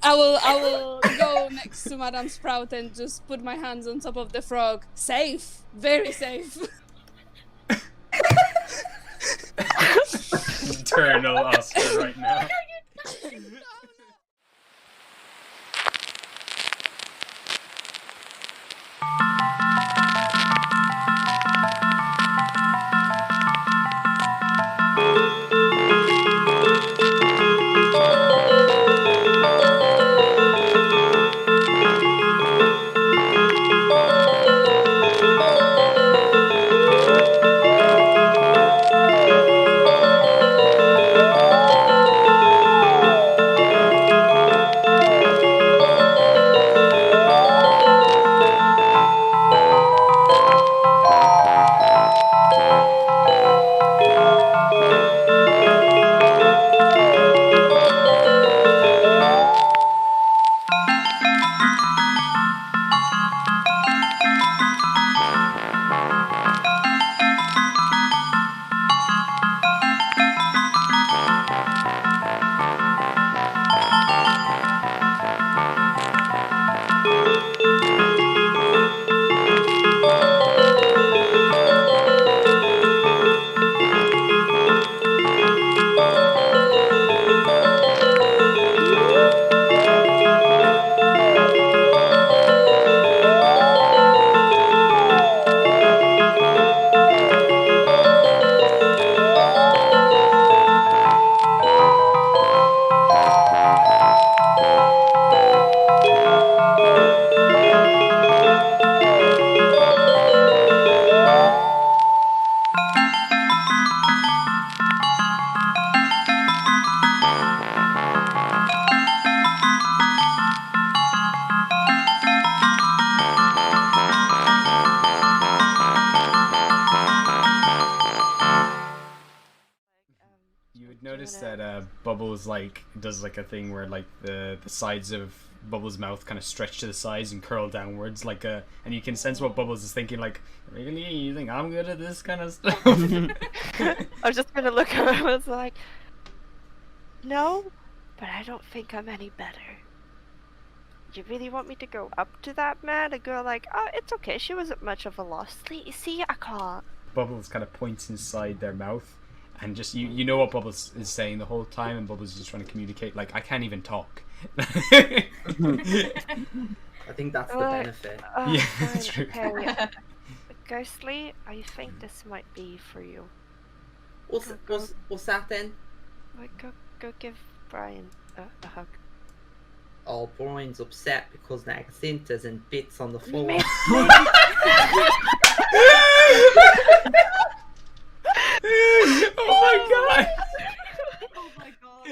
I will go next to Madame Sprout and just put my hands on top of the frog. Safe, very safe. Eternal Oscar right now. You would notice that Bubbles does a thing where the sides of Bubbles' mouth kind of stretch to the sides and curl downwards and you can sense what Bubbles is thinking, like, really, you think I'm good at this kind of stuff? I was just gonna look at him. I was like, no, but I don't think I'm any better. You really want me to go up to that man? A girl like, oh, it's okay. She wasn't much of a loss. See, I can't. Bubbles kind of points inside their mouth, and just you know what Bubbles is saying the whole time, and Bubbles is just trying to communicate. Like, I can't even talk. I think that's the benefit. Yeah, that's true. Okay. Ghostly, I think this might be for you. What's that then? Like, go give Brian a hug. Oh, Brian's upset because there are splinters and bits on the floor. Oh my god! Oh my god.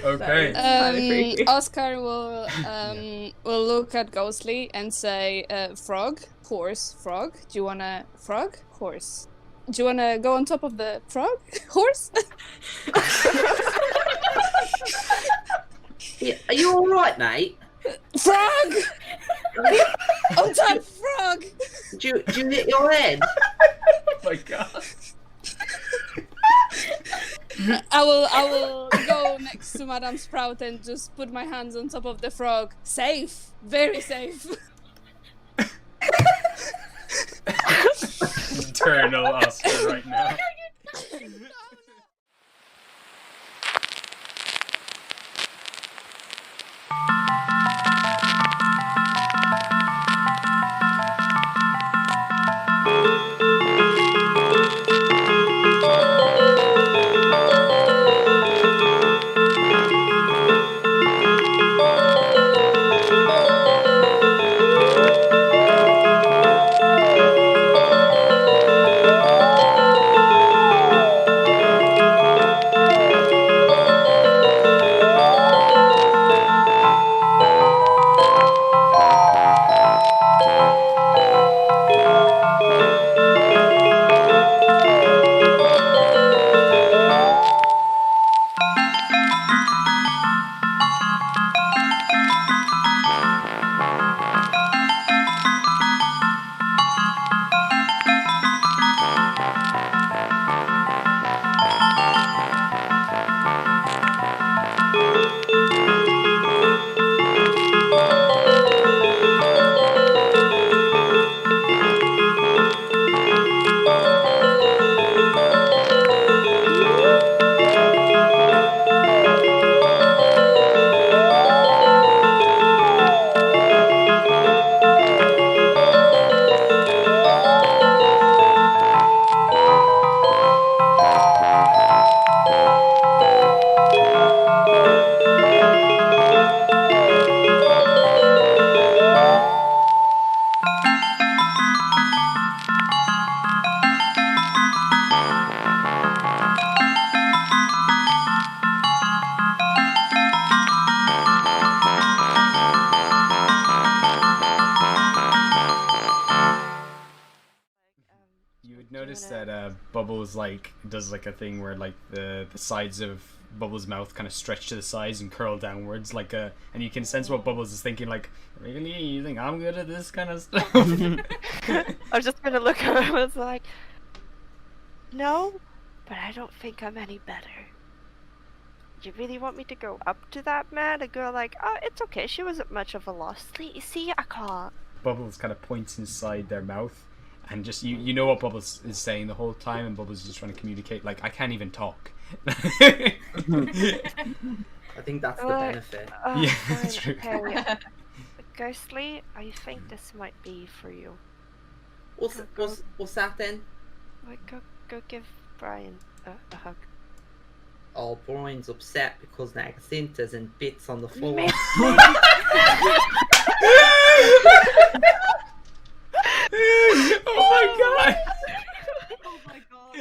Okay. Oscar will look at Ghostly and say, "Frog, horse, frog. Do you wanna frog, horse? Do you wanna go on top of the frog, horse?" Yeah, are you all right, mate? Frog! On top, frog! Do you hit your head? Oh my god. I will go next to Madame Sprout and just put my hands on top of the frog. Safe, very safe. Eternal Oscar right now. noticed that Bubbles like does like a thing where like the sides of Bubbles' mouth kind of stretch to the sides and curl downwards like a, and you can sense what Bubbles is thinking like, really? You think I'm good at this kind of stuff? I was just gonna look at her. I was like, no, but I don't think I'm any better. You really want me to go up to that man? A girl like, oh, it's okay. She wasn't much of a loss. See, I can't. Bubbles kind of points inside their mouth, and just you know what Bubbles is saying the whole time, and Bubbles is just trying to communicate like, I can't even talk. I think that's the benefit. Yeah, that's true. Okay. Ghostly, I think this might be for you. What's that then? Like, go give Brian a hug. Oh, Brian's upset because Nagacinta's in bits on the floor. Oh my god! Oh my god.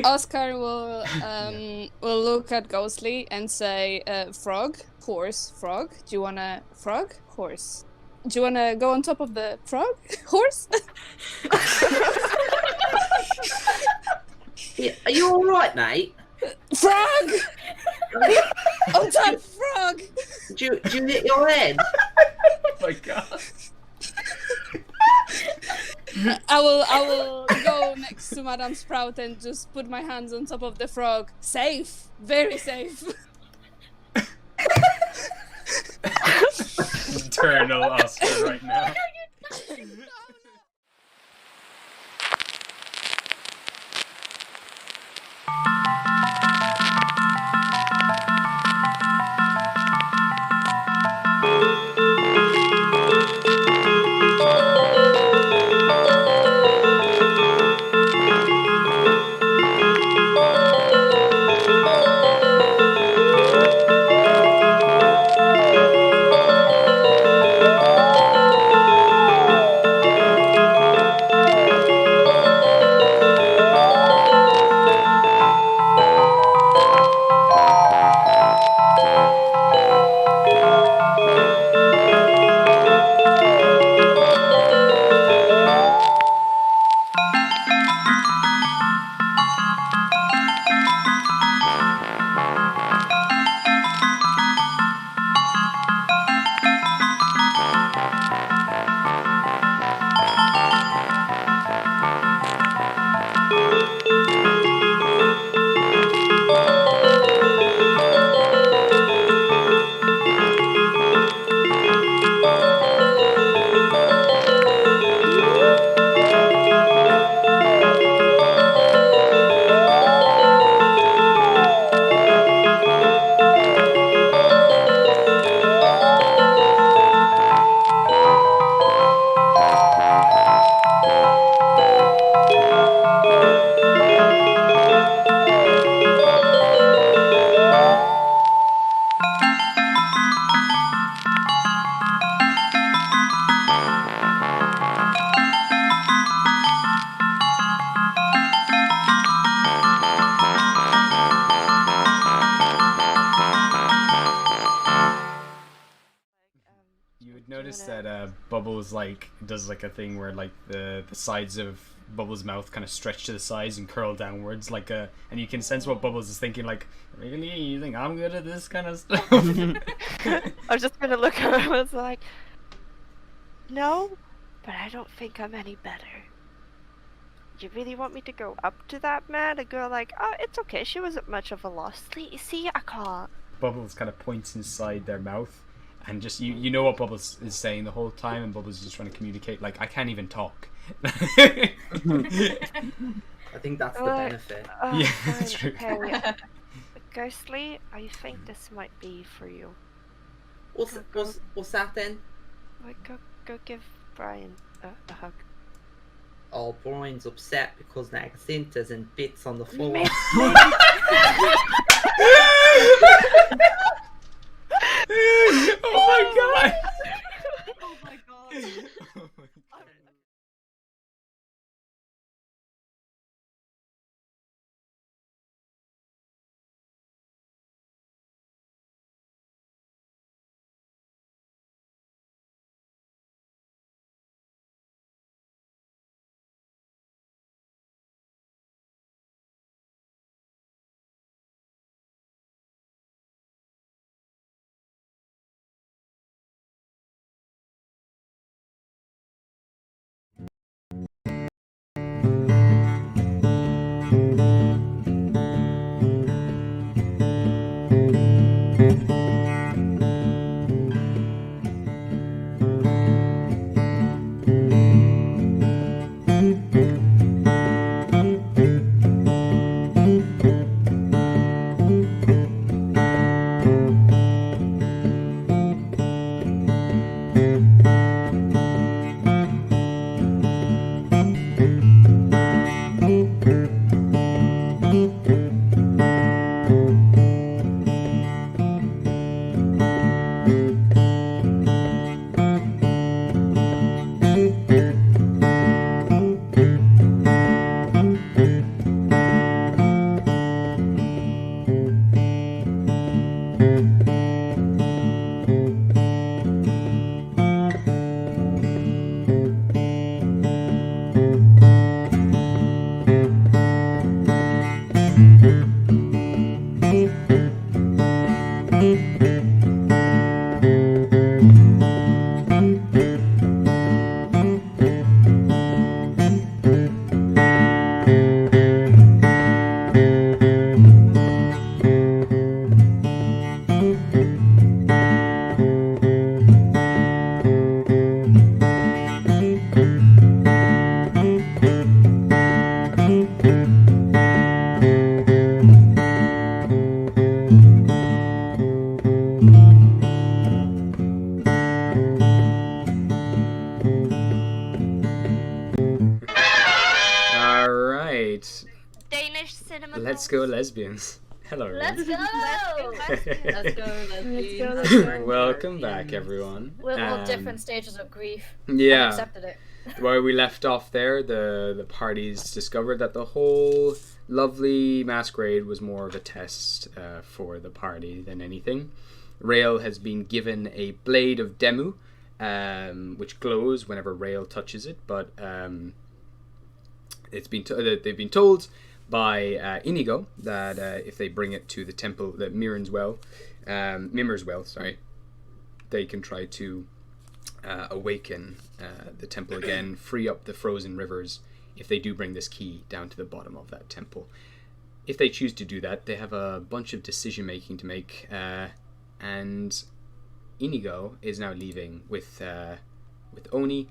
Oscar will look at Ghostly and say, "Frog, horse, frog. Do you wanna frog, horse? Do you wanna go on top of the frog, horse?" Yeah, are you all right, mate? Frog! On top, frog! Do you hit your head? Oh my god. I will go next to Madame Sprout and just put my hands on top of the frog. Safe, very safe. Eternal Oscar right now. You would notice that Bubbles does a thing where the sides of Bubbles' mouth kind of stretch to the sides and curl downwards and you can sense what Bubbles is thinking, like, really, you think I'm good at this kind of stuff? I was just gonna look at him and was like, no, but I don't think I'm any better. You really want me to go up to that man? A girl like, oh, it's okay, she wasn't much of a loss. See, I can't. Bubbles kind of points inside their mouth, and just you know what Bubbles is saying the whole time, and Bubbles is just trying to communicate, like, I can't even talk. I think that's the benefit. Yeah, Fine, that's true. Okay. Ghostly, I think this might be for you. What's that then? Like, go give Brian a hug. Oh, Brian's upset because there are splinters and bits on the floor. Oh my god! Oh my god. Oh my god. go lesbians. Hello, Let's everyone. go! Let's go, Leslie. Let's go. Welcome back, everyone. We're all different stages of grief. Yeah. I've accepted it. Where we left off there, the parties discovered that the whole lovely masquerade was more of a test for the party than anything. Rael has been given a blade of Demu, which glows whenever Rael touches it, but they've been told by Inigo that if they bring it to the temple, that Mimmer's well, they can try to awaken the temple again, free up the frozen rivers if they do bring this key down to the bottom of that temple. If they choose to do that, they have a bunch of decision making to make, and Inigo is now leaving with Oni,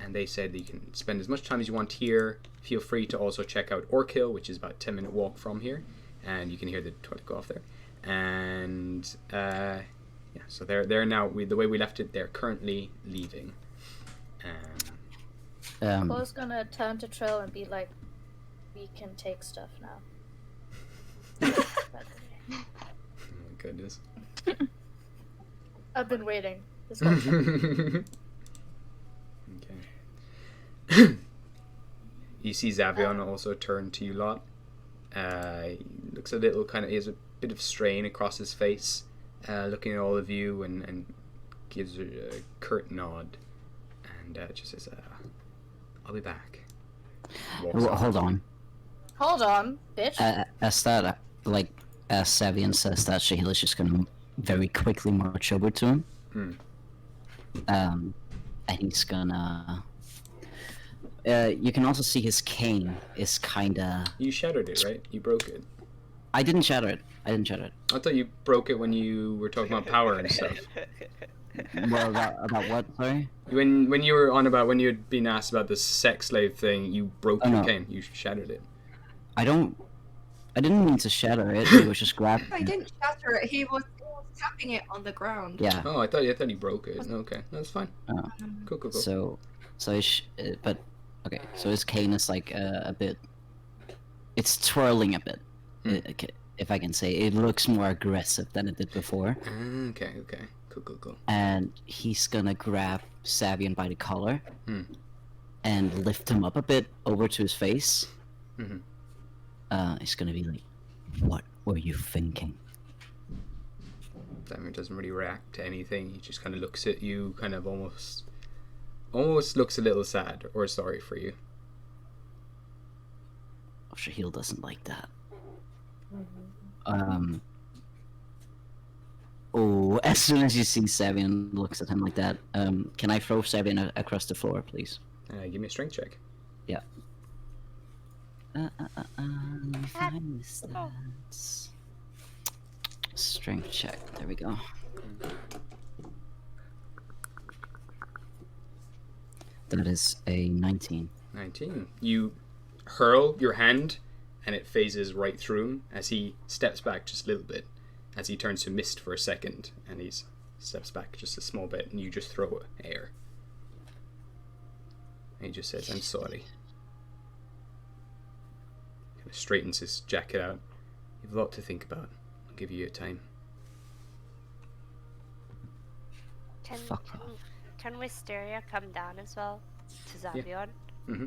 and they said that you can spend as much time as you want here. Feel free to also check out Orkill, which is about a 10-minute walk from here, and you can hear the toilet go off there. And yeah, so they're now, the way we left it, they're currently leaving. Cole's gonna turn to Trill and be like, we can take stuff now. Oh my goodness. I've been waiting. This whole time. Okay. You see Xavion also turn to you lot. He looks a little he has a bit of strain across his face, looking at all of you, and gives a curt nod, and just says, I'll be back. Well, hold on. Hold on, bitch. As Savian says that, Shahila's just gonna very quickly march over to him. And he's gonna... you can also see his cane is kinda... You shattered it, right? You broke it. I didn't shatter it. I thought you broke it when you were talking about power and stuff. Well, about what, sorry? When you were on about, when you had been asked about the sex slave thing, you broke your cane. You shattered it. I didn't mean to shatter it. He was just grabbing. I didn't shatter it. He was tapping it on the ground. Yeah. Oh, I thought he broke it. Okay, that's fine. Cool. So his cane is like a bit. It's twirling a bit. If I can say, it looks more aggressive than it did before. Okay. Cool. And he's gonna grab Savian by the collar and lift him up a bit over to his face. He's gonna be like, "What were you thinking?" Damir doesn't really react to anything. He just kind of looks at you, kind of almost looks a little sad or sorry for you. Oh, Shahil doesn't like that. Oh, as soon as you see Savian looks at him like that, can I throw Savian across the floor, please? Give me a strength check. Yeah. Find this stats. Strength check. There we go. That is a 19. 19. You hurl your hand, and it phases right through him as he steps back just a little bit, as he turns to mist for a second, and he steps back just a small bit, and you just throw air. And he just says, "I'm sorry." Kind of straightens his jacket out. You've a lot to think about. I'll give you your time. Can Wisteria come down as well to Xavion? Yeah.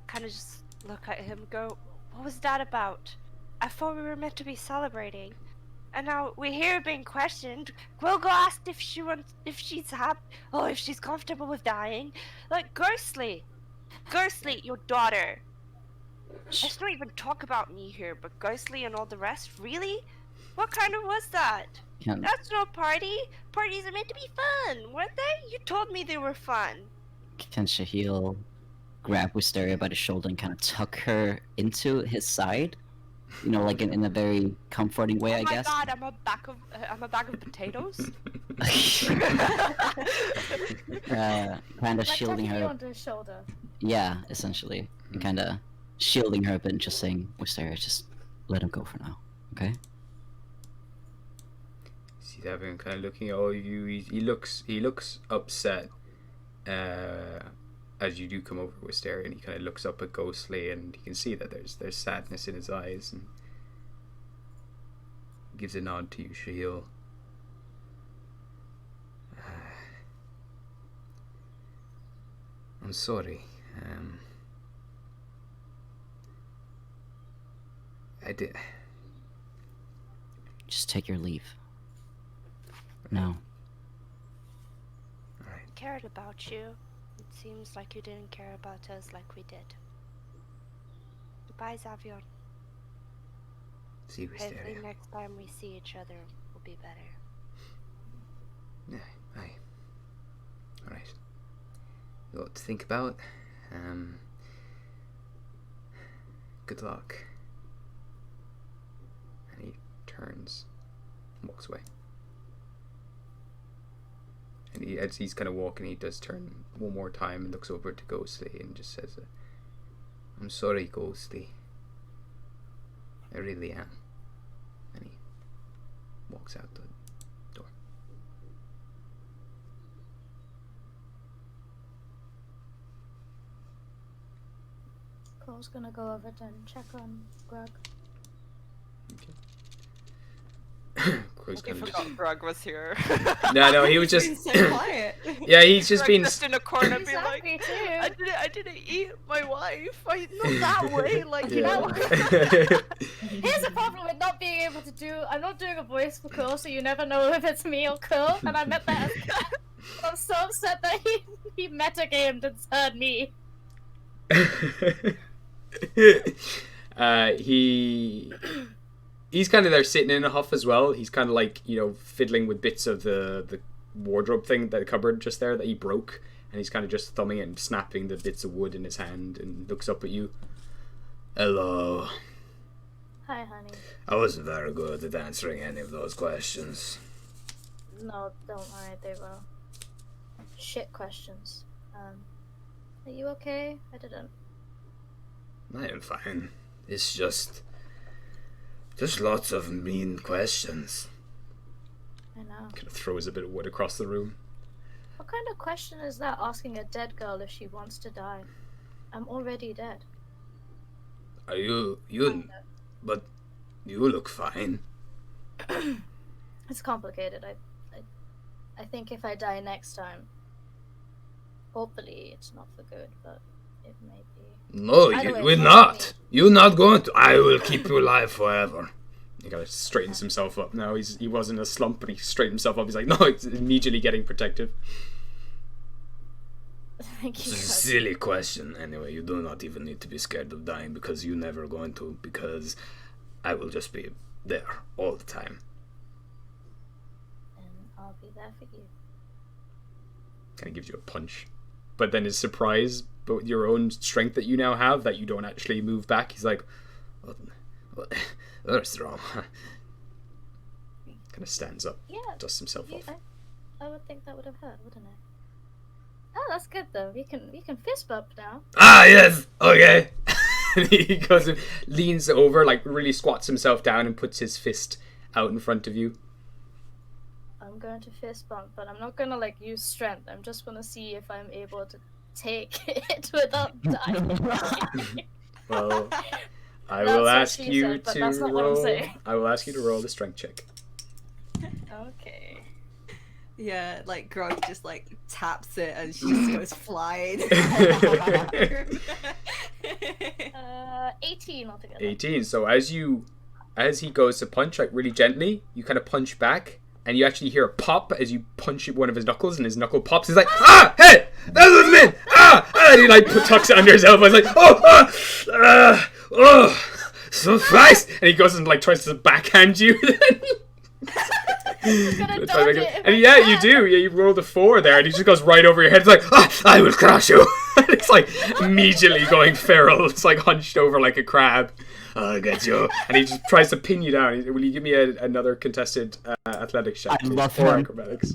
Kind of just look at him and go, "What was that about? I thought we were meant to be celebrating, and now we're here being questioned." Quilgo asked if she's happy, if she's comfortable with dying. Like, Ghostly, your daughter. Let's not even talk about me here, but Ghostly and all the rest, really? What kind of was that? That's no party. Parties are meant to be fun, weren't they? You told me they were fun. Can Shahil grab Wisteria by the shoulder and kind of tuck her into his side? You know, like in a very comforting way, I guess. Oh my god, I'm a bag of potatoes. Kind of shielding her. Onto his shoulder. Yeah, essentially, kind of shielding her, but just saying, Wisteria, just let him go for now, okay? See everyone kind of looking at all of you. He looks upset. as you do come over to Wisteria, and he kind of looks up at Ghostly, and you can see that there's sadness in his eyes, and gives a nod to you, Shiel. I'm sorry. I did. Just take your leave. No. Alright. Cared about you. It seems like you didn't care about us like we did. Goodbye, Xavier. See you, Wisteria. Hopefully next time we see each other will be better. Yeah, aye. Alright. A lot to think about. Good luck. And he turns and walks away. And as he's kind of walking, he does turn one more time and looks over to Ghostly and just says, I'm sorry, Ghostly. I really am. And he walks out the door. Cole's gonna go over to check on Grug. Crow's I forgot Grug was here. No, he was just He's been so quiet. Yeah, he's just Grug been just in a corner, being like, Exactly, too. I didn't eat my wife. Not that way, like you Yeah. know. Here's the problem with not being able to do. I'm not doing a voice for Cole, so you never know if it's me or Cole. And I meant that. I'm so upset that he metagamed and heard me. He's kind of there sitting in a huff as well. He's kind of like, fiddling with bits of the wardrobe thing, that cupboard just there that he broke, and he's kind of just thumbing it and snapping the bits of wood in his hand and looks up at you. Hello. Hi, honey. I wasn't very good at answering any of those questions. No, don't worry. They were shit questions. Are you okay? I didn't. I am fine. It's just lots of mean questions. I know. Kind of throws a bit of wood across the room. What kind of question is that, asking a dead girl if she wants to die? I'm already dead. Are you but you look fine. It's complicated. I think if I die next time, hopefully it's not for good, but it may be. No, Either you way, will it's not. You're not going to. I will keep you alive forever. He kind of straightens himself up now. He was in a slump, but he straightened himself up. He's like, no, it's immediately getting protective. Thank It's you. a God. silly question. Anyway, you do not even need to be scared of dying, because you're never going to, because I will just be there all the time. And I'll be there for you. Kind of gives you a punch. But then is surprised, but with your own strength that you now have, that you don't actually move back. He's like, that's strong. Kind of stands up, Yeah. dusts himself off. I would think that would have hurt, wouldn't it? Oh, that's good though. We can fist bump now. Ah, yes, okay. He goes and leans over, like really squats himself down and puts his fist out in front of you. I'm going to fist bump, but I'm not gonna use strength. I'm just gonna see if I'm able to take it without dying. Well, I That's will what ask she you said, but to that's not what I'm roll. saying. I will ask you to roll the strength check. Okay. Yeah, Grog just taps it and she just goes flying. 18 altogether. 18. So as he goes to punch, really gently, you kind of punch back, and you actually hear a pop as you punch one of his knuckles, and his knuckle pops. He's like, ah, hey, that was me, and he tucks it under his elbow. He's like, so fast, and he goes and tries to backhand you. Gonna dodge it if And I yeah, can. you do. Yeah, you rolled a 4 there, and he just goes right over your head. It's like, I will crush you. And it's immediately going feral. It's hunched over like a crab. I'll get you. And he just tries to pin you down. Will you give me another contested athletics check? I love or him. acrobatics?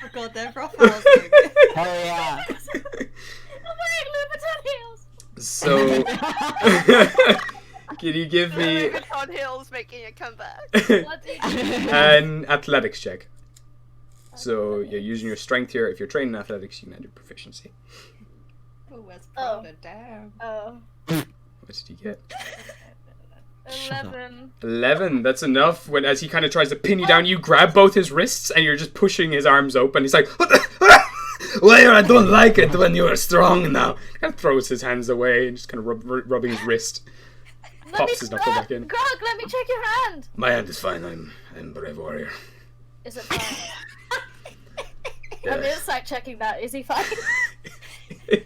Oh god, they're roughhousing. Hell yeah. Oh my, Louboutin heels! So, can you give me on Hill's making a comeback. an athletics check? So you're using your strength here. If you're trained in athletics, you can add your proficiency. Oh Oh, where's Prada? Damn. Oh. What did you get? Shut up. 11. 11. That's enough. When as he kind of tries to pin you down, you grab both his wrists and you're just pushing his arms open. He's like, "What the? Well, I don't like it when you're strong now." Kind of throws his hands away and just kind of rubbing his wrist. Pops his knuckle back in. Grog, let me check your hand. My hand is fine. I'm a brave warrior. Is it fine? I'm inside checking that. Is he fine?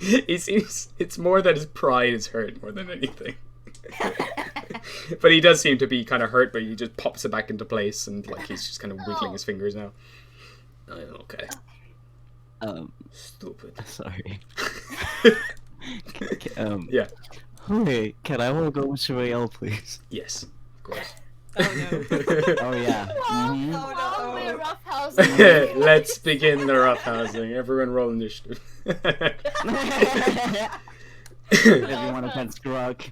He seems. It's more that his pride is hurt more than anything. But he does seem to be kind of hurt, but he just pops it back into place and like he's just kind of wiggling his fingers now. Okay. Stupid. Sorry. Yeah. Hey, can I all go with Rael, please? Yes, of course. Oh no. Oh yeah. Mhm. Oh, we're roughhousing. Let's begin the roughhousing. Everyone roll initiative. Everyone against Grog.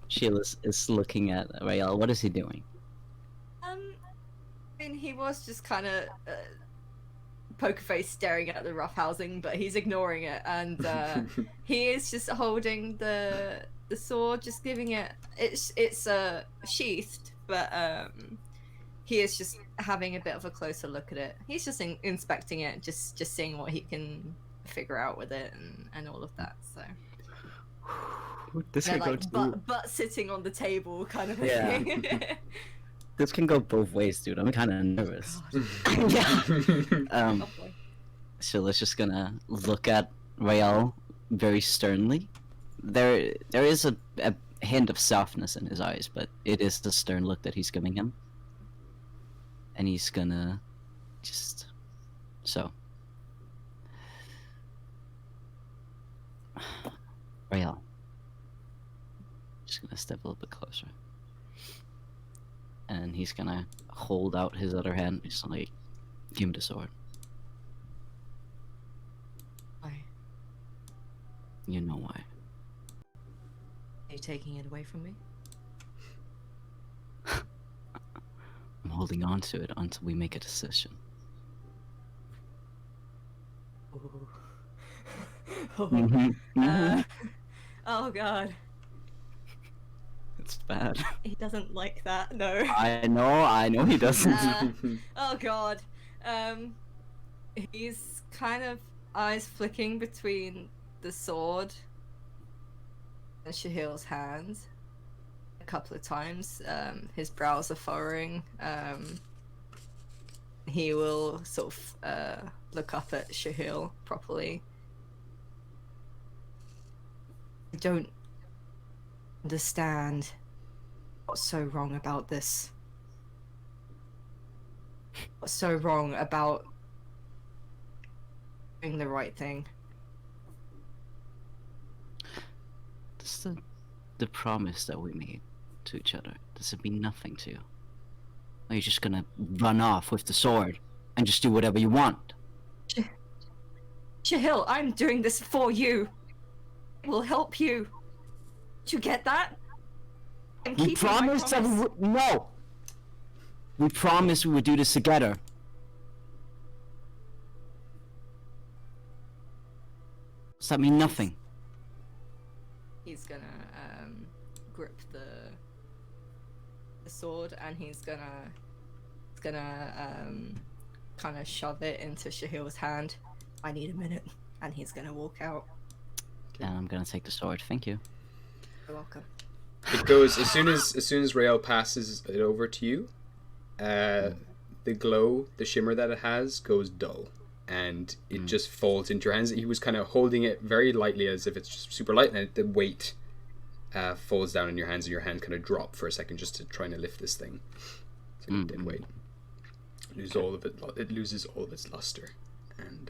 Sheila is looking at Rael. What is he doing? I mean, he was just kind of poker face staring at the roughhousing, but he's ignoring it, and he is just holding the sword, just giving it. It's sheathed, but he is just having a bit of a closer look at it. He's just inspecting it, just seeing what he can figure out with it, and all of that. So. This They're can like go butt sitting on the table, kind of a Yeah. thing. This can go both ways, dude. I'm kind of nervous. Yeah. Oh boy. Sheila's just gonna look at Rael very sternly. There is a hint of softness in his eyes, but it is the stern look that he's giving him. And he's gonna just Rael. Just gonna step a little bit closer. And he's gonna hold out his other hand, just like, give him the sword. Why? You know why. Are you taking it away from me? I'm holding on to it until we make a decision. Oh god. It's bad. He doesn't like that, no. I know he doesn't. Oh god. He's kind of eyes flicking between the sword and Shahil's hand a couple of times. His brows are furrowing. He will sort of look up at Shahil properly. I don't understand what's so wrong about this. What's so wrong about doing the right thing? This is the promise that we made to each other. Does it mean nothing to you? Or are you just gonna run off with the sword and just do whatever you want? Shahil, I'm doing this for you. It will help you. Did you get that? I'm We keeping my promised that we promise. would. No! We promised we would do this together. Does that mean nothing? He's gonna grip the sword, and he's gonna kind of shove it into Shahil's hand. I need a minute, and he's gonna walk out. And I'm gonna take the sword. Thank you. You're welcome. It goes as soon as Rael passes it over to you. The glow, the shimmer that it has, goes dull, and it just falls into your hands. He was kind of holding it very lightly, as if it's just super light, and the weight falls down in your hands, and your hand kind of drop for a second, just to try and lift this thing. So you did wait. Lose all of it. It loses all of its luster, and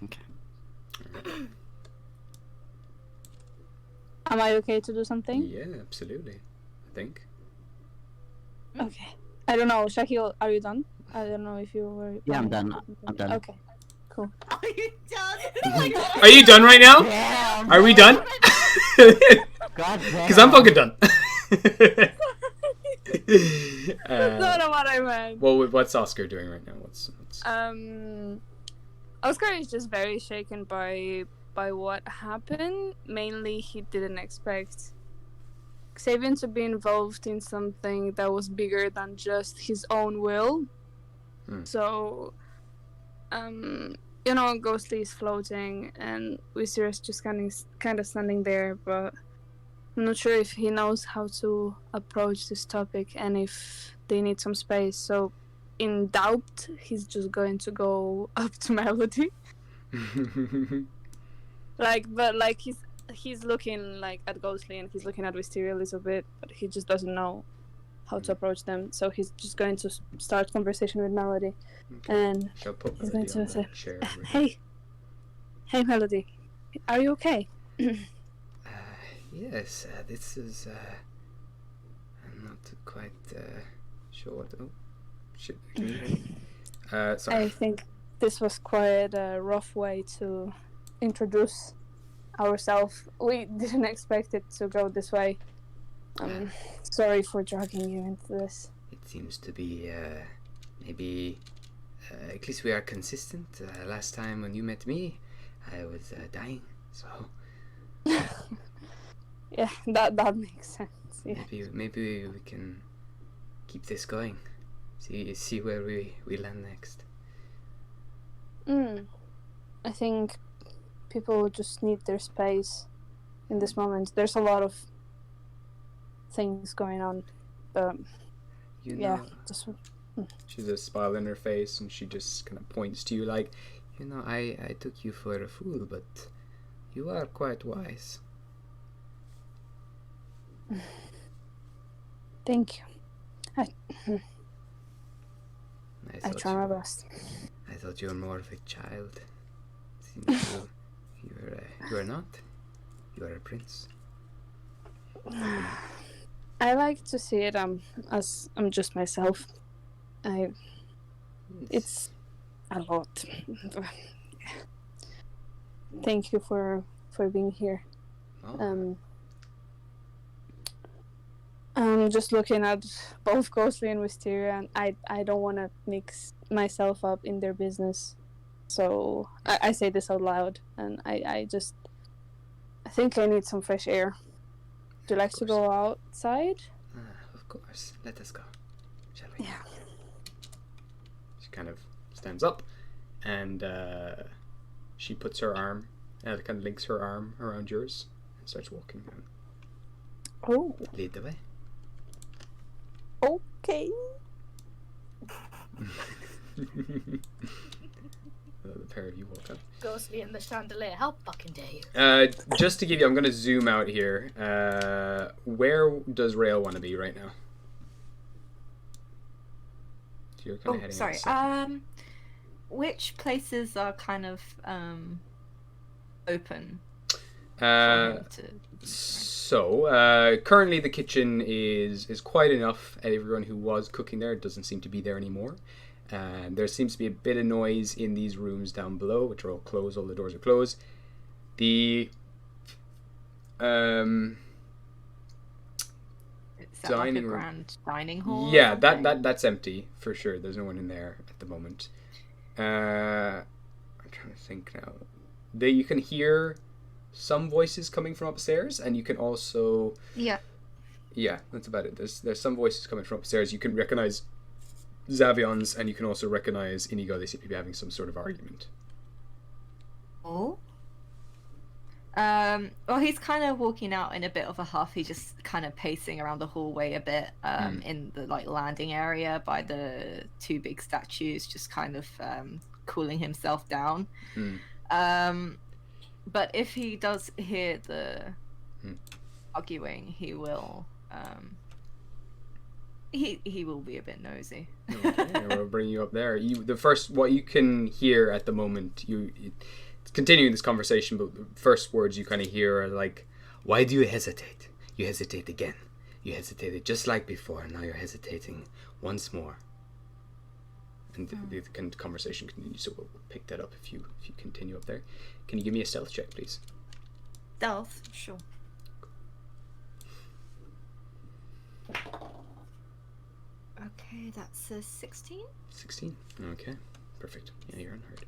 Okay. Am I okay to do something? yeah, absolutely. I think. Okay. I don't know. Shahil, are you done? I don't know if you were. Yeah, I'm done. I'm done. Okay. Cool. Are you done? Are you done right now? Yeah, Are we done? God damn. Because I'm fucking done. That's not what I meant. Well, what's Oscar doing right now? What's... Oscar is just very shaken by what happened. Mainly, he didn't expect Xavier to be involved in something that was bigger than just his own will. So, Ghostly is floating, and Wisir is just kind of standing there, but I'm not sure if he knows how to approach this topic and if they need some space. So, in doubt, he's just going to go up to Melody. But he's looking like at Ghostly and he's looking at Wisteria a little bit, but he just doesn't know how to approach them. So he's just going to start conversation with Melody, and he's going to say, "Hey, Melody, are you okay?" Yes, this is. I'm not quite sure what. Oh, shit! Can you hear me? Sorry. I think this was quite a rough way to introduce ourselves. We didn't expect it to go this way. I'm sorry for dragging you into this. It seems to be maybe at least we are consistent. Last time when you met me, I was dying, so. Yeah, that makes sense. Yeah. Maybe we can keep this going. See where we land next. I think people just need their space in this moment. There's a lot of things going on, but She's a smile in her face, and she just kind of points to you like, I took you for a fool, but you are quite wise. Thank you. I try my best. I thought you were more of a child. Seems you are not. You are a prince. I like to see it as I'm just myself. It's a lot. Thank you for being here. I'm just looking at both Ghostly and Wisteria, and I don't want to mix myself up in their business. So I say this out loud, and I think I need some fresh air. Do you like to go outside? Of course. Let us go. Shall we? Yeah. She kind of stands up, and she puts her arm, kind of links her arm around yours, and starts walking down. Oh. Lead the way. Okay. The pair of you walk up. Ghostly in the chandelier. How fucking dare you? Just to give you, I'm going to zoom out here. Where does Rail want to be right now? So you're kind of heading sorry. outside. Which places are kind of open? So currently the kitchen is quite enough. Everyone who was cooking there doesn't seem to be there anymore. There seems to be a bit of noise in these rooms down below, which are all closed. All the doors are closed. The dining like a room, grand dining hall. Yeah, that's empty for sure. There's no one in there at the moment. I'm trying to think now. You can hear some voices coming from upstairs, and you can also yeah, that's about it. There's some voices coming from upstairs. You can recognize Zavion's, and you can also recognize Inigo. They seem to be having some sort of argument. Oh. Well, he's kind of walking out in a bit of a huff. He's just kind of pacing around the hallway a bit, in the landing area by the two big statues, just kind of cooling himself down. But if he does hear the arguing, he will he will be a bit nosy. Okay, we'll bring you up there. What you can hear at the moment, it's continuing this conversation, but the first words you kind of hear are like, "Why do you hesitate? You hesitate again. You hesitated just like before, and now you're hesitating once more." And the conversation continues, so we'll pick that up if you continue up there. Can you give me a stealth check, please? Stealth, sure. Okay, that's a 16. 16. Okay, perfect. Yeah, you're unhurt.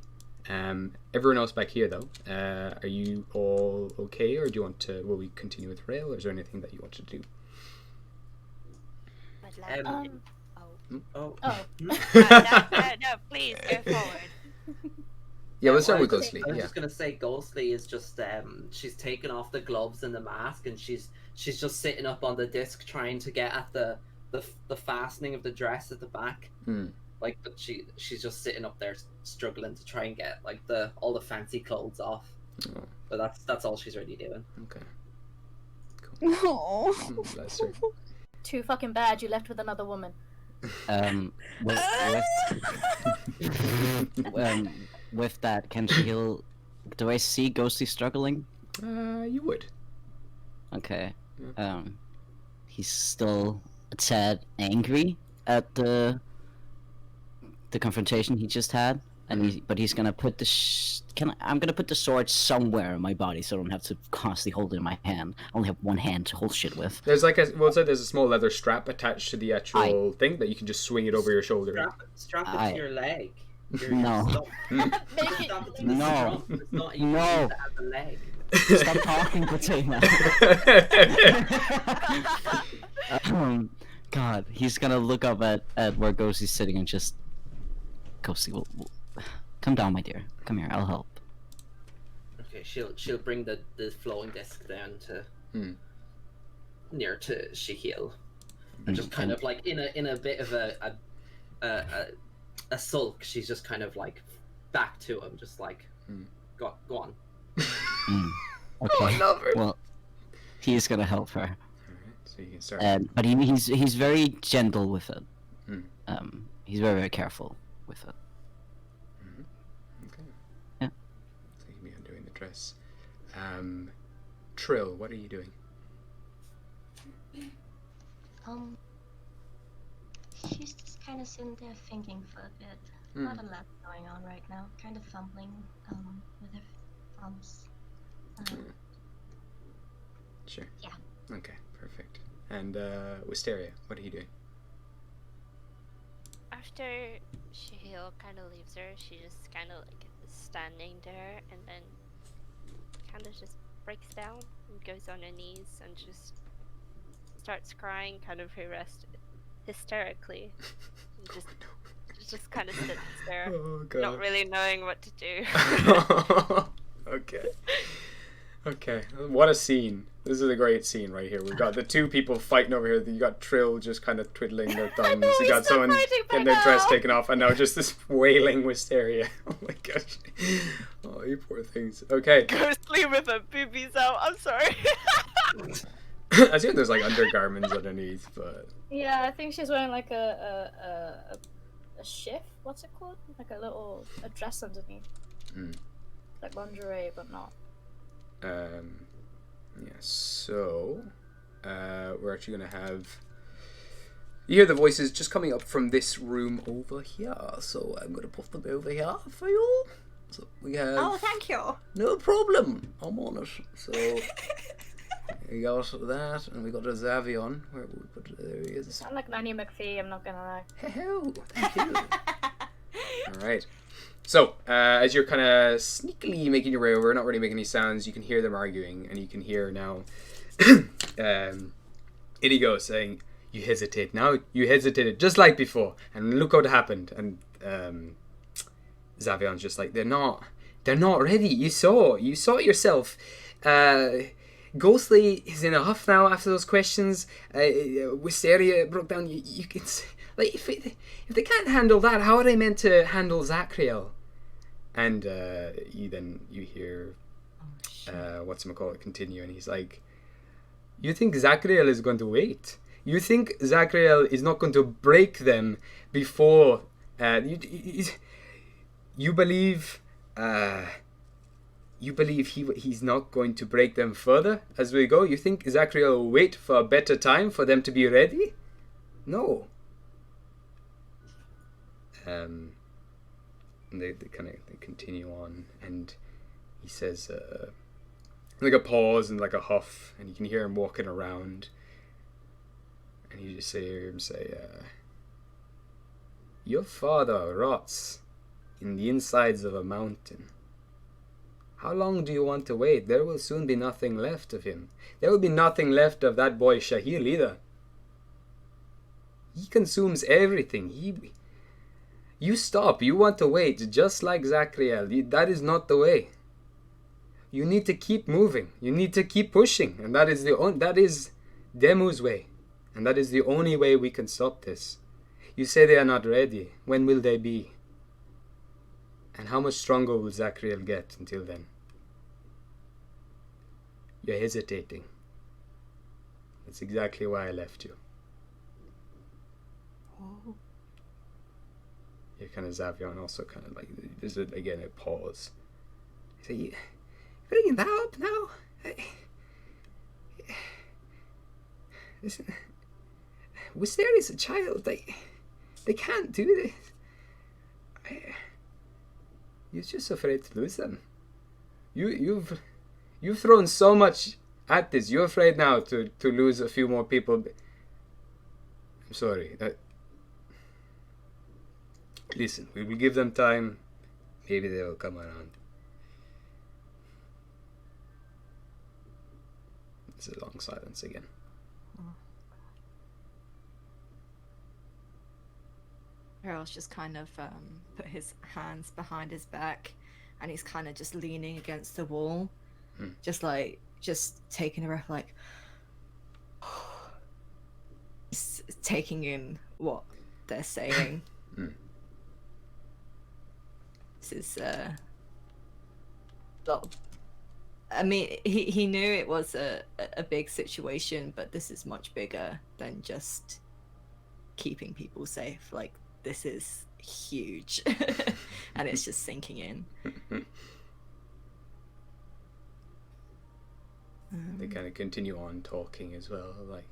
Everyone else back here, though, are you all okay, or do you want to? Will we continue with Rail, or is there anything that you want to do? No, Hmm? no, please go forward. Yeah, we'll start with I Ghostly. was Yeah. just gonna say Ghostly is just she's taken off the gloves and the mask, and she's just sitting up on the disc trying to get at the fastening of the dress at the back. Like, but she's just sitting up there struggling to try and get like all the fancy clothes off. Oh. But that's all she's really doing. Okay. Oh. Bless her. Too fucking bad you left with another woman. With that, can she heal? Do I see Ghostly struggling? You would. Okay. He's still a tad angry at the confrontation he just had, and but he's gonna put I'm gonna put the sword somewhere in my body so I don't have to constantly hold it in my hand. I only have one hand to hold shit with. There's like there's a small leather strap attached to the actual thing that you can just swing it over your shoulder. Strap it to your leg. No. No. No. Leg. Stop talking, Fatima. God, he's gonna look up at where Ghostly's sitting and just... Ghostly, come down, my dear. Come here, I'll help. Okay, she'll bring the flowing disc down to near to Shahil, and just kind of like in a bit of a sulk. She's just kind of like back to him, just like go on. Okay. Oh, well, he's gonna help her. Alright, so you can start. But he's very gentle with it. He's very, very careful with it. Okay. Yeah. So you can be undoing the dress. Trill, what are you doing? She's just kind of sitting there thinking for a bit. Not a lot going on right now. Kind of fumbling with her thumbs. Sure. Yeah. Okay, perfect. And Wisteria, what are you doing? After Shahil kind of leaves her, she just kind of like is standing there and then kind of just breaks down and goes on her knees and just starts crying kind of hysterically. And just kind of sits there, not really knowing what to do. Okay, what a scene. This is a great scene right here. We've got the two people fighting over here. You got Trill just kind of twiddling their thumbs. You got someone getting their dress taken off, and now just this wailing Wisteria. Oh my gosh. Oh, you poor things. Okay. Ghostly with her boobies out, I'm sorry. I assume there's like undergarments underneath, but... Yeah, I think she's wearing like a shift. What's it called? Like a dress underneath. Like lingerie, but not. Yeah, so we're actually gonna have you hear the voices just coming up from this room over here, so I'm gonna put them over here for you. So we have thank you. no problem, I'm on it. So we got that, and we got a Zavion. Where we put it? There he is. Sound like Nanny McPhee, I'm not gonna lie. Hello, thank you. Alright. So, as you're kind of sneakily making your way over, not really making any sounds, you can hear them arguing, and you can hear now Inigo saying, "You hesitate now, you hesitated just like before, and look what happened." And Zavion's just like, they're not ready, you saw it yourself. Ghostly is in a huff now after those questions. Wisteria broke down. You can like if they can't handle that, how are they meant to handle Zachriel? And you hear whatchamacallit continue, and he's like, "You think Zachriel is going to wait? You think Zachriel is not going to break them before? You believe." You believe he's not going to break them further as we go? You think Zachriel will wait for a better time for them to be ready? No. And they continue on, and he says, like a pause and like a huff, and you can hear him walking around, and you just hear him say, "Your father rots in the insides of a mountain. How long do you want to wait? There will soon be nothing left of him. There will be nothing left of that boy Shahil either. He consumes everything. You stop. You want to wait, just like Zachriel. That is not the way. You need to keep moving. You need to keep pushing, and that is Demu's way, and that is the only way we can stop this. You say they are not ready. When will they be? And how much stronger will Zachriel get until then? You're hesitating. That's exactly why I left you. Oh. You're kind of Zavion also kind of like, there's again a pause. You say, you're bringing that up now? Listen, Wisteria is a child. They can't do this. You're just afraid to lose them. You've thrown so much at this. You're afraid now to lose a few more people. I'm sorry. Listen, we will give them time. Maybe they will come around. It's a long silence again. Errol's just kind of put his hands behind his back, and he's kind of just leaning against the wall, just taking a breath, like taking in what they're saying. This is well, I mean, he knew it was a big situation, but this is much bigger than just keeping people safe. Like, this is huge. And it's just sinking in. They kind of continue on talking as well. Like,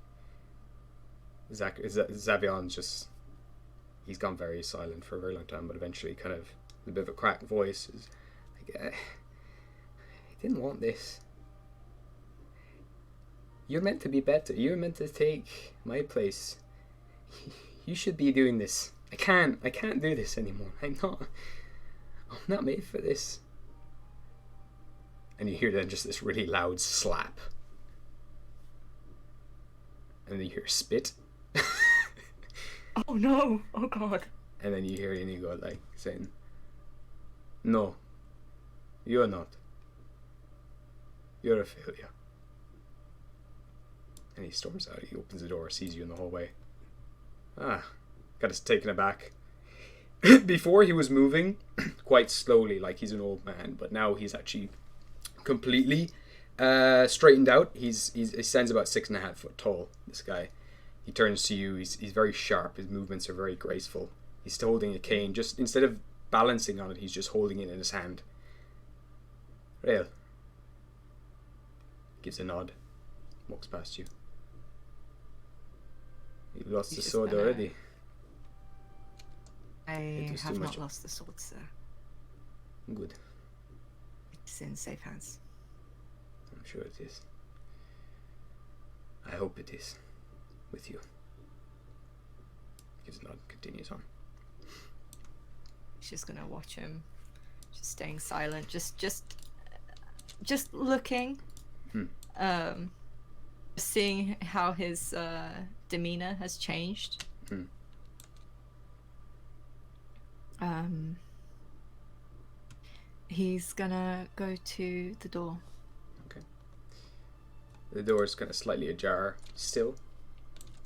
Zavion's just, he's gone very silent for a very long time, but eventually kind of a bit of a cracked voice is like, I didn't want this. You're meant to be better. You're meant to take my place. You should be doing this. I can't do this anymore. I'm not made for this. And you hear then just this really loud slap. And then you hear spit. Oh no! Oh god. And then you hear Inigo like saying, "No, you're not. You're a failure." And he storms out. He opens the door, sees you in the hallway. Got us taken aback. Before he was moving quite slowly, like he's an old man, but now he's actually completely straightened out. He stands about 6.5 foot tall. This guy. He turns to you. He's very sharp. His movements are very graceful. He's still holding a cane. Just instead of balancing on it, he's just holding it in his hand. Rael. Gives a nod. Walks past you. You've lost the sword already. I have not lost the sword, sir. Good. It's in safe hands. I'm sure it is. I hope it is. With you. Gives a nod, continues on. She's gonna watch him, just staying silent, just looking, seeing how his demeanor has changed. He's gonna go to the door. Okay. The door is kind of slightly ajar still.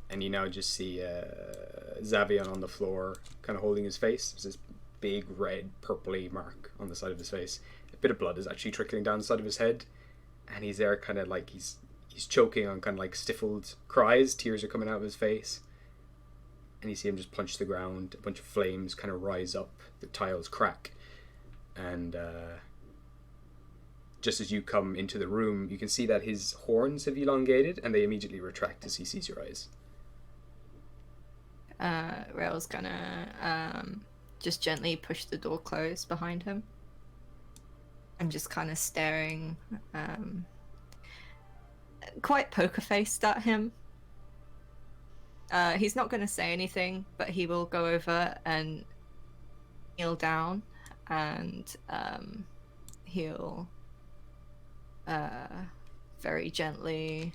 And you now just see Zavion on the floor, kind of holding his face. There's this big red, purpley mark on the side of his face. A bit of blood is actually trickling down the side of his head. And he's there kind of like, he's choking on kind of like stifled cries. Tears are coming out of his face. And you see him just punch the ground. A bunch of flames kind of rise up. The tiles crack. And just as you come into the room, you can see that his horns have elongated. And they immediately retract as he sees your eyes. Rael's gonna just gently push the door closed behind him. I'm just kind of staring quite poker-faced at him. He's not going to say anything, but he will go over and kneel down and he'll very gently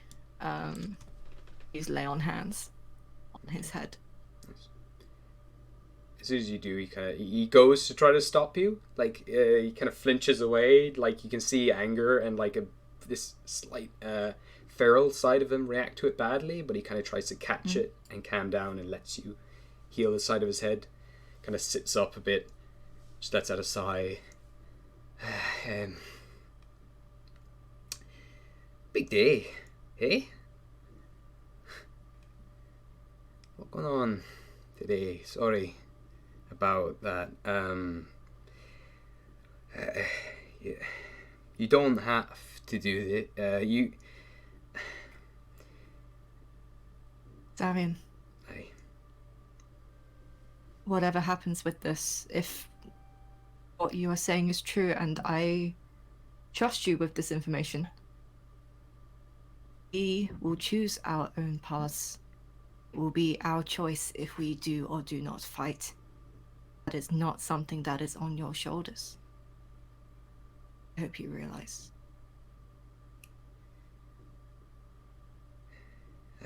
use lay on hands on his head. As soon as you do, he goes to try to stop you. Like he kind of flinches away. Like you can see anger and like this slight feral side of him react to it badly, but he kind of tries to catch it and calm down and lets you heal the side of his head. Kind of sits up a bit, just lets out a sigh. Big day, eh? What going on today? Sorry about that. You don't have to do it. You. Darian. Aye. Whatever happens with this, if what you are saying is true, and I trust you with this information, we will choose our own paths. It will be our choice if we do or do not fight. That is not something that is on your shoulders. I hope you realize.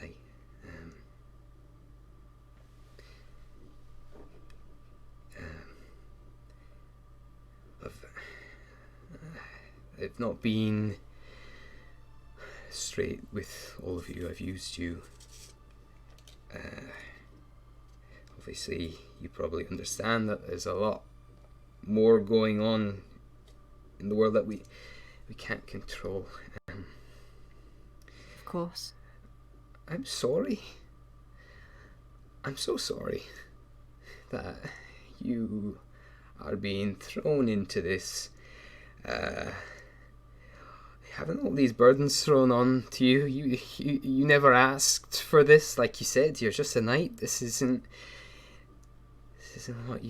Aye. I've not been straight with all of you. I've used you. Obviously, you probably understand that there's a lot more going on in the world that we can't control. Of course. I'm sorry. I'm so sorry that you are being thrown into this. Having all these burdens thrown on to you. You never asked for this, like you said. You're just a knight. This isn't what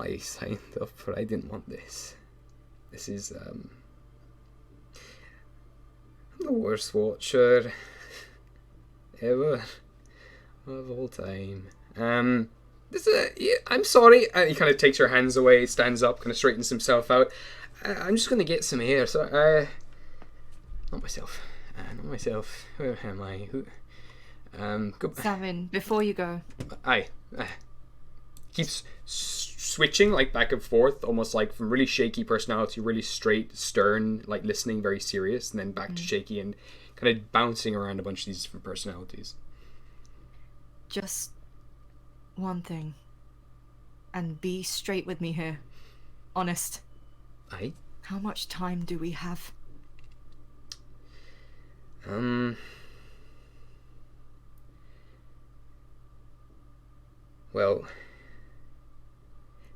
I signed up for. I didn't want this. This is I'm the worst watcher ever of all time. I'm sorry. He kind of takes your hands away, stands up, kind of straightens himself out. I'm just gonna get some air. So, not myself. Where am I? Who? Savin, before you go. Aye. Keeps switching like back and forth, almost like from really shaky personality, really straight, stern, like listening, very serious, and then back to shaky and kind of bouncing around a bunch of these different personalities. Just one thing, and be straight with me here. Honest. Aye. How much time do we have? Well,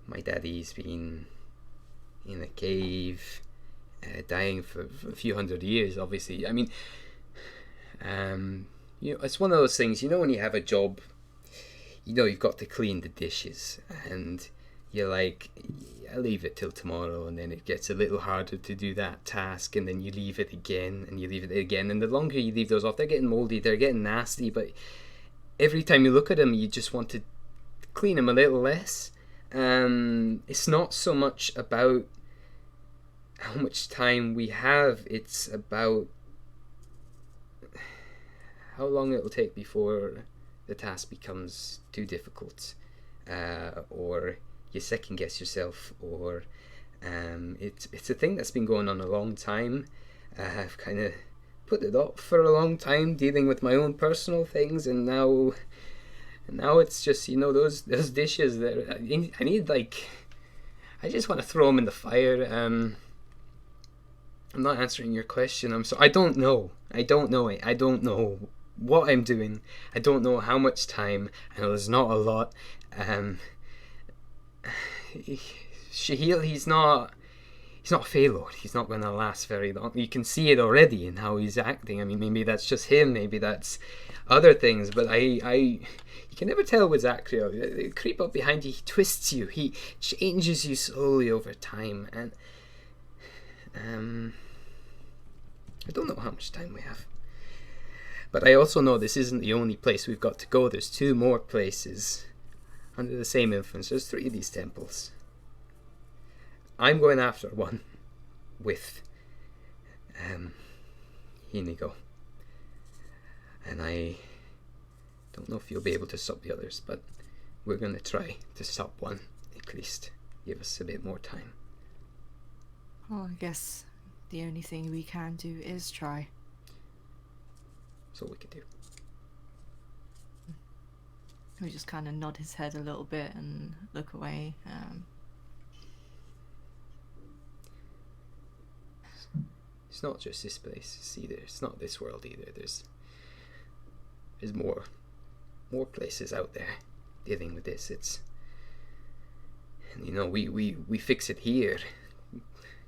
my daddy's been in a cave, dying for a few hundred years, obviously. I mean, it's one of those things, when you have a job, you've got to clean the dishes, and you're like, I leave it till tomorrow, and then it gets a little harder to do that task, and then you leave it again, and you leave it again, and the longer you leave those off, they're getting moldy, they're getting nasty, but every time you look at them, you just want to clean them a little less. It's not so much about how much time we have, it's about how long it will take before the task becomes too difficult, or you second guess yourself, or it's a thing that's been going on a long time. I've kind of put it up for a long time, dealing with my own personal things, and now it's just those dishes that I need, like, I just want to throw them in the fire. I'm not answering your question. I don't know it. I don't know what I'm doing. I don't know how much time. I know there's not a lot. Shahil, he's not Feylord. He's not going to last very long. You can see it already in how he's acting. I mean, maybe that's just him. Maybe that's other things. But you can never tell with Zachriel. They creep up behind you. He twists you. He changes you slowly over time. And I don't know how much time we have. But I also know this isn't the only place we've got to go. There's 2 more places under the same influence. There's 3 of these temples. I'm going after one with Inigo. And I don't know if you'll be able to stop the others, but we're going to try to stop one, at least. Give us a bit more time. Well, I guess the only thing we can do is try. That's all we can do. We just kind of nod his head a little bit and look away. It's not just this place either. It's not this world either. There's more places out there dealing with this. And we fix it here.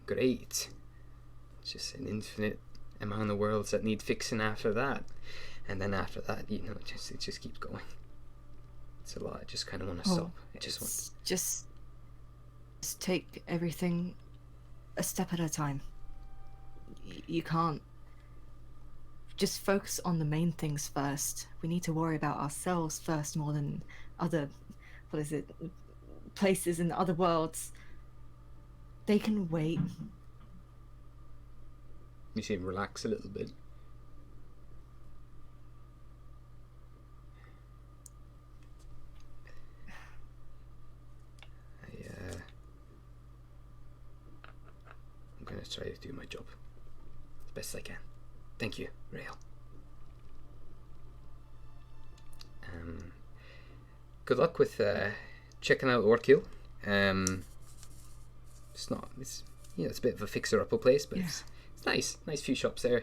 Great. It's just an infinite amount of worlds that need fixing after that, and then after that, it just keeps going. It's a lot. I just kind of want to stop. I just want. Just take everything a step at a time. You can't just focus on the main things first. We need to worry about ourselves first more than other, places in other worlds. They can wait. You see him relax a little bit. I'm gonna try to do my job as best I can. Thank you, Rael. Good luck with checking out Orkill. It's a bit of a fixer-upper place, but it's nice few shops there.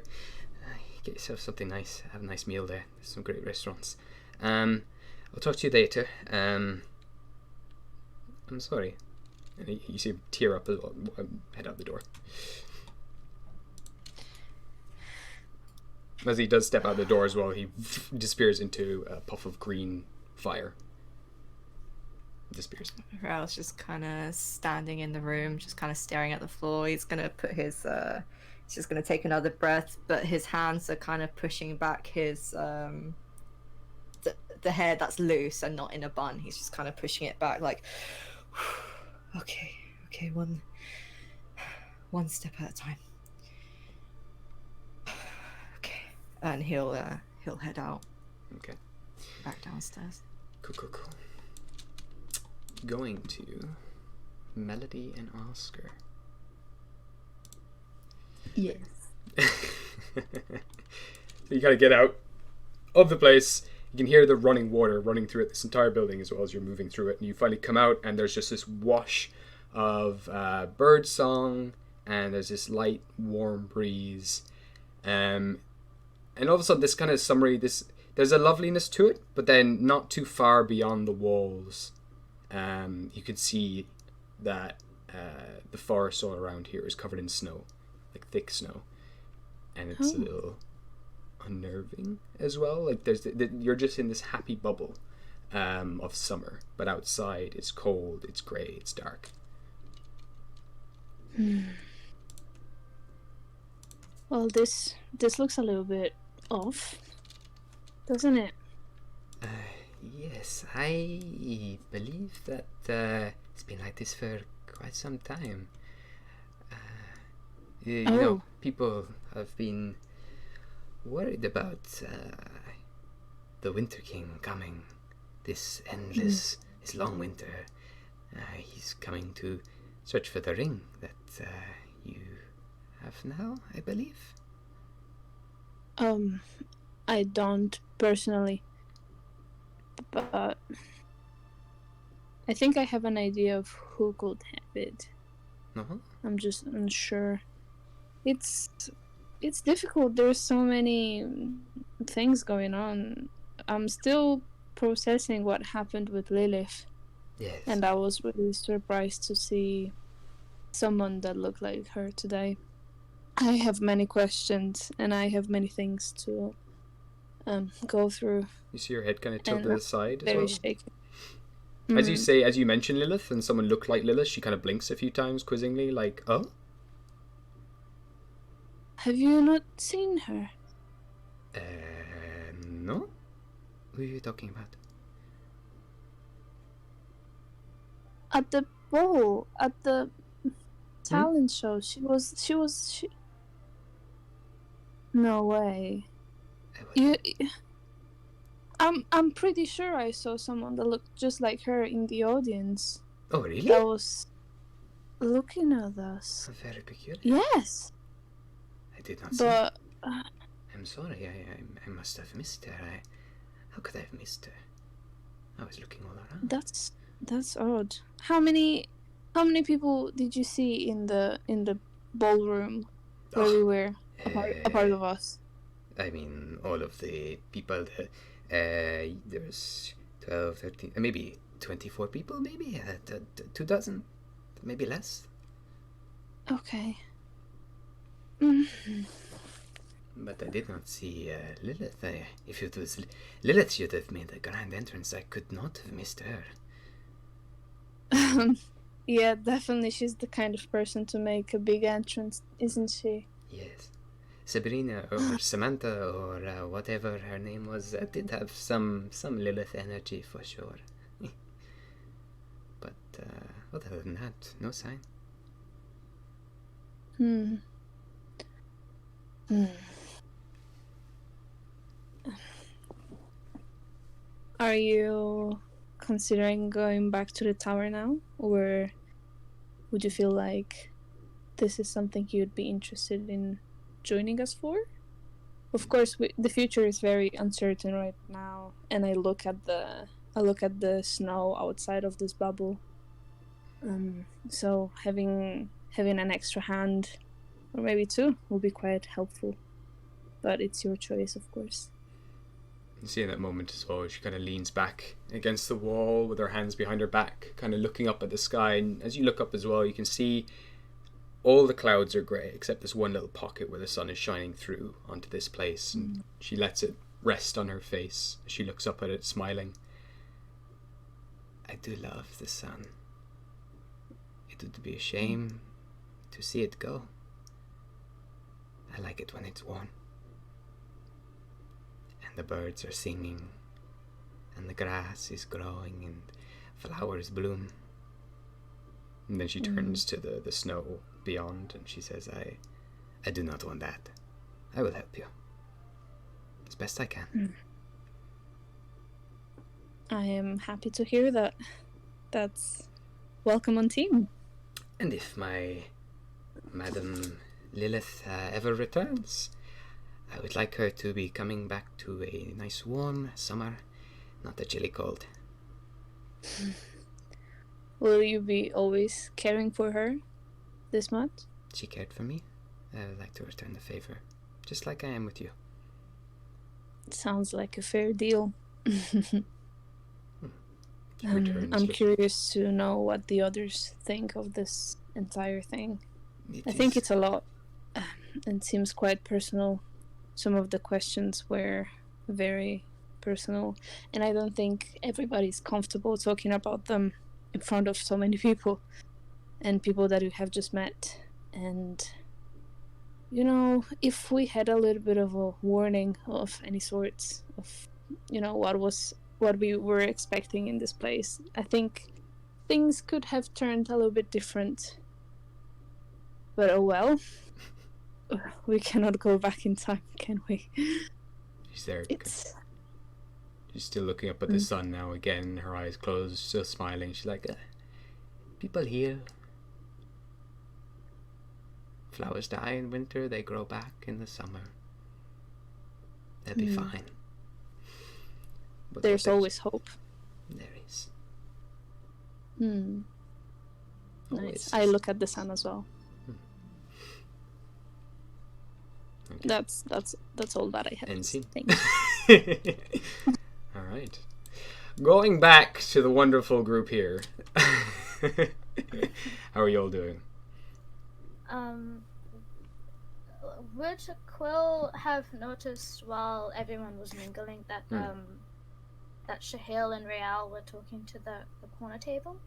Get yourself something nice, have a nice meal there. There's some great restaurants. I'll talk to you later. I'm sorry. And you see him tear up as well. Head out the door. As he does step out the door as well, he disappears into a puff of green fire. Disappears. Rael's just kind of standing in the room, just kind of staring at the floor. He's gonna put his he's just gonna take another breath, but his hands are kind of pushing back his the hair that's loose and not in a bun. He's just kind of pushing it back, like, okay, one step at a time. Okay, and he'll head out. Okay. Back downstairs. Cool. Going to Melody and Oscar. Yes. You gotta get out of the place. You can hear the running water running through it, this entire building, as well as you're moving through it. And you finally come out, and there's just this wash of bird song, and there's this light, warm breeze. And all of a sudden, this kind of summary, there's a loveliness to it, but then not too far beyond the walls. You could see that the forest all around here is covered in snow, like thick snow, and it's a little unnerving as well. Like you're just in this happy bubble of summer, but outside it's cold, it's grey, it's dark. Well, this looks a little bit off, doesn't it? Yes, I believe that it's been like this for quite some time. You know, people have been worried about the Winter King coming, this endless, this long winter. He's coming to search for the ring that you have now, I believe. I don't personally, but I think I have an idea of who could have it. I'm just unsure. It's difficult. There's so many things going on. I'm still processing what happened with Lilith. Yes. And I was really surprised to see someone that looked like her today. I have many questions, and I have many things to go through. You see your head kind of tilt to the side as very well? shaky. As you mention Lilith, and someone looked like Lilith, she kind of blinks a few times quizzingly, like, oh? Have you not seen her? No? Who are you talking about? At the ball, at the talent show. She. No way. I'm pretty sure I saw someone that looked just like her in the audience. Oh, really? That was looking at us. Very peculiar. Yes. I did not see. But I'm sorry. I must have missed her. How could I have missed her? I was looking all around. that's odd. How many people did you see in the ballroom where we were a part of us? I mean, all of the people. There's 12, 13, maybe 24 people, maybe 2 dozen, maybe less. Okay. But I did not see Lilith. If it was Lilith, should have made a grand entrance. I could not have missed her. Yeah, definitely. She's the kind of person to make a big entrance, isn't she? Yes. Sabrina or Samantha or whatever her name was did have some Lilith energy for sure. But other than that, no sign. Are you considering going back to the tower now, or would you feel like this is something you'd be interested in joining us for? Of course, the future is very uncertain right now, and I look at the snow outside of this bubble. So having an extra hand, or maybe two, will be quite helpful. But it's your choice, of course. You see in that moment as well, she kind of leans back against the wall with her hands behind her back, kind of looking up at the sky. And as you look up as well, you can see all the clouds are grey, except this one little pocket where the sun is shining through onto this place. And she lets it rest on her face as she looks up at it, smiling. I do love the sun. It would be a shame to see it go. I like it when it's warm. And the birds are singing, and the grass is growing, and flowers bloom. And then she turns to the snow beyond, and she says, I do not want that. I will help you. As best I can. I am happy to hear that. That's welcome on team. And if my Madam Lilith ever returns, I would like her to be coming back to a nice warm summer, not a chilly cold. Will you be always caring for her this much? She cared for me. I would like to return the favor, just like I am with you. Sounds like a fair deal. I'm curious to know what the others think of this entire thing. I think it's a lot. It seems quite personal. Some of the questions were very personal, and I don't think everybody's comfortable talking about them in front of so many people, and people that you have just met. And you know, if we had a little bit of a warning of any sorts of, you know, what we were expecting in this place, I think things could have turned a little bit different. But oh well. We cannot go back in time, can we? She's there. She's still looking up at the sun now again, her eyes closed, still smiling. She's like, people heal. Flowers die in winter, they grow back in the summer. They'll be fine. But there's always hope. There is. Nice. I look at the sun as well. Okay. That's all that I have. And see. Thanks. All right. Going back to the wonderful group here. How are you all doing? Would Quill have noticed while everyone was mingling that that Shahil and Real were talking to the corner table?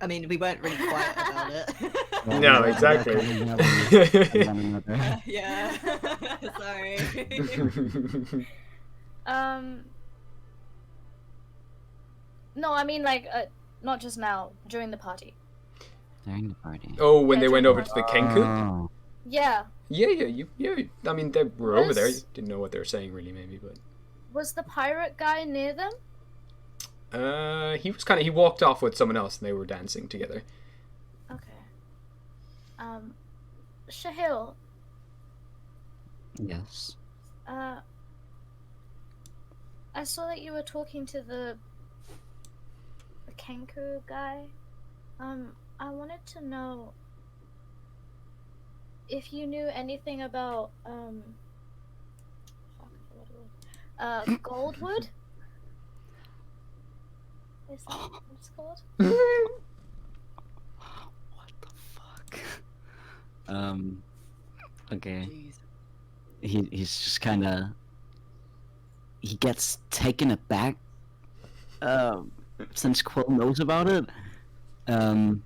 I mean, we weren't really quiet about it. No, exactly. Yeah. Sorry. No, I mean, like, not just now, during the party. During the party. Oh, when Yeah, they went during over the to the Kenku? Oh. Yeah. Yeah. I mean, they were over there. You Was- didn't know what they were saying, really, maybe, but... Was the pirate guy near them? He was he walked off with someone else, and they were dancing together. Okay. Shahil, Yes. I saw that you were talking to the Kenku guy. I wanted to know if you knew anything about Goldwood. Is that what it's called? What the fuck? Okay. He's just kind of. He gets taken aback. Since Quill knows about it. And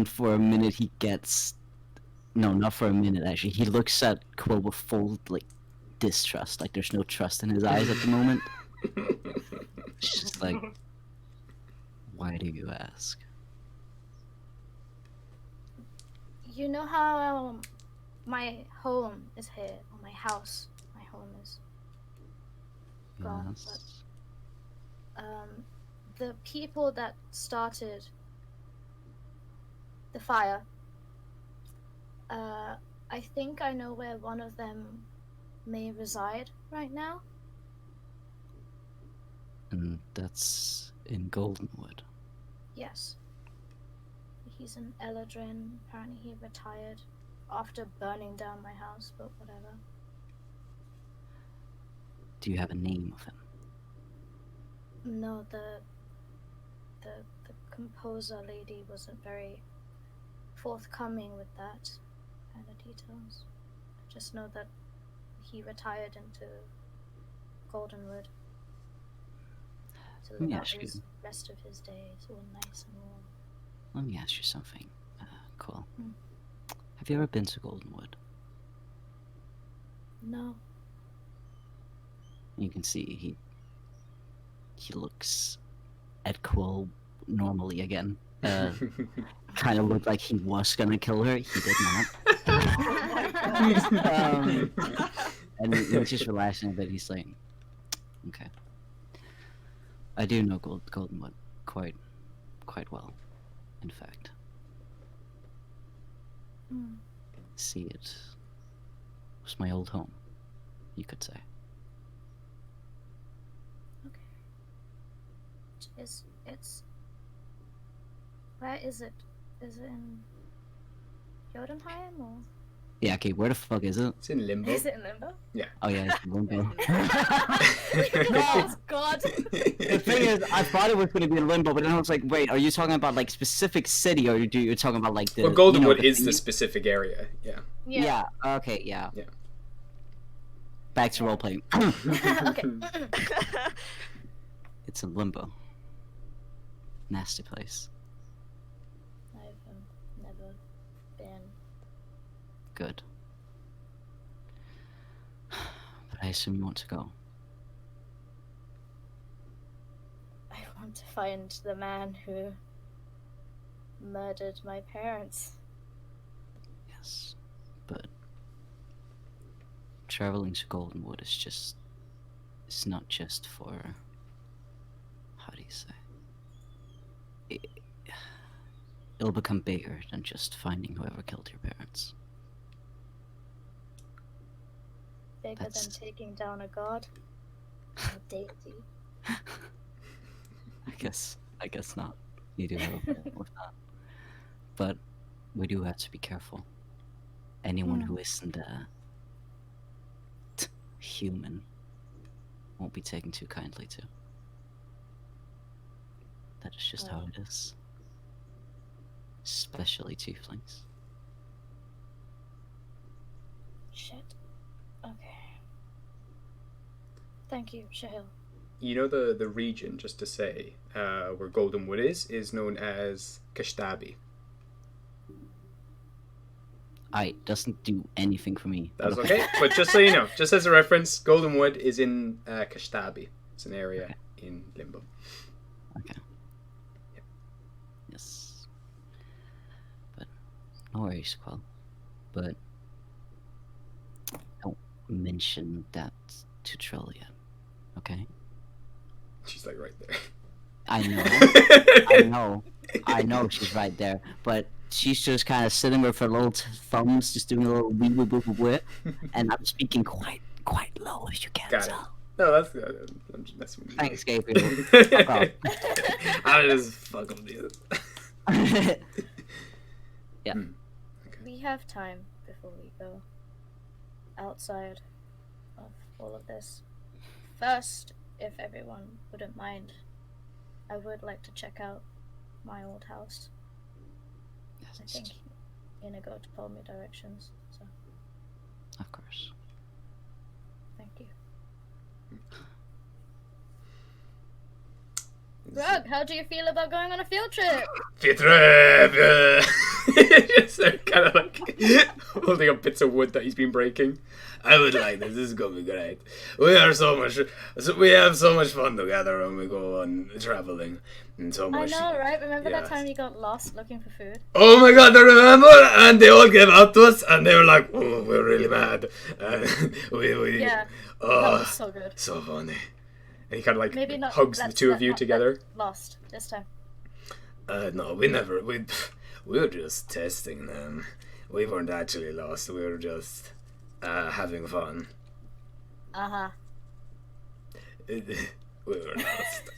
for a minute he gets. No, not for a minute actually. He looks at Quill with full distrust. Like there's no trust in his eyes at the moment. It's just like, why do you ask? You know how my home is here, or my house. My home is gone, Yes. but the people that started the fire. I think I know where one of them may reside right now. And that's in Goldenwood. Yes. He's an Eladrin. Apparently he retired after burning down my house, but whatever. Do you have a name of him? No, the composer lady wasn't very forthcoming with that kind of details. I just know that he retired into Goldenwood to Let me live out ask his you. rest of his days all nice and warm. Let me ask you something. Cool. Hmm. Have you ever been to Goldenwood? No. You can see he looks at Quill normally again. Kind of looked like he was gonna kill her. He did not. And he's just relaxing a bit. He's like, okay. I do know Goldenwood quite well, in fact. Hmm. See, it was my old home, you could say. It's where is it? Is it in Jotunheim or? Yeah, okay, where the fuck is it? It's in Limbo. Is it in Limbo? Yeah. Oh yeah, it's in Limbo. Oh God! The thing is, I thought it was going to be in Limbo, but then I was like, wait, are you talking about like specific city, or you're talking about like the? Well, Goldenwood the is the specific area. Yeah. Yeah. Okay. Yeah. Yeah. Back to roleplaying. Okay. It's in Limbo. Nasty place. I've never been. Good. But I assume you want to go. I want to find the man who murdered my parents. Yes. But traveling to Goldenwood is just. It's not just for. How do you say? It'll become bigger than just finding whoever killed your parents. Bigger That's- than taking down a god. A deity. I guess not. You do have a problem with that. But we do have to be careful. Anyone who isn't human won't be taken too kindly to. That is just how it is. Especially tieflings. Shit. Okay. Thank you, Shahil. You know the region, just to say, where Goldenwood is known as Kashtabi. Doesn't do anything for me. That's okay. But just so you know, just as a reference, Goldenwood is in Kashtabi. It's an area in Limbo. Okay. No worries, Quill. But don't mention that to Trillian, okay? She's like right there. I know she's right there, but she's just kind of sitting with her little thumbs, just doing a little wee wee wee wee, and I'm speaking quite low, as you can tell. No, that's good. I'm just messing with you. Thanks, Gabriel. Fuck off. I just fucking do it. Yeah. Okay. We have time before we go outside of all of this. First, if everyone wouldn't mind, I would like to check out my old house. Yes. I think Inigo told me directions, so Of course. thank you. Rug, how do you feel about going on a field trip? Field trip! Just kind of like holding up bits of wood that he's been breaking. I would like this. This is gonna be great. We have so much fun together when we go on traveling, and so much. I know, right? Remember that Yes. time you got lost looking for food? Oh my god, I remember! And they all came out to us, and they were like, "Oh, we're really mad." We Yeah, oh, that was so good. so funny. And he kind of like Maybe not. hugs the two of you together. Lost this time. No, we were just testing them. We weren't actually lost. We were just having fun. Uh-huh. We were lost.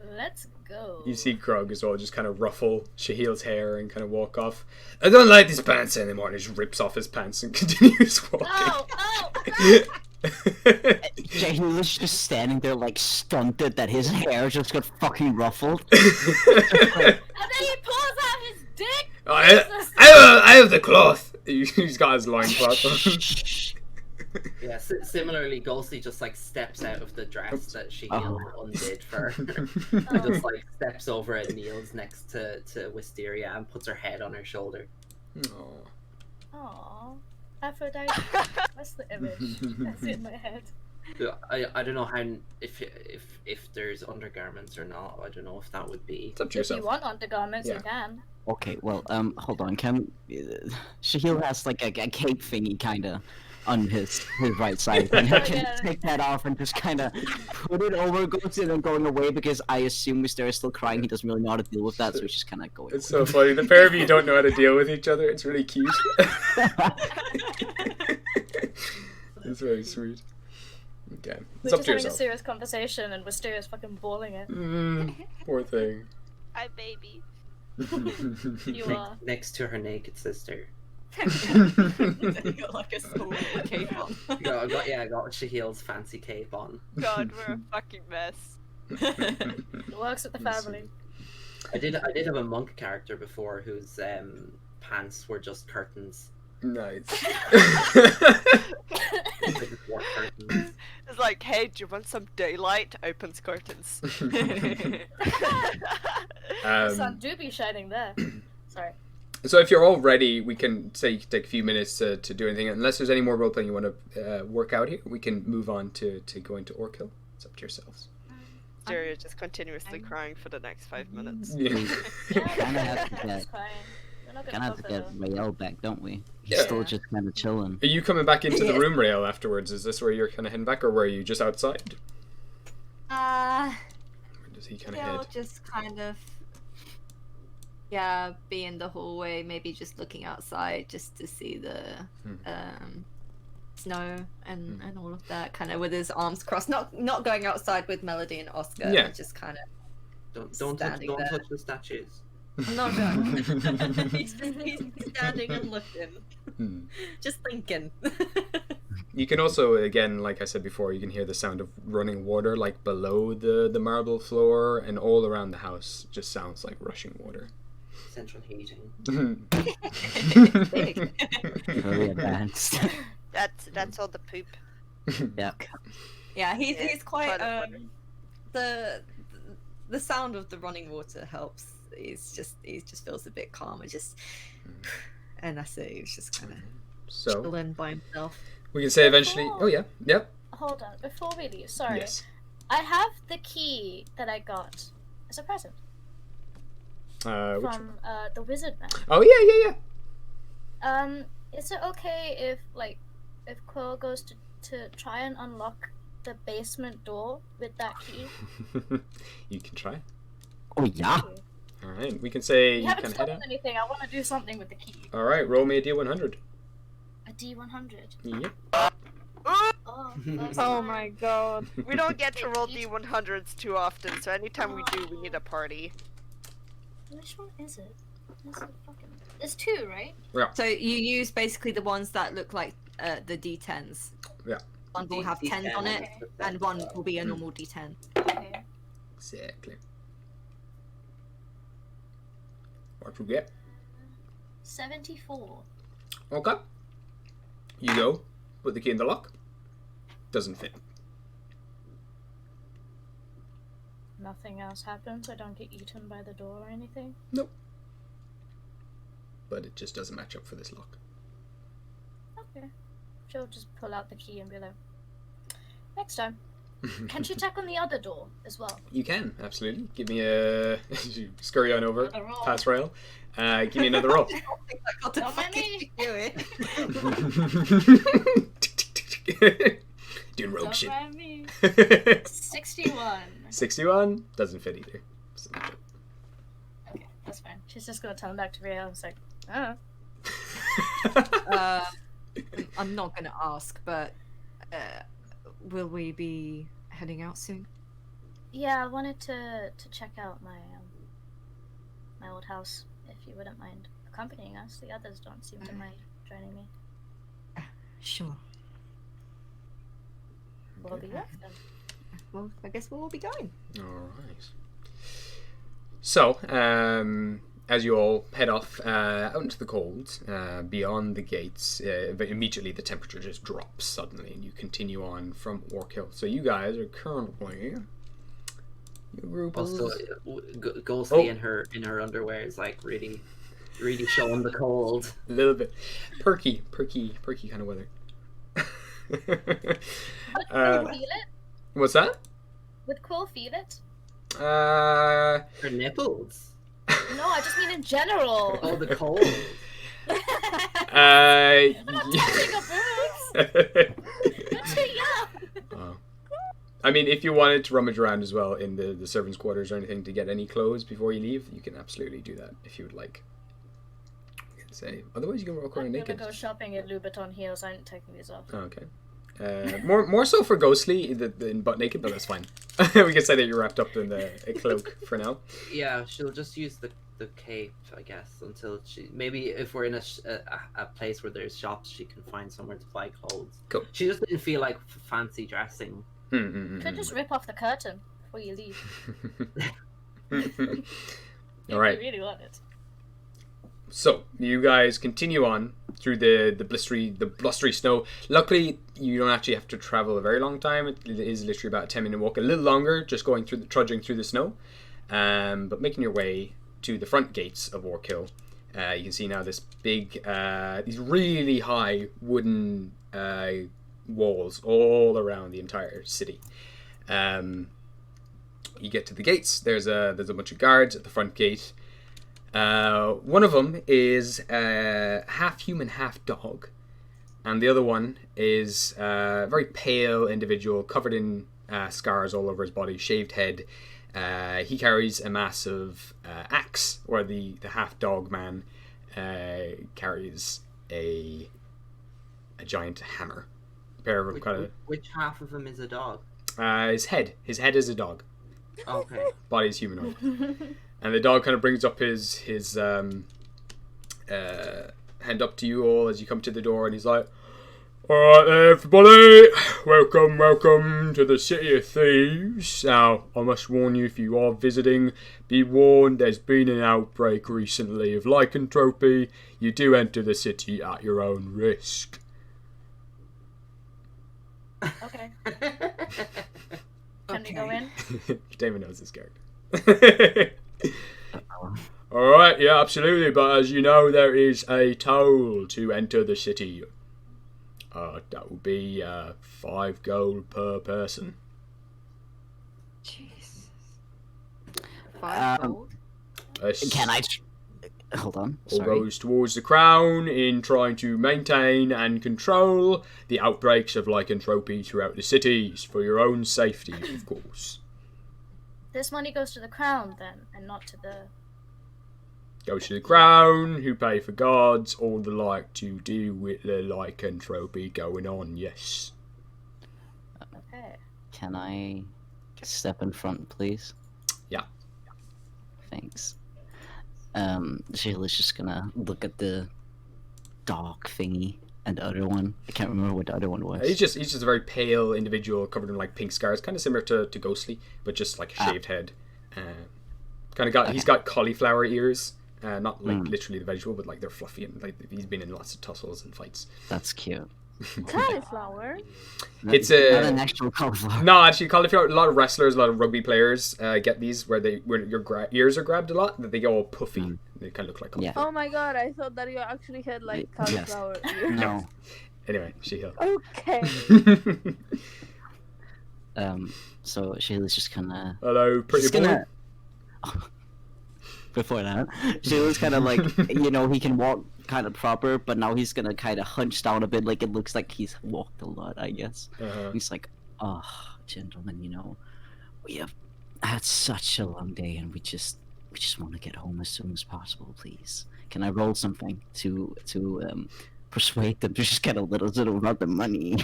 Let's go. You see Krug as well just kind of ruffle Shahil's hair and kind of walk off. I don't like these pants anymore. And he just rips off his pants and continues walking. Oh! He was just standing there like stunted that his hair just got fucking ruffled. And then he pulls out his dick! I have the cloth. He's got his loincloth on. Yeah, similarly, Ghosty just like steps out of the dress that she undid for her. And just like steps over and kneels next to Wisteria and puts her head on her shoulder. Aww. Aphrodite. That's the image. That's in my head. I don't know how if there's undergarments or not. I don't know if that would be. It's up to If yourself. you want undergarments, you can. Okay, well, hold on. Shahil has like a cape thingy kinda on his right side. And I can take that off and just kinda put it over Ghost and then going away because I assume Mr. is still crying. He doesn't really know how to deal with that, so he's just kinda going. It's so funny. The pair of you don't know how to deal with each other. It's really cute. It's very sweet. Okay. We're It's up just to having a yourself. serious conversation and Wisteria's fucking bawling it. Poor thing. Hi, baby. You are. Next to her naked sister. You got like a small cape on. I got Shahil's fancy cape on. God, we're a fucking mess. It works with the family. I did have a monk character before whose pants were just curtains. Nice. They just wore curtains. It's like, hey, do you want some daylight? Opens curtains. The sun do be shining there. Sorry. So if you're all ready, we can take a few minutes to do anything. Unless there's any more role playing you want to work out here, we can move on to going to Orkill. It's up to yourselves. Jerry is just continuously crying for the next 5 minutes. Yeah. Kinda have to get Rael back, don't we? He's still just kind of chilling. Are you coming back into the room, Rael, afterwards? Is this where you're kind of heading back, or were you just outside? Where does he kind of head? Just kind of, be in the hallway, maybe just looking outside just to see the snow and all of that, kind of with his arms crossed, not going outside with Melody and Oscar, just kind of Don't touch the statues. I'm not going. he's standing and looking, just thinking. You can also, again, like I said before, you can hear the sound of running water, like below the marble floor, and all around the house just sounds like rushing water. Central heating. Very advanced. That's all the poop. Yeah. Yeah, he's quite the sound of the running water helps. He just feels a bit calm and and that's it. He's just kind of chilling by himself. We can say eventually. Oh yeah, yep. Hold on, before we leave, sorry. Yes. I have the key that I got as a present. from the wizard man. Oh yeah. Is it okay if Quill goes to try and unlock the basement door with that key? You can try. Oh yeah. All right, we can say You haven't can head stolen out. anything. I want to do something with the key. All right, roll me a D100. A D100. Yep. Oh, Oh my god. We don't get to roll D100s too often, so anytime we do, we need a party. Which one is it? Is it fucking... It's 2, right? Yeah. So you use basically the ones that look like the D10s. Yeah. One will have 10s on it, and one will be a normal D10. Okay. Exactly. What you get? 74. Okay. You go. Put the key in the lock. Doesn't fit. Nothing else happens? I don't get eaten by the door or anything? Nope. But it just doesn't match up for this lock. Okay. She'll just pull out the key and be like, next time. Can she check on the other door as well? You can, absolutely. Give me a... you scurry on over. A roll. Pass rail. Give me another roll. What the Don't fuck mind is me. she doing? Doing rogue Don't shit. mind me. 61. 61 doesn't fit either. Doesn't match up. Okay, that's fine. She's just gonna turn back to Rio and say, oh. I'm not gonna ask, but will we be heading out soon? Yeah, I wanted to check out my my old house, if you wouldn't mind accompanying us. The others don't seem to mind joining me. Sure. We'll be off then. Well, I guess we'll all be going. Alright. So, as you all head off out into the cold, beyond the gates, but immediately the temperature just drops suddenly, and you continue on from Orkill. So you guys are currently... Your group Also, is... Ghosty in her underwear is like really showing the cold. A little bit. Perky kind of weather. Would Quill feel it? What's that? Would Quill feel it? Her nipples. No, I just mean in general. Oh, the cold. I'm not touching her boobs. You're too young. I mean, if you wanted to rummage around as well in the servants' quarters or anything to get any clothes before you leave, you can absolutely do that if you would like. Say, otherwise you can walk around I'm naked. gonna go shopping at Louboutin heels. I'm taking these off. Oh, okay. More so for Ghostly than butt naked, but that's fine. We can say that you're wrapped up in a cloak for now. Yeah, she'll just use the cape, I guess, until she... Maybe if we're in a place where there's shops, she can find somewhere to buy clothes. Cool. She just didn't feel like fancy dressing. Could just rip off the curtain before you leave. All right. If you really want it. So you guys continue on through the blustery snow. Luckily, you don't actually have to travel a very long time. It is literally about a 10-minute walk, a little longer, just trudging through the snow. But making your way to the front gates of Orkill, you can see now this big, these really high wooden walls all around the entire city. You get to the gates. There's a bunch of guards at the front gate. One of them is half human, half dog, and the other one is a very pale individual covered in scars all over his body, shaved head. He carries a massive axe, or the half dog man carries a giant hammer. A pair of them Which half of him is a dog? His head is a dog. Okay. Body is humanoid. And the dog kind of brings up his hand up to you all as you come to the door, and he's like, "Alright everybody, welcome to the City of Thieves. Now, I must warn you, if you are visiting, be warned, there's been an outbreak recently of lycanthropy. You do enter the city at your own risk." Okay. Can we go in? Damon knows this character. Alright, yeah, absolutely, but as you know, there is a toll to enter the city. That will be 5 gold per person. Jesus. 5 gold? Can I? Hold on. All Sorry. goes towards the crown in trying to maintain and control the outbreaks of lycanthropy throughout the cities for your own safety, of course. This money goes to the crown then, and not to the... Goes to the crown, who pay for guards, all the like to deal with the lycanthropy going on, yes. Okay. Can I step in front, please? Yeah. Thanks. Shayla's just gonna look at the dog thingy and the other one. I can't remember what the other one was. He's just a very pale individual covered in like pink scars, kind of similar to Ghostly, but just like a shaved head. He's got cauliflower ears, not like literally the vegetable, but like they're fluffy and like he's been in lots of tussles and fights. That's cute. Cauliflower? It's not an actual cauliflower. No, actually, cauliflower. A lot of wrestlers, a lot of rugby players get these where your ears are grabbed a lot. That they get all puffy. They kind of look like cauliflower. Oh my god! I thought that you actually had like cauliflower ears. No. Anyway, She-Hill. Okay. So Shayla's just kinda. Hello, pretty boy. Before that, Shayla's kind of like, he can walk kind of proper, but now he's gonna kind of hunch down a bit, like it looks like he's walked a lot, I guess. He's like, oh, gentlemen, we have had such a long day, and we just want to get home as soon as possible. Please, can I roll something to persuade them to just get a little about the money?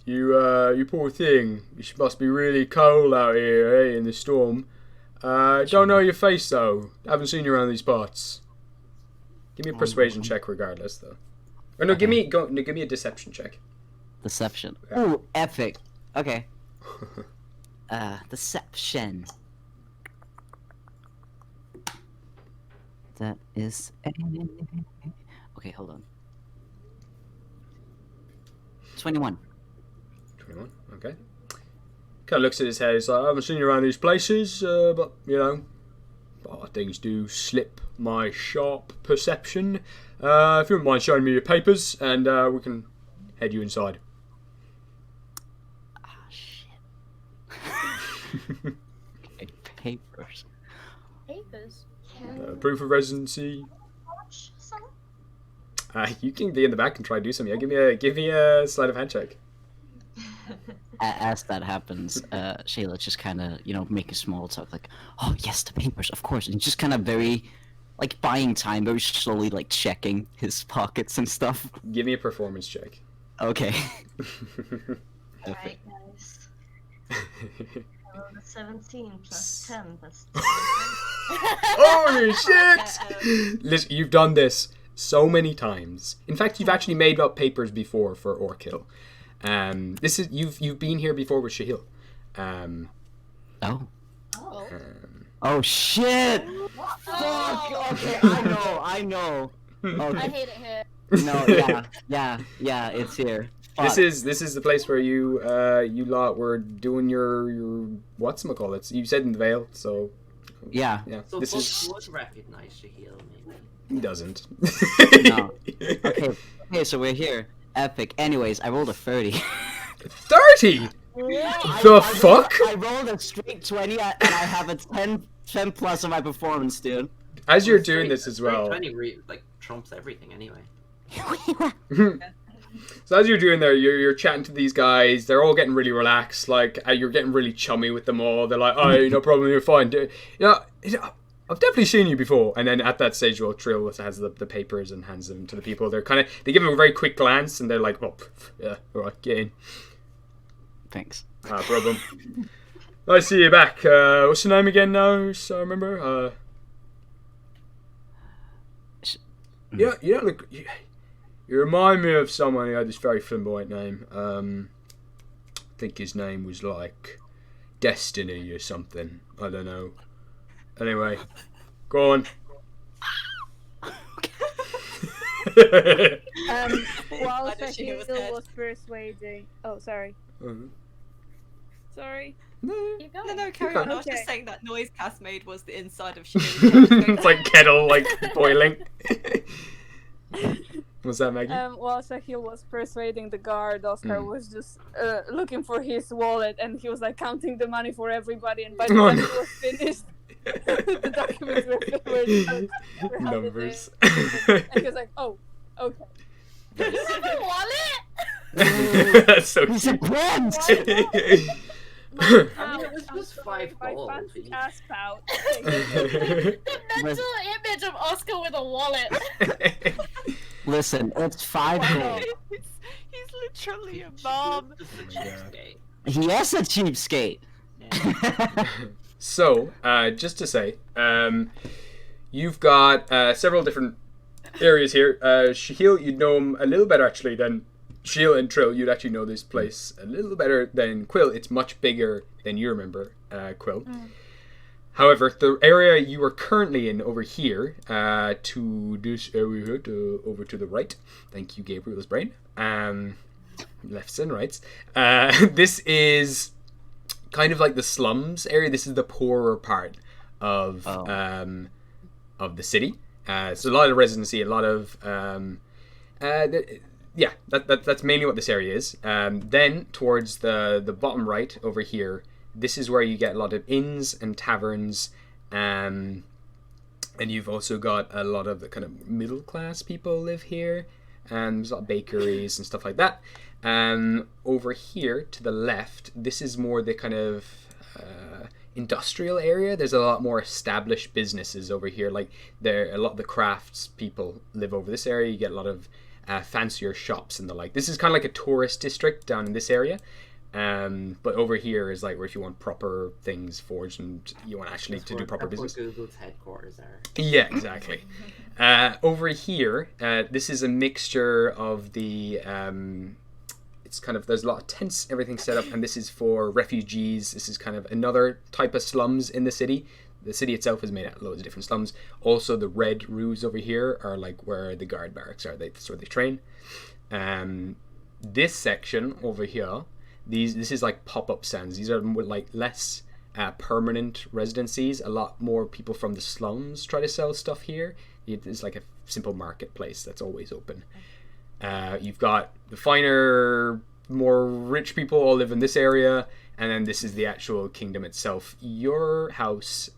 You poor thing. You must be really cold out here, eh, in the storm. Don't know your face though. Haven't seen you around these parts. Give me a persuasion check, regardless, though. Or no, give me a deception check. Deception. Yeah. Ooh, epic. Okay. Deception. That is. Okay, hold on. 21. 21. Okay. Kind of looks at his head. He's like, I haven't seen you around these places, but things do slip my sharp perception. If you wouldn't mind showing me your papers, and we can head you inside. Ah, shit. Okay, papers. Papers? Proof of residency. You can be in the back and try to do something. Yeah, give me a sleight of hand check. As that happens, Shayla just kind of, make a small talk, like, oh, yes, the papers, of course, and just kind of very, like, buying time, very slowly, like, checking his pockets and stuff. Give me a performance check. Okay. Alright, guys. I rolled a 17 plus 10, that's Holy shit! Listen, you've done this so many times. In fact, you've actually made up papers before for Orkill. This is you've been here before with Shahil. Oh shit! Fuck! Okay, I know. Okay. I hate it here. No, yeah, it's here. Fuck. This is the place where you lot were doing your whatchamacallit. You said in the Vale, so yeah. So this Buck would recognize Shahil, maybe. He doesn't. No. Okay, so we're here. Epic. Anyways, I rolled a 30. 30? The fuck? I rolled a straight 20 and I have a 10 plus on my performance, dude. As you're doing this as well. 20 trumps everything anyway. So as you're doing there, you're chatting to these guys. They're all getting really relaxed. Like you're getting really chummy with them all. They're like, "Oh, no problem, you're fine." I've definitely seen you before. And then at that stage, Trill has the papers and hands them to the people. They give them a very quick glance and they're like, "Oh, yeah, all right, get in." Thanks. No problem. Nice to see you back. What's your name again now? So I remember. Look. You remind me of someone who had this very flamboyant name. I think his name was like Destiny or something. I don't know. Anyway, go on. While Shahil was persuading... Oh, sorry. Sorry. No, carry on. I was just saying that noise Cass made was the inside of Shahil. It's like kettle, like boiling. What's that, Maggie? While Shahil was persuading the guard, Oscar was just looking for his wallet, and he was like counting the money for everybody, and by the time he was finished, the documents were Numbers. and he was like, "Oh, okay." Wallet? That's so He's a cute. prince! I mean, it was just 5 My gold. fancy ass pouch. The mental image of Oscar with a wallet. Listen, it's 5 gold. He's literally a mom. Just a cheapskate. He is a cheapskate. So, just to say, you've got several different areas here. Shahil, you'd know him a little better actually than Shahil and Trill. You'd actually know this place a little better than Quill. It's much bigger than you remember, Quill. However, the area you are currently in over here, to this area, over to the right. Thank you, Gabriel's brain. Lefts and rights. This is kind of like the slums area. This is the poorer part of the city. So a lot of residency, a lot of that's mainly what this area is. Then towards the bottom right over here, this is where you get a lot of inns and taverns, and you've also got a lot of the kind of middle class people live here, and there's a lot of bakeries and stuff like that. Over here to the left, this is more the kind of industrial area. There's a lot more established businesses over here. Like a lot of the crafts people live over this area. You get a lot of fancier shops and the like. This is kind of like a tourist district down in this area. But over here is like where if you want proper things forged and you want actually to do proper business. Google's headquarters are. Yeah, exactly. Over here, this is a mixture of the. It's kind of, there's a lot of tents, everything set up, and this is for refugees. This is kind of another type of slums in the city. The city itself is made out of loads of different slums. Also, the red roofs over here are like where the guard barracks are. That's where they train. This section over here, this is like pop-up stands. These are more like less permanent residencies. A lot more people from the slums try to sell stuff here. It's like a simple marketplace that's always open. You've got the finer, more rich people all live in this area, and then this is the actual kingdom itself. Your house,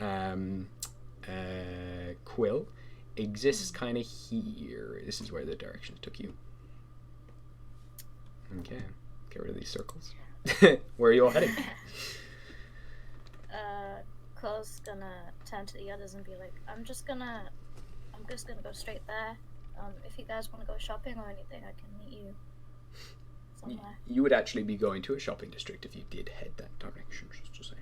Quill, exists kind of here. This is where the directions took you. Okay, get rid of these circles. Where are you all heading? Quill's gonna turn to the others and be like, I'm just gonna go straight there. If you guys want to go shopping or anything, I can meet you somewhere. You would actually be going to a shopping district if you did head that direction, just to say.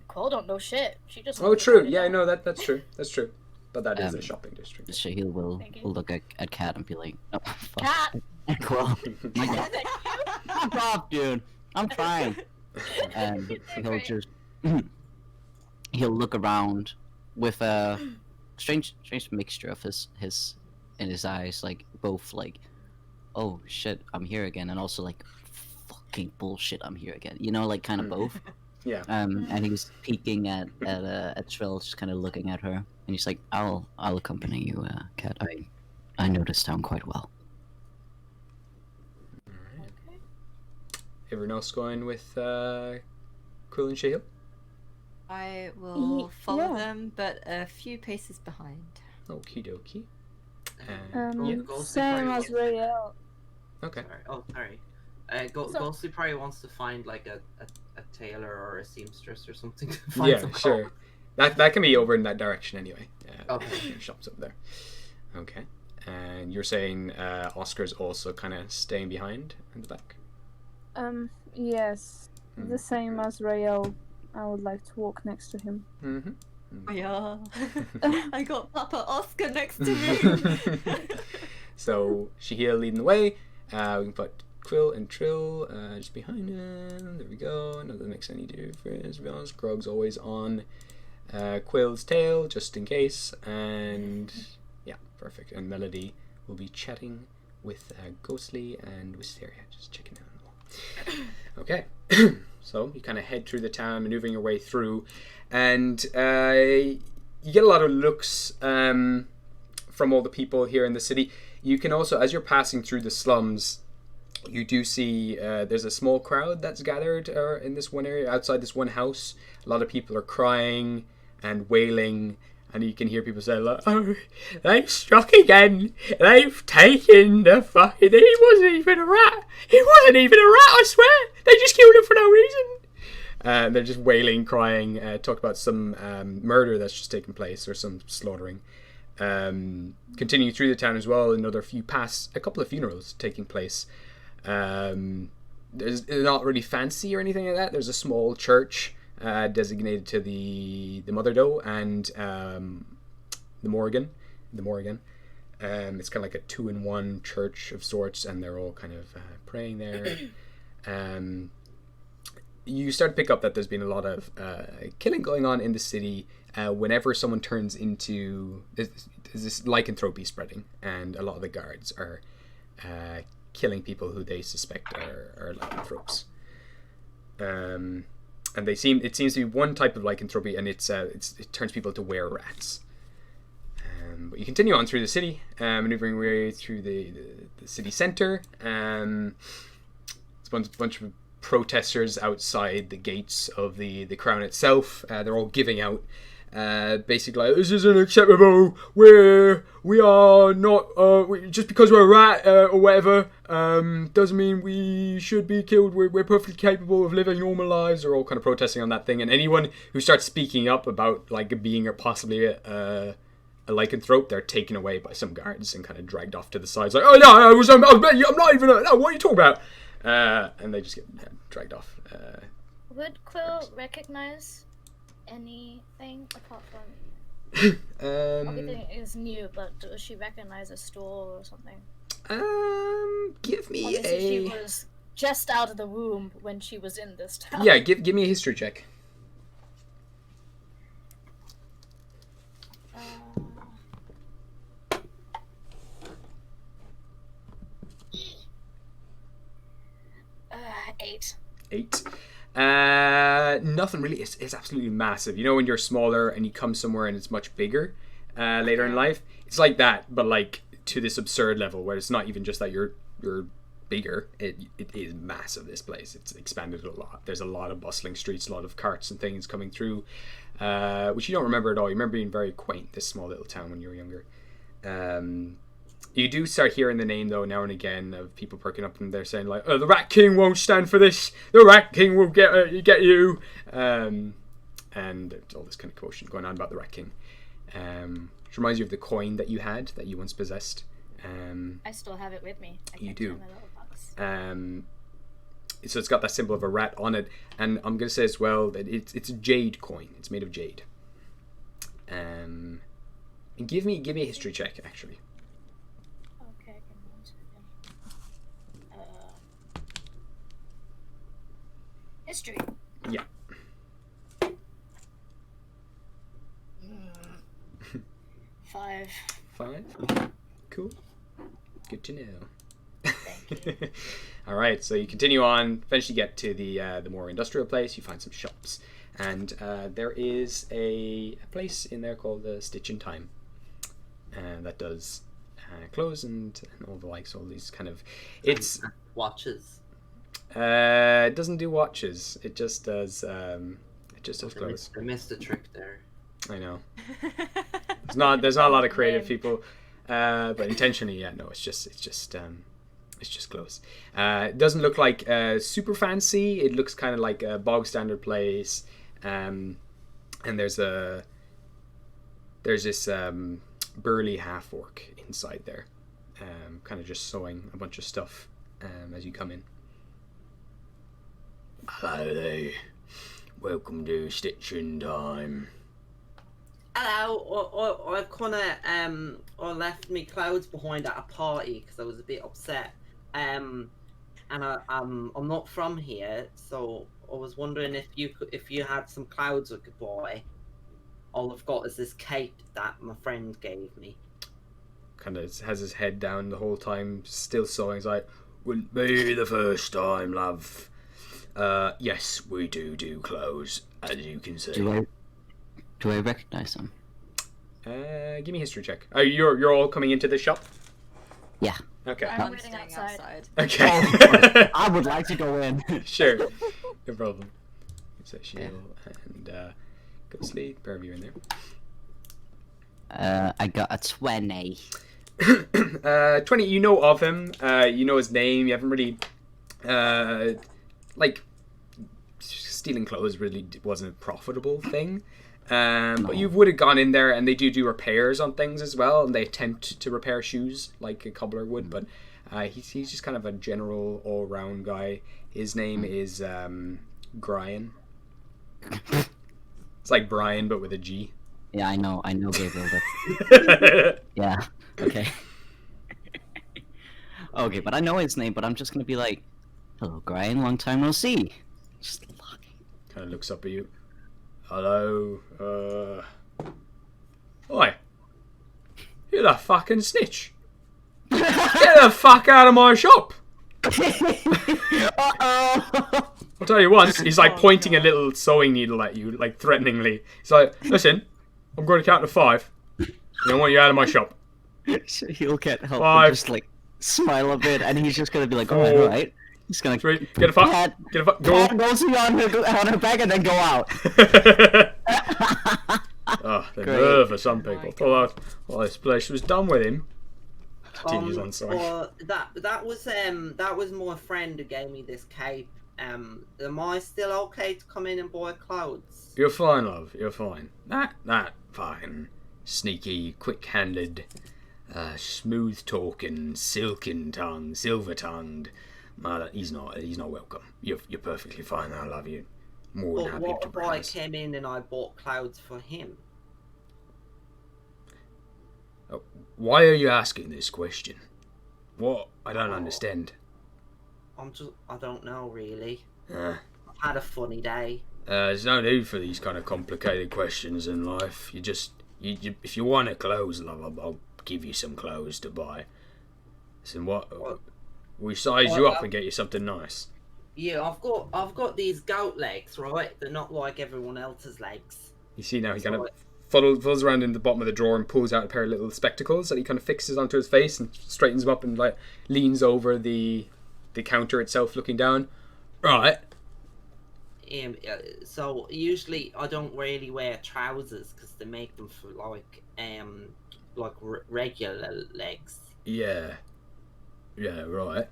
Quill don't know shit. She just. Oh, true. Yeah, no, that's true. That's true. But that is a shopping district. Shahil will look at Kat and be like, oh, fuck. Kat! Well, my God. Fuck off, dude. I'm trying. And he'll just... he'll look around with a strange mixture of his in his eyes, like both like, oh shit, I'm here again, and also like, fucking bullshit, I'm here again. You know, like kind of both. Yeah. And he's peeking at Trill, just kind of looking at her, and he's like, I'll accompany you, Kat. I know this town quite well. Alright. Everyone else going with Quill and Shahil? I will follow them, but a few paces behind. Okie dokie. Same as Rael. Okay. Sorry. Ghostly probably wants to find like a tailor or a seamstress or something. To find Yeah, some sure. That can be over in that direction anyway. Okay. Shops over there. Okay. And you're saying Oscar's also kind of staying behind in the back? Yes. The same as Rael. I would like to walk next to him. Oh, yeah. I got Papa Oscar next to me. So Shahil leading the way. We can put Quill and Trill just behind him. There we go. Not that it makes any difference, to be honest. Grog's always on Quill's tail, just in case. And yeah, perfect. And Melody will be chatting with Ghostly and Wisteria, just checking out. Okay. So you kind of head through the town, maneuvering your way through, and you get a lot of looks from all the people here in the city. You can also, as you're passing through the slums, you do see there's a small crowd that's gathered in this one area, outside this one house. A lot of people are crying. and wailing, and you can hear people say like, "Oh, they've struck again. They've taken the fucking. He wasn't even a rat. He wasn't even a rat. I swear. They just killed him for no reason." They're just wailing, crying. Talk about some murder that's just taken place, or some slaughtering. Continuing through the town as well, you pass a couple of funerals taking place. There's not really fancy or anything like that. There's a small church designated to the Mother Doe and the Morrigan. It's kind of like a 2-in-1 church of sorts, and they're all kind of praying there. You start to pick up that there's been a lot of killing going on in the city. Whenever someone turns into... There's this lycanthropy spreading, and a lot of the guards are killing people who they suspect are lycanthropes. And it seems to be one type of lycanthropy, and it turns people to were-rats. But you continue on through the city, maneuvering your way through the city centre. It's a bunch of protesters outside the gates of the crown itself. They're all giving out basically like, "This isn't acceptable. We are not just because we're a rat or whatever doesn't mean we should be killed. We're perfectly capable of living normal lives." They're all kind of protesting on that thing, and anyone who starts speaking up about like being or possibly a lycanthrope, they're taken away by some guards and kind of dragged off to the sides like, "Oh no, I'm not even no, what are you talking about?" And they just get dragged off. Would Quill recognize anything apart from... Everything is new, but does she recognize a store or something? Give me Obviously, she was just out of the womb when she was in this town. Yeah, give me a history check. Eight. Nothing really. It's absolutely massive. You know when you're smaller and you come somewhere and it's much bigger later in life? It's like that, but like to this absurd level where it's not even just that you're bigger. It is massive, this place. It's expanded a lot. There's a lot of bustling streets, a lot of carts and things coming through, which you don't remember at all. You remember being very quaint, this small little town when you were younger. You do start hearing the name, though, now and again, of people perking up and they're saying, like, "Oh, the Rat King won't stand for this. The Rat King will get you." And there's all this kind of quotient going on about the Rat King. Which reminds you of the coin that you had, that you once possessed. I still have it with me. You do. So it's got that symbol of a rat on it. And I'm going to say as well that it's a jade coin. It's made of jade. And give me a history check, actually. Okay, give me 1 second. History. Yeah. 5. 5? Cool. Good to know. Thank you. All right, so you continue on. Eventually get to the more industrial place. You find some shops. And there is a place in there called the Stitch in Time. And that does clothes and all the likes, all these kind of... It's... Watches. It doesn't do watches. It just does clothes. I missed a trick there. I know. There's not a lot of creative people, but intentionally, yeah, no, it's just clothes. It doesn't look like super fancy. It looks kind of like a bog standard place, and there's this burly half orc inside there, kind of just sewing a bunch of stuff as you come in. Hello there. Welcome to Stitch in Time. Hello, I kind of I left me clothes behind at a party because I was a bit upset. And I'm not from here, so I was wondering if you had some clothes I could buy. All I've got is this cape that my friend gave me. Kind of has his head down the whole time, still sewing. He's like, "Wouldn't be the first time, love. Yes, we do clothes, as you can see." Do I recognize them? Give me a history check. You're all coming into the shop? Yeah. Okay. I'm waiting outside. Okay. I would like to go in. Sure. No problem. So she'll and Ghostly, pair of you in there. I got a 20. 20, you know of him. You know his name. You haven't really... like, stealing clothes really wasn't a profitable thing. But you would have gone in there, and they do repairs on things as well, and they attempt to repair shoes like a cobbler would, but he's just kind of a general all-round guy. His name is Brian. It's like Brian, but with a G. Yeah, I know, Gabriel. Yeah, okay. Okay, but I know his name, but I'm just gonna be like, hello, Brian, long time no see. Just kind of looks up at you. Hello, Oi. You're the fucking snitch. Get the fuck out of my shop. Uh-oh. I'll tell you once, he's like pointing a little sewing needle at you, like threateningly. He's like, listen, I'm going to count to 5. And I want you out of my shop. So he'll get help 5. and just like smile a bit, and he's just gonna be like, all right. He's gonna 3. Get a fuck. Get a fuck. Go. Goes on her back and then go out. Oh, the nerve of some people. Thought this place was done with him. Continues on, sorry. Well, that was my friend who gave me this cape. Am I still okay to come in and buy clothes? You're fine, love. You're fine. That fucking sneaky, quick-handed, smooth-talking, silken-tongued, silver-tongued. He's not welcome. You're perfectly fine. I love you. More than happy What to if I promise. came in and I bought clothes for him? Why are you asking this question? What? I don't understand. I don't know really. I've had a funny day. There's no need for these kind of complicated questions in life. You if you want clothes, love, I'll give you some clothes to buy. Listen, we size you up and get you something nice. Yeah, I've got these goat legs, right? They're not like everyone else's legs. You see now he kind of fuddles around in the bottom of the drawer and pulls out a pair of little spectacles that he kind of fixes onto his face and straightens them up and like leans over the counter itself, looking down. Right. So usually I don't really wear trousers because they make them for like regular legs. Yeah, right.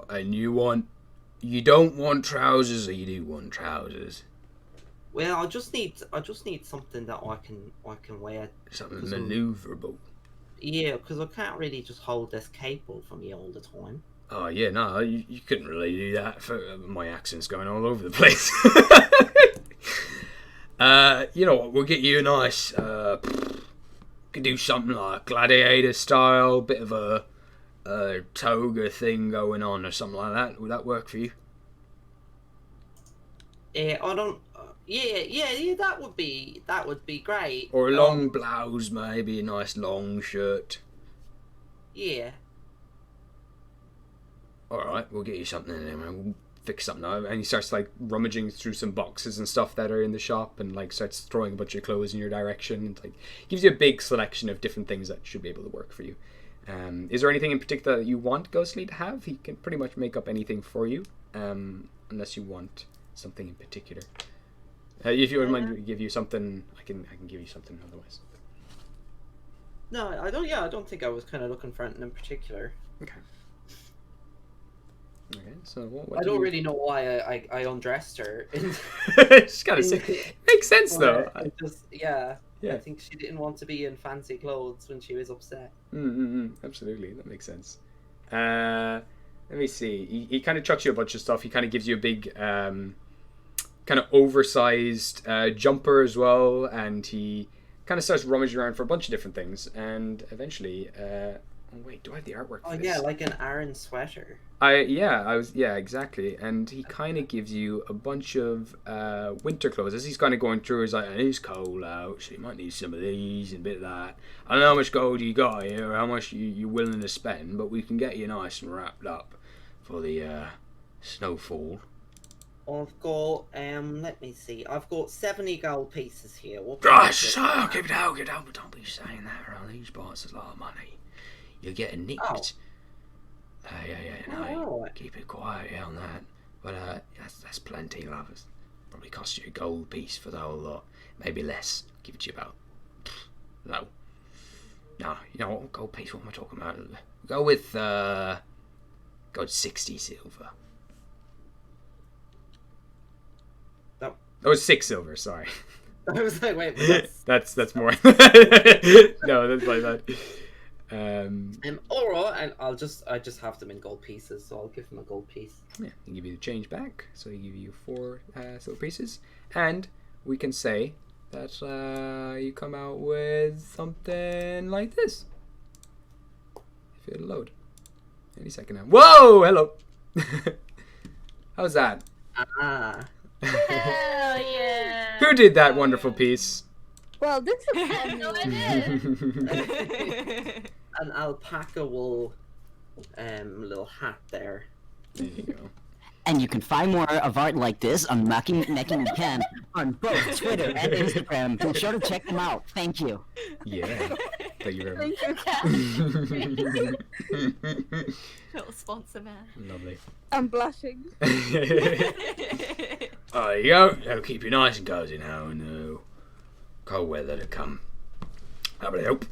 And you don't want trousers, or you do want trousers? Well, I just need something that I can wear. Something maneuverable. Yeah, because I can't really just hold this cape over me all the time. Oh yeah, no, you couldn't really do that. My accent's going all over the place. You know what? We'll get you a nice. Could do something like gladiator style, bit of a toga thing going on, or something like that. Would that work for you? Yeah, I don't. Yeah. That would be great. Or a long blouse, maybe a nice long shirt. Yeah. Alright, we'll get you something in there, man. We'll fix something out. And he starts like rummaging through some boxes and stuff that are in the shop, and like starts throwing a bunch of clothes in your direction, and like gives you a big selection of different things that should be able to work for you. Is there anything in particular that you want Ghostly to have? He can pretty much make up anything for you, unless you want something in particular. If you would mind to give you something, I can give you something otherwise. No, I don't. Yeah, I don't think I was kind of looking for anything in particular. Okay. Okay, so what I don't really know why I undressed her. Just gotta say, makes sense though. I think she didn't want to be in fancy clothes when she was upset. Absolutely, that makes sense. Let me see. He kind of chucks you a bunch of stuff. He kind of gives you a big, kind of oversized jumper as well, and he kind of starts rummaging around for a bunch of different things, and eventually. Oh wait, do I have the artwork for this? Yeah, like an Aaron sweater. Exactly. And he kind of gives you a bunch of winter clothes. As he's kind of going through, he's like, it's cold out, so you might need some of these and a bit of that. I don't know how much gold you got here, or how much you're willing to spend, but we can get you nice and wrapped up for the snowfall. I've got, let me see. I've got 70 gold pieces here. Gosh, keep it down, but don't be saying that around these parts. There's a lot of money. You're getting nicked. Oh. Keep it quiet on that. But that's plenty, lovers. probably cost you a gold piece for the whole lot. Maybe less. Give it to you about... No. No, you know what? Gold piece, what am I talking about? Go with, go with 60 silver. No. Oh, 6 silver, sorry. I was like, wait, that's more. No, that's my bad. Alright, and I just have them in gold pieces, so I'll give them a gold piece. Yeah, I'll give you the change back, so I give you 4 silver pieces, and we can say that you come out with something like this. If it'll load. Any second now. Whoa! Hello! How's that? Ah. Hell yeah! Who did that wonderful piece? Well, this is No, I did. An alpaca wool little hat there. There you go. And you can find more of art like this on Making Can on both Twitter and Instagram. Be sure to check them out. Thank you. Yeah. Thank you very much. Little sponsor man. Lovely. I'm blushing. Oh, there you go. That'll keep you nice and cozy now in the cold weather to come. I really hope.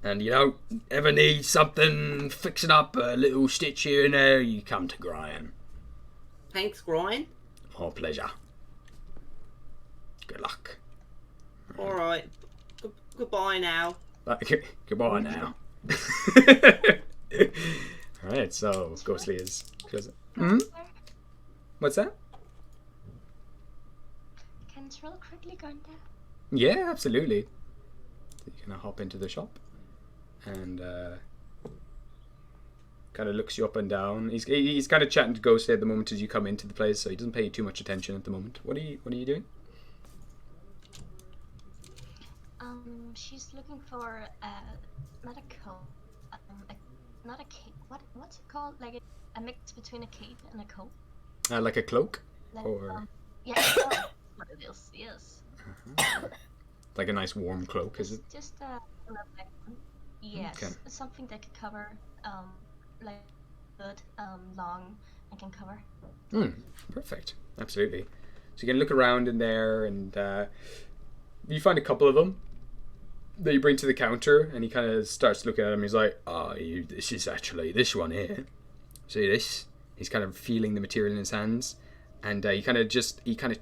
And you know, ever need something fixing up, a little stitch here and there, you come to Brian. Thanks, Brian. Our pleasure. Good luck. Alright. Goodbye now. Goodbye now. Alright, so Ghostly is... Hmm? What's that? Can you real quickly go in there? Yeah, absolutely. So you're gonna hop into the shop and kind of looks you up and down. He's kind of chatting to Ghostly at the moment as you come into the place, so he doesn't pay you too much attention at the moment. What are you doing? She's looking for not a coat, not a cape. What's it called? Like a mix between a cape and a coat. Like a cloak, Like, or yeah, that's what it is. Yes. like a nice warm cloak, is it? Just a black one. Yes, Okay. something that could cover, like good, long, and can cover. Perfect. Absolutely. So you can look around in there, and you find a couple of them that you bring to the counter, and he kind of starts looking at them. He's like, this is actually this one here. See this? He's kind of feeling the material in his hands, and he kind of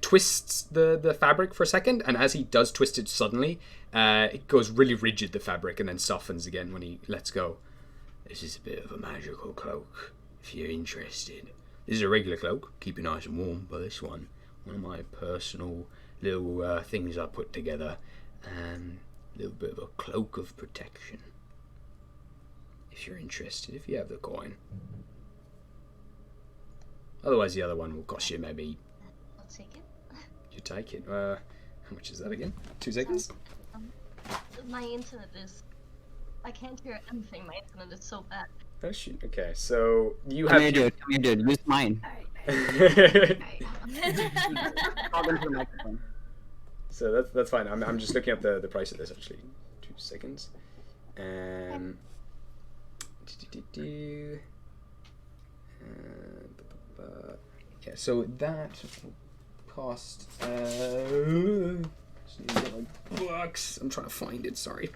twists the fabric for a second, and as he does twist it suddenly, it goes really rigid, the fabric, and then softens again when he lets go. This is a bit of a magical cloak, if you're interested. This is a regular cloak, keep you nice and warm, but this one of my personal little things I put together, a little bit of a cloak of protection. If you're interested, if you have the coin. Otherwise, the other one will cost you maybe. I'll take it. You take it. How much is that again? 2 seconds. My internet is. I can't hear anything. My internet is so bad. Oh shoot. Okay, so you Come have. here, dude. Use mine. So that's fine. I'm just looking up the price of this actually. 2 seconds. Yeah, so that cost bucks. I'm trying to find it. Sorry,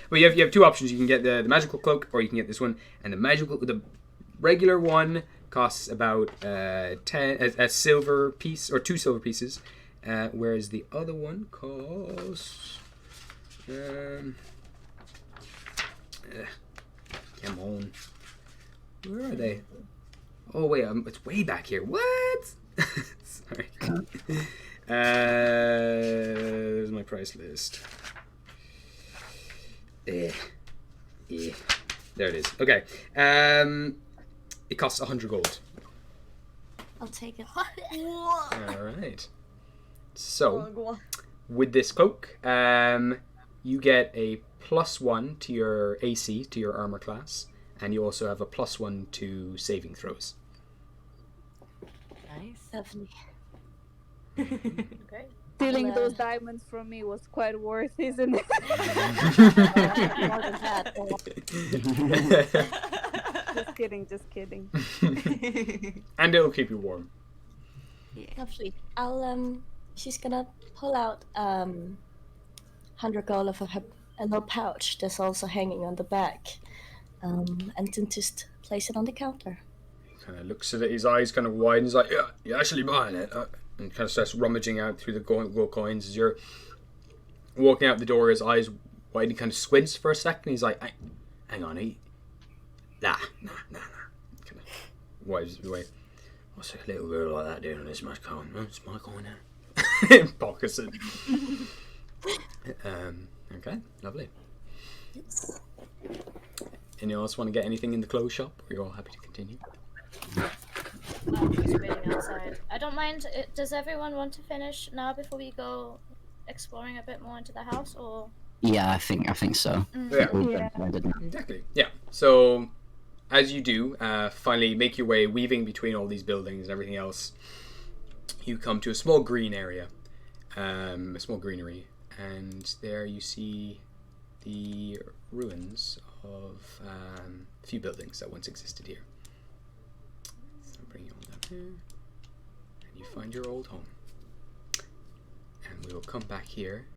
but you have 2 options. You can get the magical cloak, or you can get this one. And the regular one costs about 10 a silver piece or 2 silver pieces, whereas the other one costs. Come on, where are they? Oh wait, it's way back here. What? Sorry. There's my price list. Yeah. There it is. Okay. It costs 100 gold. I'll take it. All right. So, with this cloak, you get a +1 to your AC, to your armor class, and you also have a +1 to saving throws. Nice. Lovely. Great. Stealing those diamonds from me was quite worth, isn't it? Just kidding. And it'll keep you warm. Lovely. She's gonna pull out 100 gold of her a little pouch that's also hanging on the back, and then just place it on the counter. Kind of looks at it, his eyes kind of widen. He's like, "Yeah, you're actually buying it," and kind of starts rummaging out through the gold coins. As you're walking out the door, his eyes widen, kind of squints for a second. He's like, "Hang on, nah." Kind of wipes it away. What's a little girl like that doing on this much coin? Oh, it's my coin now. Pockets it. Okay, lovely. Yes. Anyone else want to get anything in the clothes shop? Or are you all happy to continue? I'm just waiting outside. I don't mind. Does everyone want to finish now before we go exploring a bit more into the house, or? Yeah, I think so. Yeah. Exactly. Yeah. So, as you do, finally make your way, weaving between all these buildings and everything else, you come to a small green area, a small greenery, and there you see the ruins of a few buildings that once existed here. So bring you all down here, and you find your old home. And we will come back here